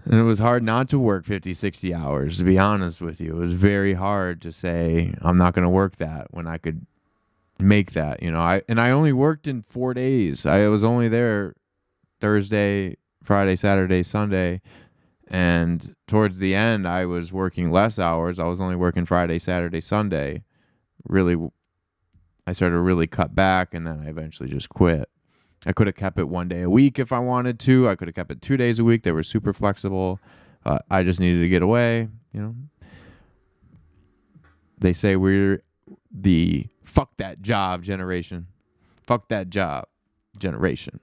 And it was hard not to work 50, 60 hours, to be honest with you. It was very hard to say, I'm not going to work that when I could make that, you know. I only worked in 4 days. I was only there Thursday, Friday, Saturday, Sunday. And towards the end, I was working less hours. I was only working Friday, Saturday, Sunday. Really, I started to really cut back, and then I eventually just quit. I could have kept it 1 day a week if I wanted to. I could have kept it 2 days a week. They were super flexible. I just needed to get away, you know. They say we're the fuck that job generation. Fuck that job generation.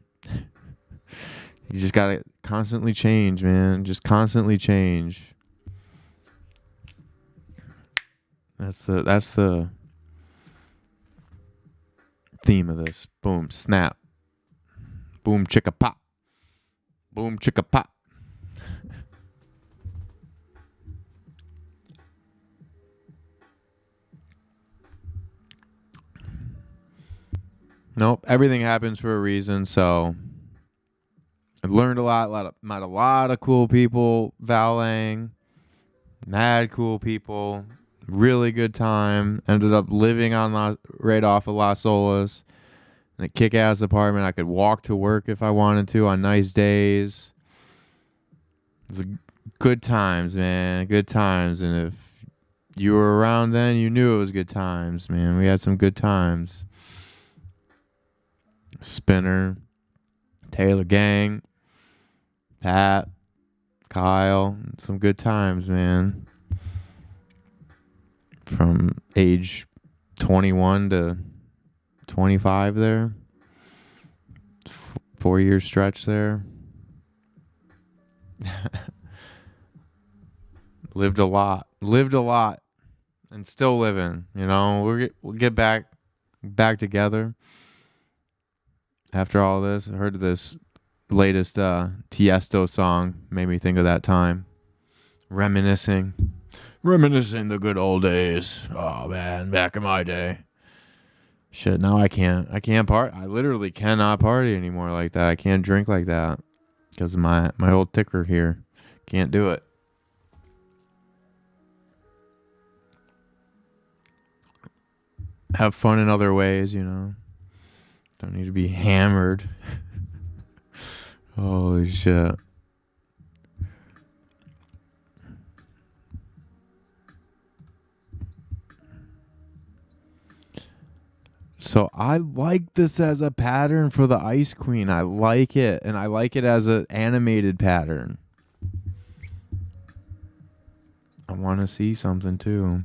You just got to constantly change, man. Just constantly change. That's the theme of this. Boom, snap. Boom, chicka pop. Boom, chicka pop. Nope, everything happens for a reason, so I learned a lot, met a lot of cool people valeting. Mad cool people. Really good time. Ended up living on right off of Las Olas. In a kick-ass apartment. I could walk to work if I wanted to on nice days. It's good times, man. Good times. And if you were around then, you knew it was good times, man. We had some good times. Spinner, Taylor Gang, Pat, Kyle. Some good times, man. From age 21 to 25 there. 4-year stretch there. Lived a lot, and still living. You know, we'll get back together after all this. I heard this latest Tiesto song, made me think of that time, reminiscing the good old days. Oh man, back in my day. Shit, now I can't party. I literally cannot party anymore like that. I can't drink like that because of my old ticker here. Can't do it. Have fun in other ways, you know. Don't need to be hammered. Holy shit. So I like this as a pattern for the Ice Queen. I like it. And I like it as an animated pattern. I want to see something too.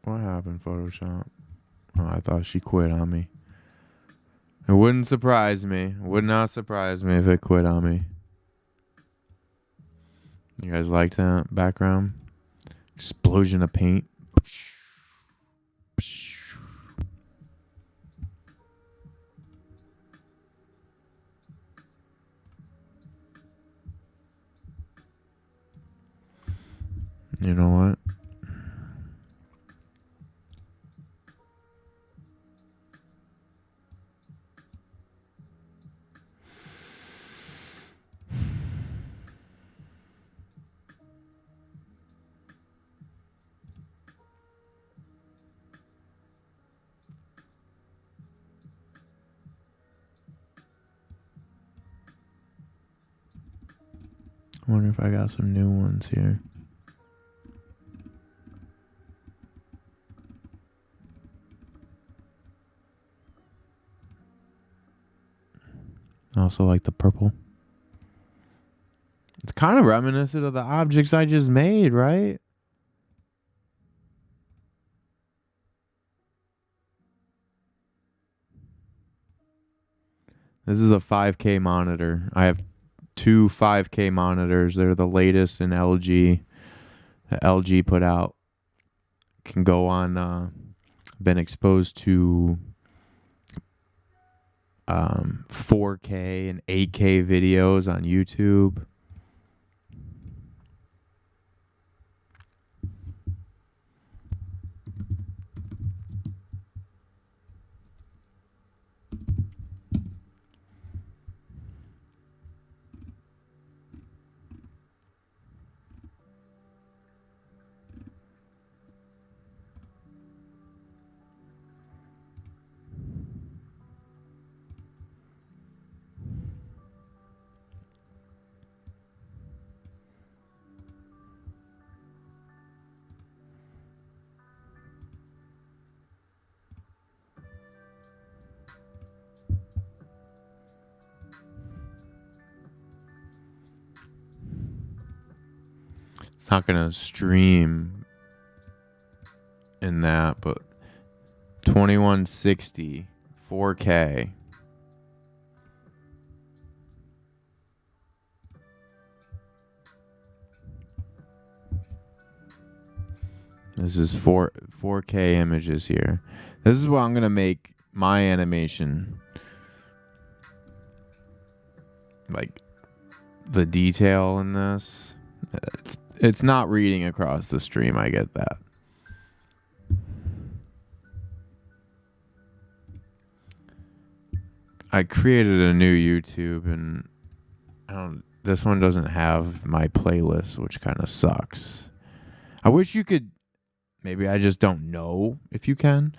What happened, Photoshop? Oh, I thought she quit on me. It wouldn't surprise me. Would not surprise me if it quit on me. You guys like that background? Explosion of paint. You know what? I wonder if I got some new ones here. I also like the purple. It's kind of reminiscent of the objects I just made, right? This is a 5K monitor. I have 2 5K monitors. They're the latest in LG. The LG put out. Can go on. Been exposed to 4K and 8K videos on YouTube. It's not going to stream in that, but 2160 4K. This is 4K images here. This is what I'm going to make my animation. like the detail in this. It's not reading across the stream. I get that. I created a new YouTube and this one doesn't have my playlist, which kind of sucks. I wish you could, maybe I just don't know if you can,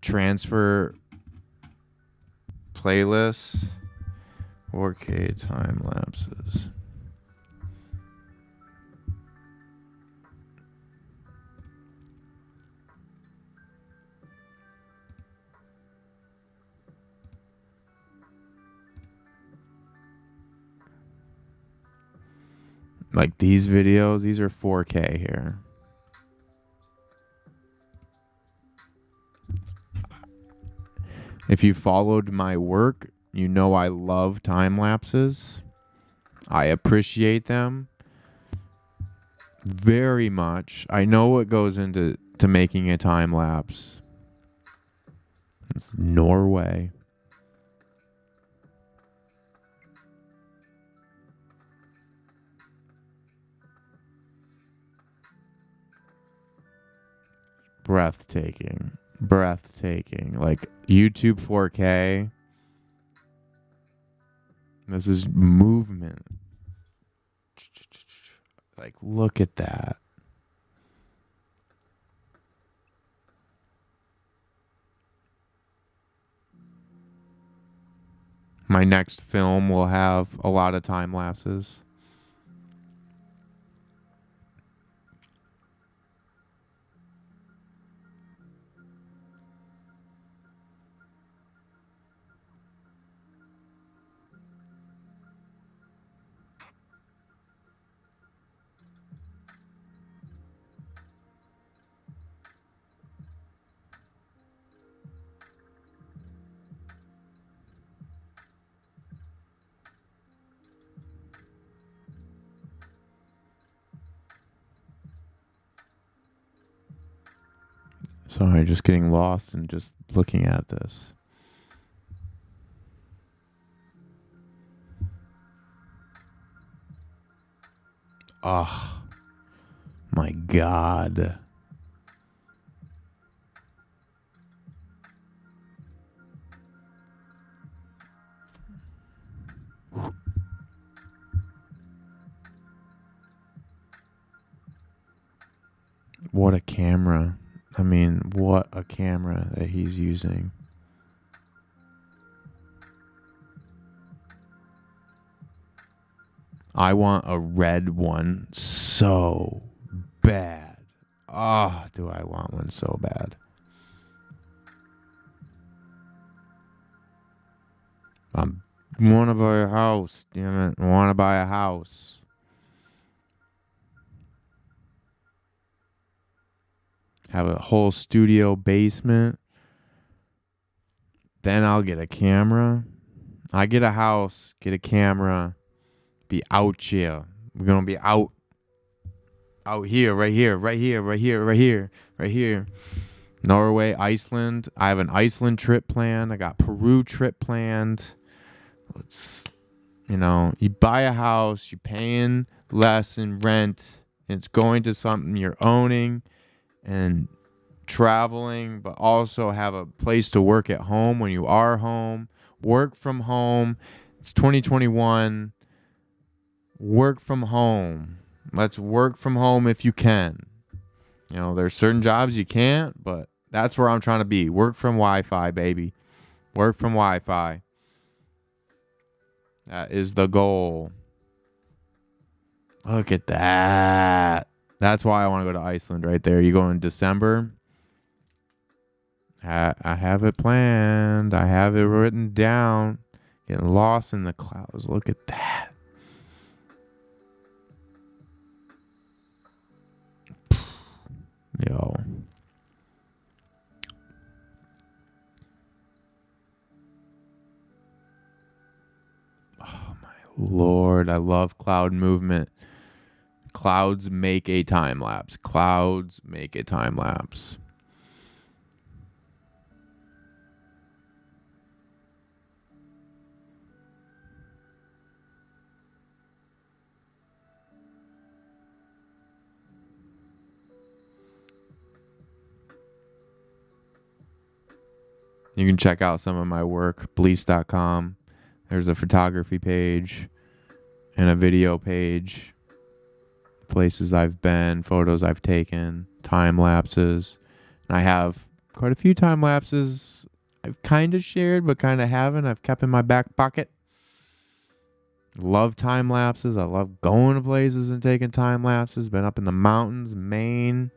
transfer playlists, 4K time lapses. Like these videos, these are 4K here. If you followed my work, you know I love time lapses. I appreciate them very much. I know what goes into making a time lapse. It's Norway. Breathtaking. Like YouTube 4K. This is movement. Like, look at that. My next film will have a lot of time lapses. Sorry, just getting lost and just looking at this. Oh, my God. What a camera. I mean, what a camera that he's using. I want a red one so bad. Oh, do I want one so bad. I want to buy a house. Damn it. I want to buy a house. Have a whole studio basement. Then I'll get a camera. I get a house, get a camera, be out here. We're going to be out here, right here. Norway, Iceland. I have an Iceland trip planned. I got Peru trip planned. You buy a house, you're paying less in rent. It's going to something you're owning and traveling, but also have a place to work at home when you are home. Work from home. It's 2021. Work from home. Let's work from home if you can. There's certain jobs you can't, but that's where I'm trying to be. Work from Wi-Fi, baby. Work from Wi-Fi. That is the goal. Look at that. That's why I want to go to Iceland right there. You go in December. I have it planned. I have it written down. Getting lost in the clouds. Look at that. Yo. Oh my Lord, I love cloud movement. Clouds make a time lapse. Clouds make a time lapse. You can check out some of my work, bleace.com. There's a photography page and a video page. Places I've been, photos I've taken, time lapses. And I have quite a few time lapses I've kind of shared, but kind of haven't. I've kept in my back pocket. Love time lapses. I love going to places and taking time lapses. Been up in the mountains, Maine,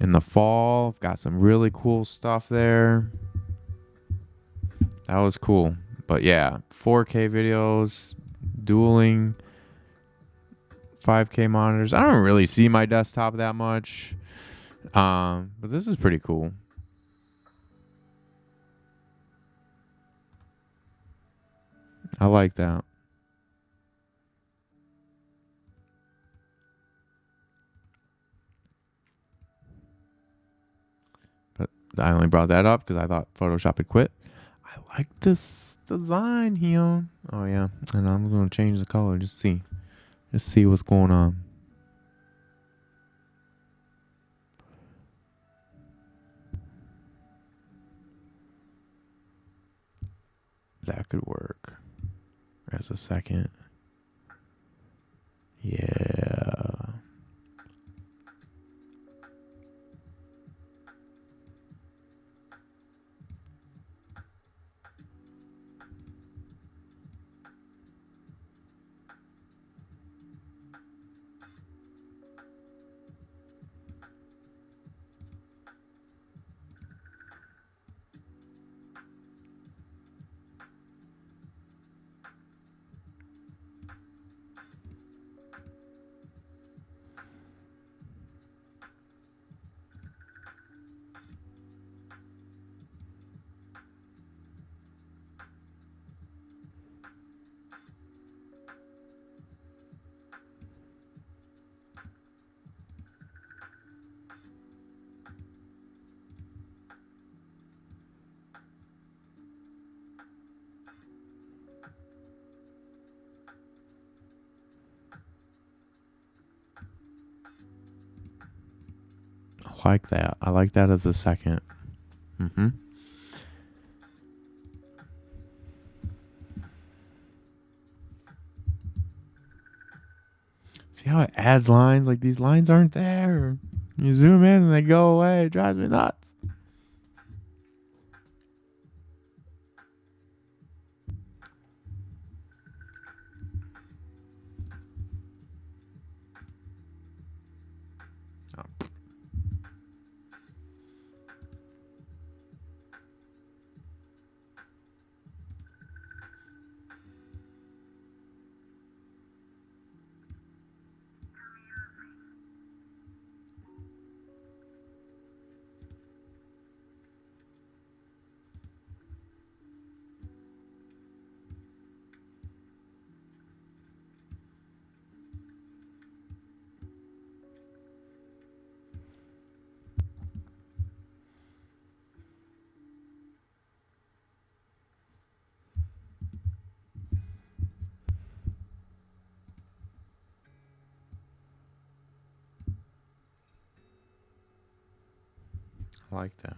in the fall. Got some really cool stuff there. That was cool. But yeah, 4K videos, dueling, 5K monitors. I don't really see my desktop that much. But this is pretty cool. I like that. But I only brought that up because I thought Photoshop had quit. I like this design here. Oh yeah, and I'm gonna change the color. Just see what's going on. That could work. There's a second. Yeah. I like that. I like that as a second. See how it adds lines? Like these lines aren't there. You zoom in and they go away. It drives me nuts. Oh. I like that.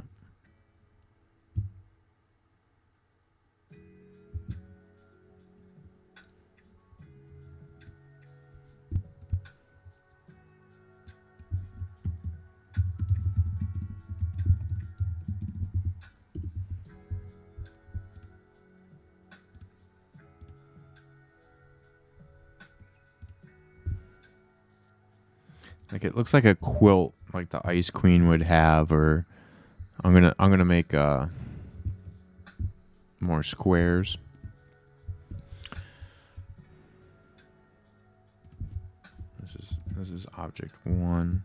Like it looks like a quilt, like the Ice Queen would have, or I'm gonna make more squares. This is object 1.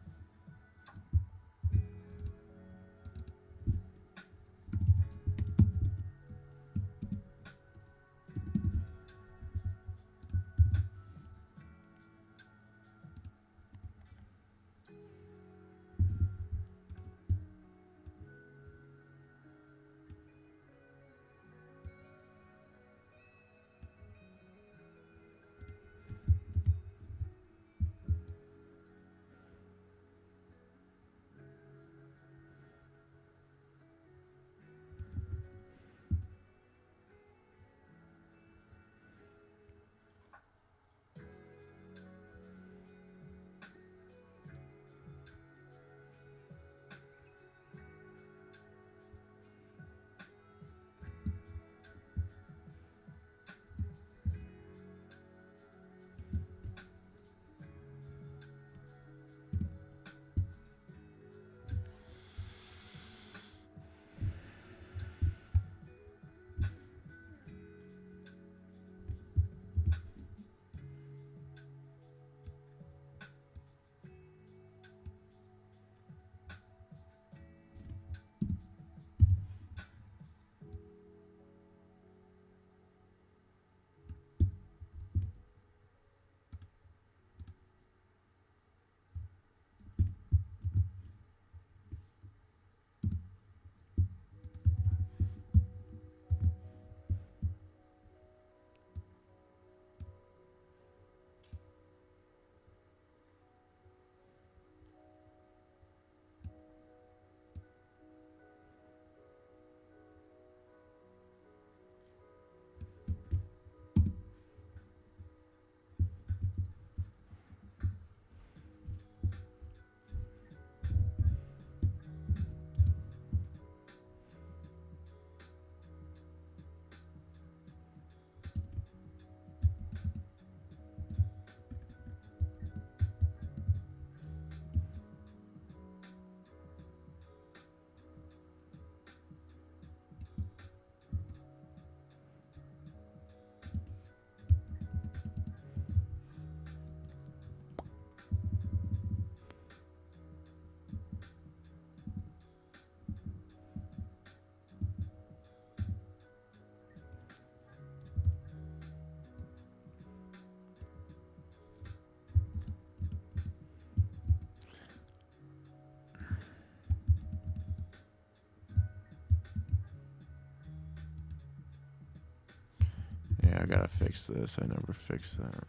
I gotta fix this. I never fixed that.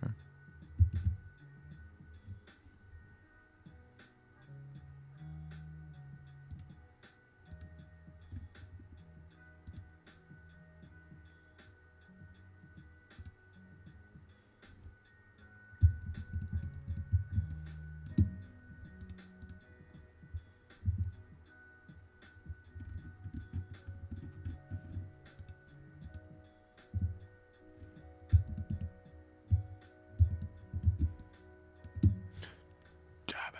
Okay. Jab it.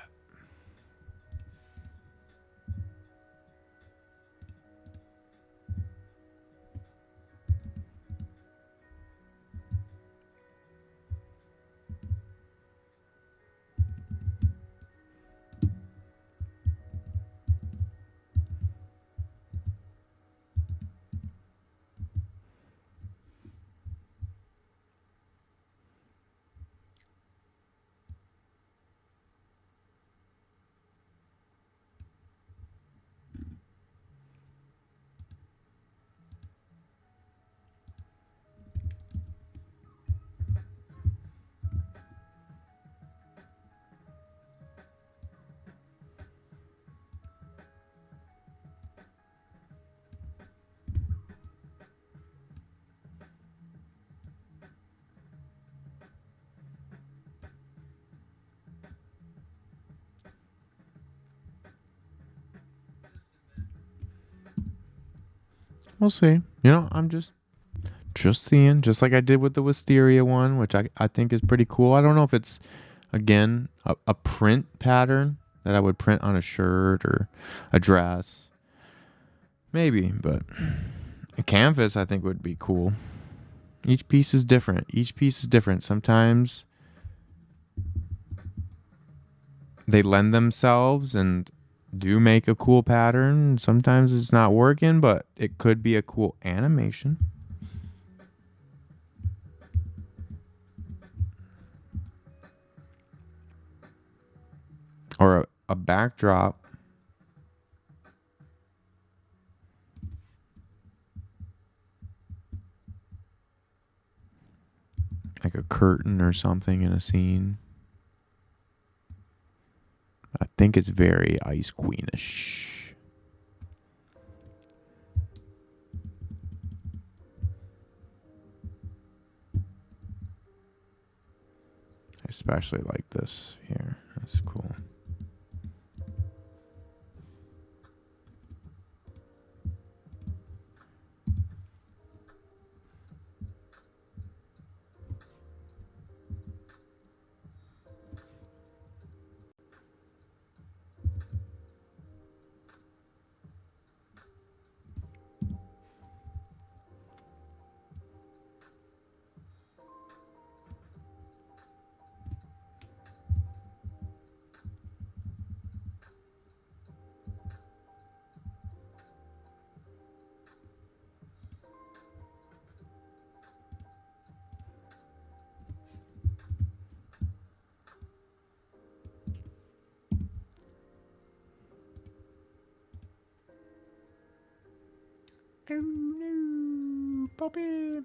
We'll see. I'm just seeing, just like I did with the wisteria one, which I think is pretty cool. I don't know if it's, again, a print pattern that I would print on a shirt or a dress. Maybe, but a canvas I think would be cool. Each piece is different. Sometimes they lend themselves and do make a cool pattern. Sometimes it's not working, but it could be a cool animation. Or a backdrop. Like a curtain or something in a scene. I think it's very Ice Queenish. I especially like this here. That's cool. Oh no, Bobby.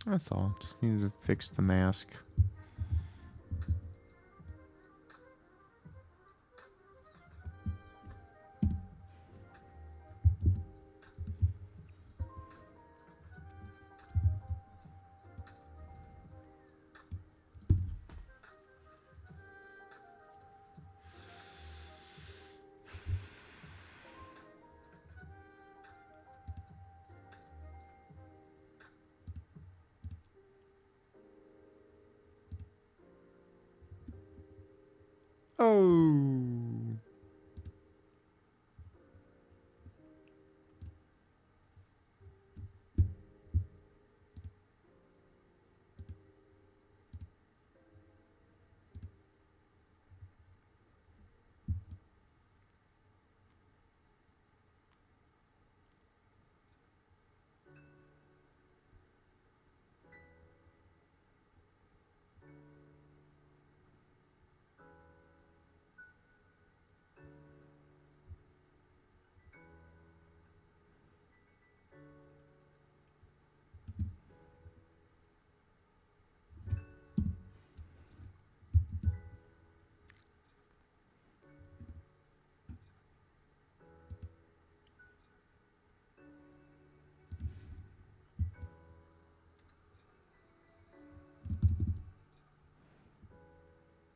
That's all. Just needed to fix the mask. Oh.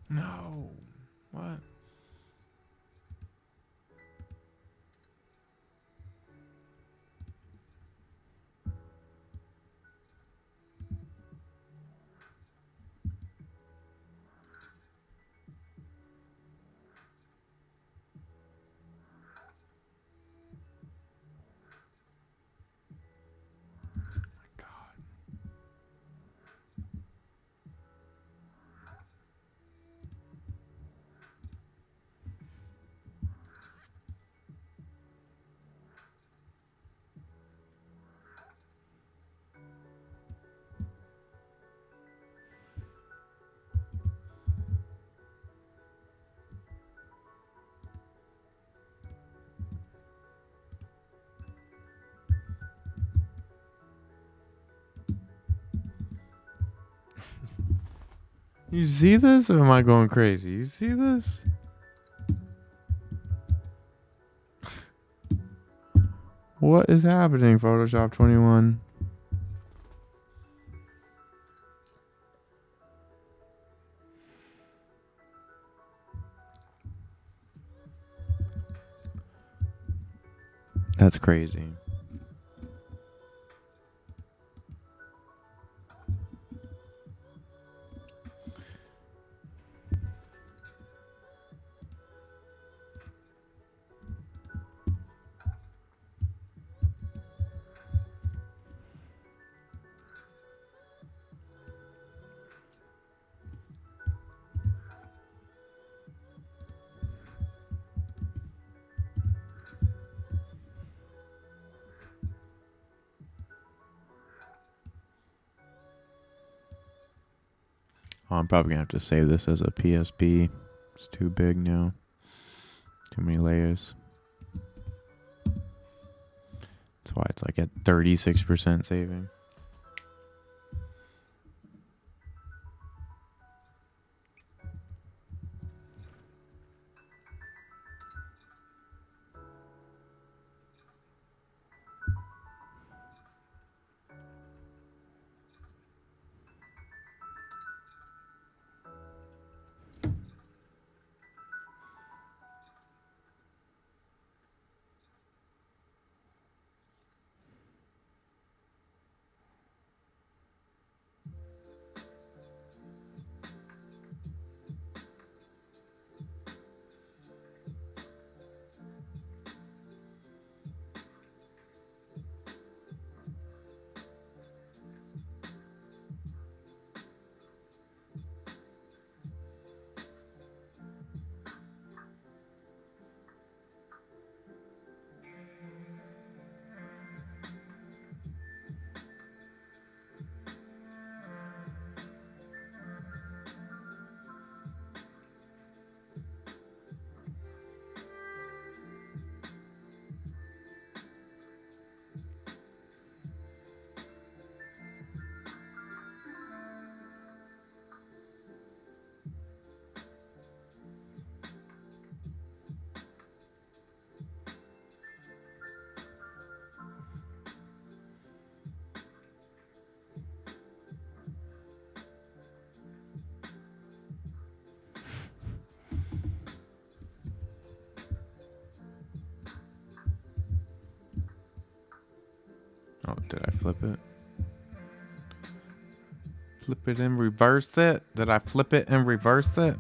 No. What? God. You see this, or am I going crazy? You see this? What is happening, Photoshop 21? That's crazy. Oh, I'm probably gonna have to save this as a PSP. It's too big now. Too many layers. That's why it's like at 36% saving. Oh, did I flip it? Flip it and reverse it? Did I flip it and reverse it?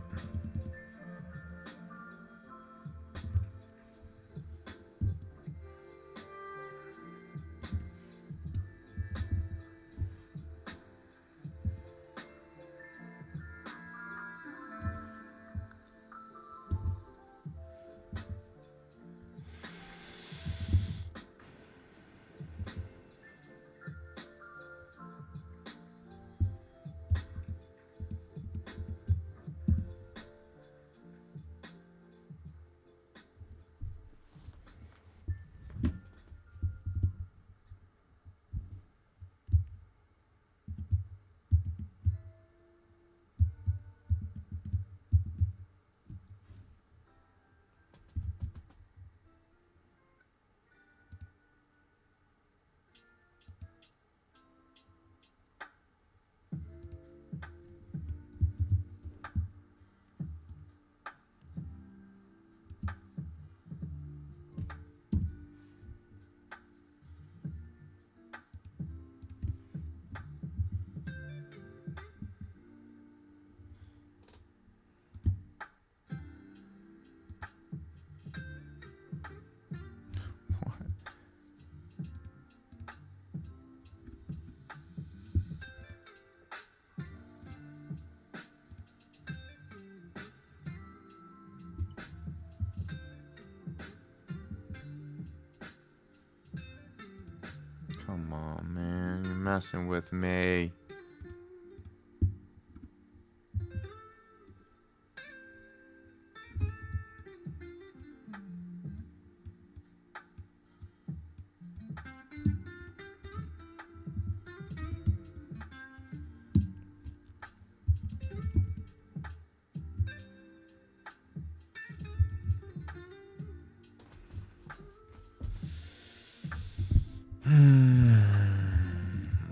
Come on, man. You're messing with me.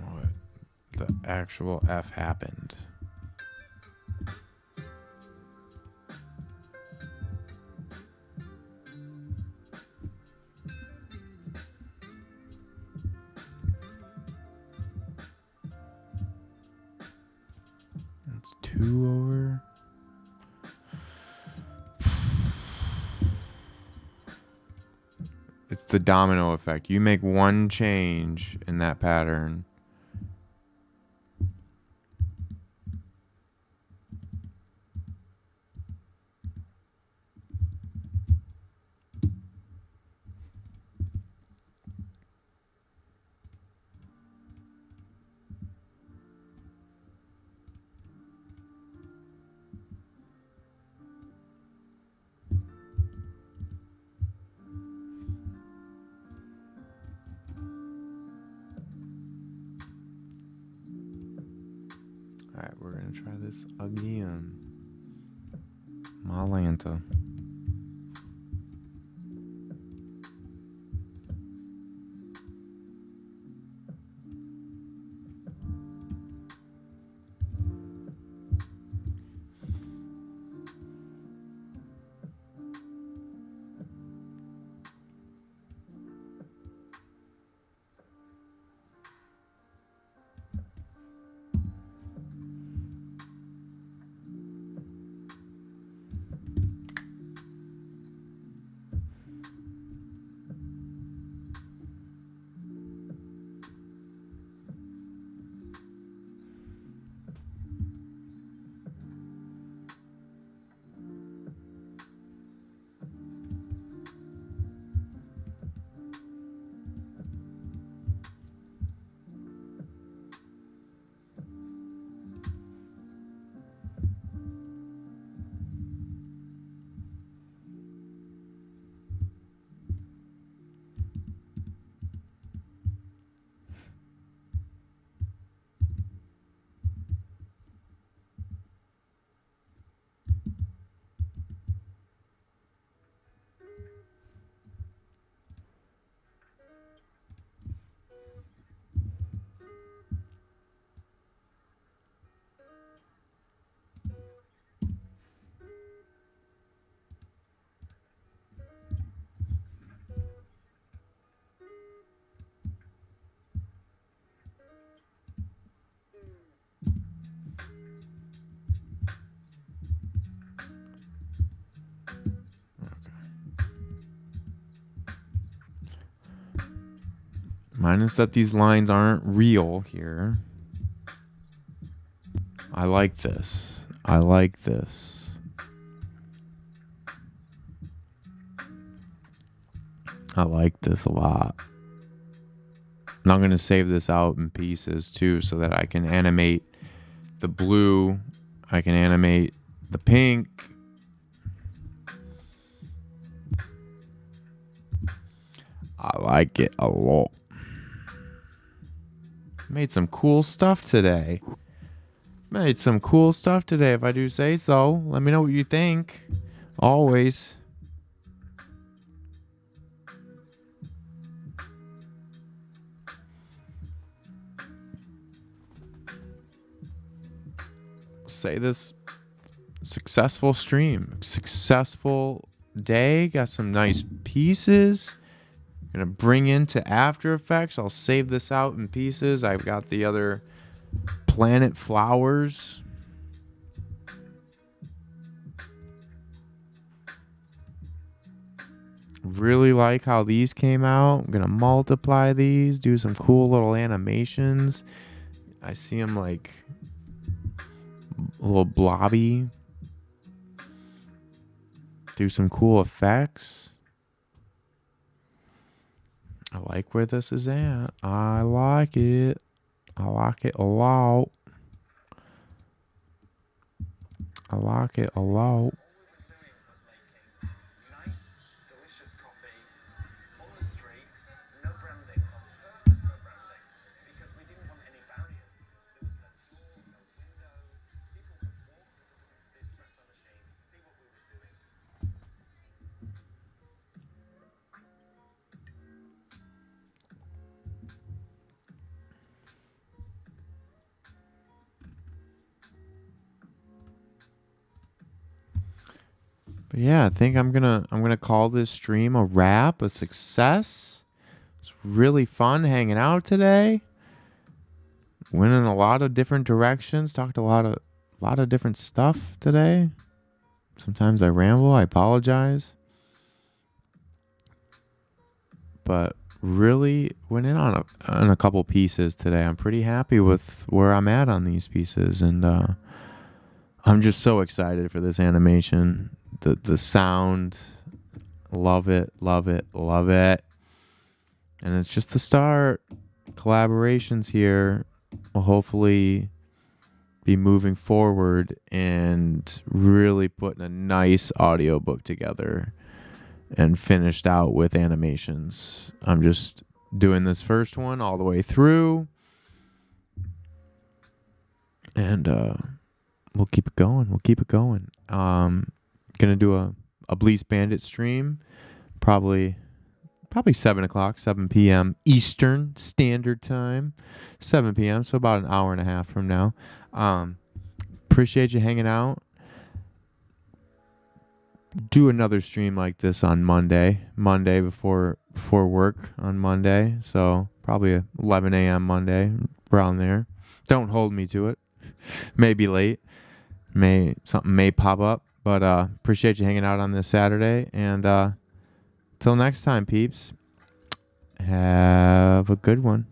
What the actual F happened? That's 2 over. It's the domino effect. You make one change in that pattern. Alright, we're gonna try this again. Malanta. Minus that these lines aren't real here. I like this. I like this. I like this a lot. And I'm going to save this out in pieces too so that I can animate the blue. I can animate the pink. I like it a lot. Made some cool stuff today. Made some cool stuff today, if I do say so. Let me know what you think. Always. Say this. Successful stream. Successful day. Got some nice pieces. Gonna bring into After Effects. I'll save this out in pieces. I've got the other planet flowers. Really like how these came out. I'm gonna multiply these, do some cool little animations. I see them like a little blobby. Do some cool effects. I like where this is at. I like it. I like it a lot. I like it a lot. But yeah, I think I'm gonna call this stream a wrap, a success. It's really fun hanging out today. Went in a lot of different directions, talked a lot of different stuff today. Sometimes I ramble, I apologize. But really went in on a couple pieces today. I'm pretty happy with where I'm at on these pieces, and I'm just so excited for this animation. The sound, love it, love it, love it. And it's just the start. Collaborations here will hopefully be moving forward and really putting a nice audiobook together and finished out with animations. I'm just doing this first one all the way through, and we'll keep it going. We'll keep it going. Gonna do a Bleace Bandit stream, probably 7 o'clock, 7 p.m. Eastern Standard Time, 7 p.m. So about an hour and a half from now. Appreciate you hanging out. Do another stream like this on Monday before work on Monday. So probably 11 a.m. Monday, around there. Don't hold me to it. Maybe late. Something may pop up. But appreciate you hanging out on this Saturday. And till next time, peeps, have a good one.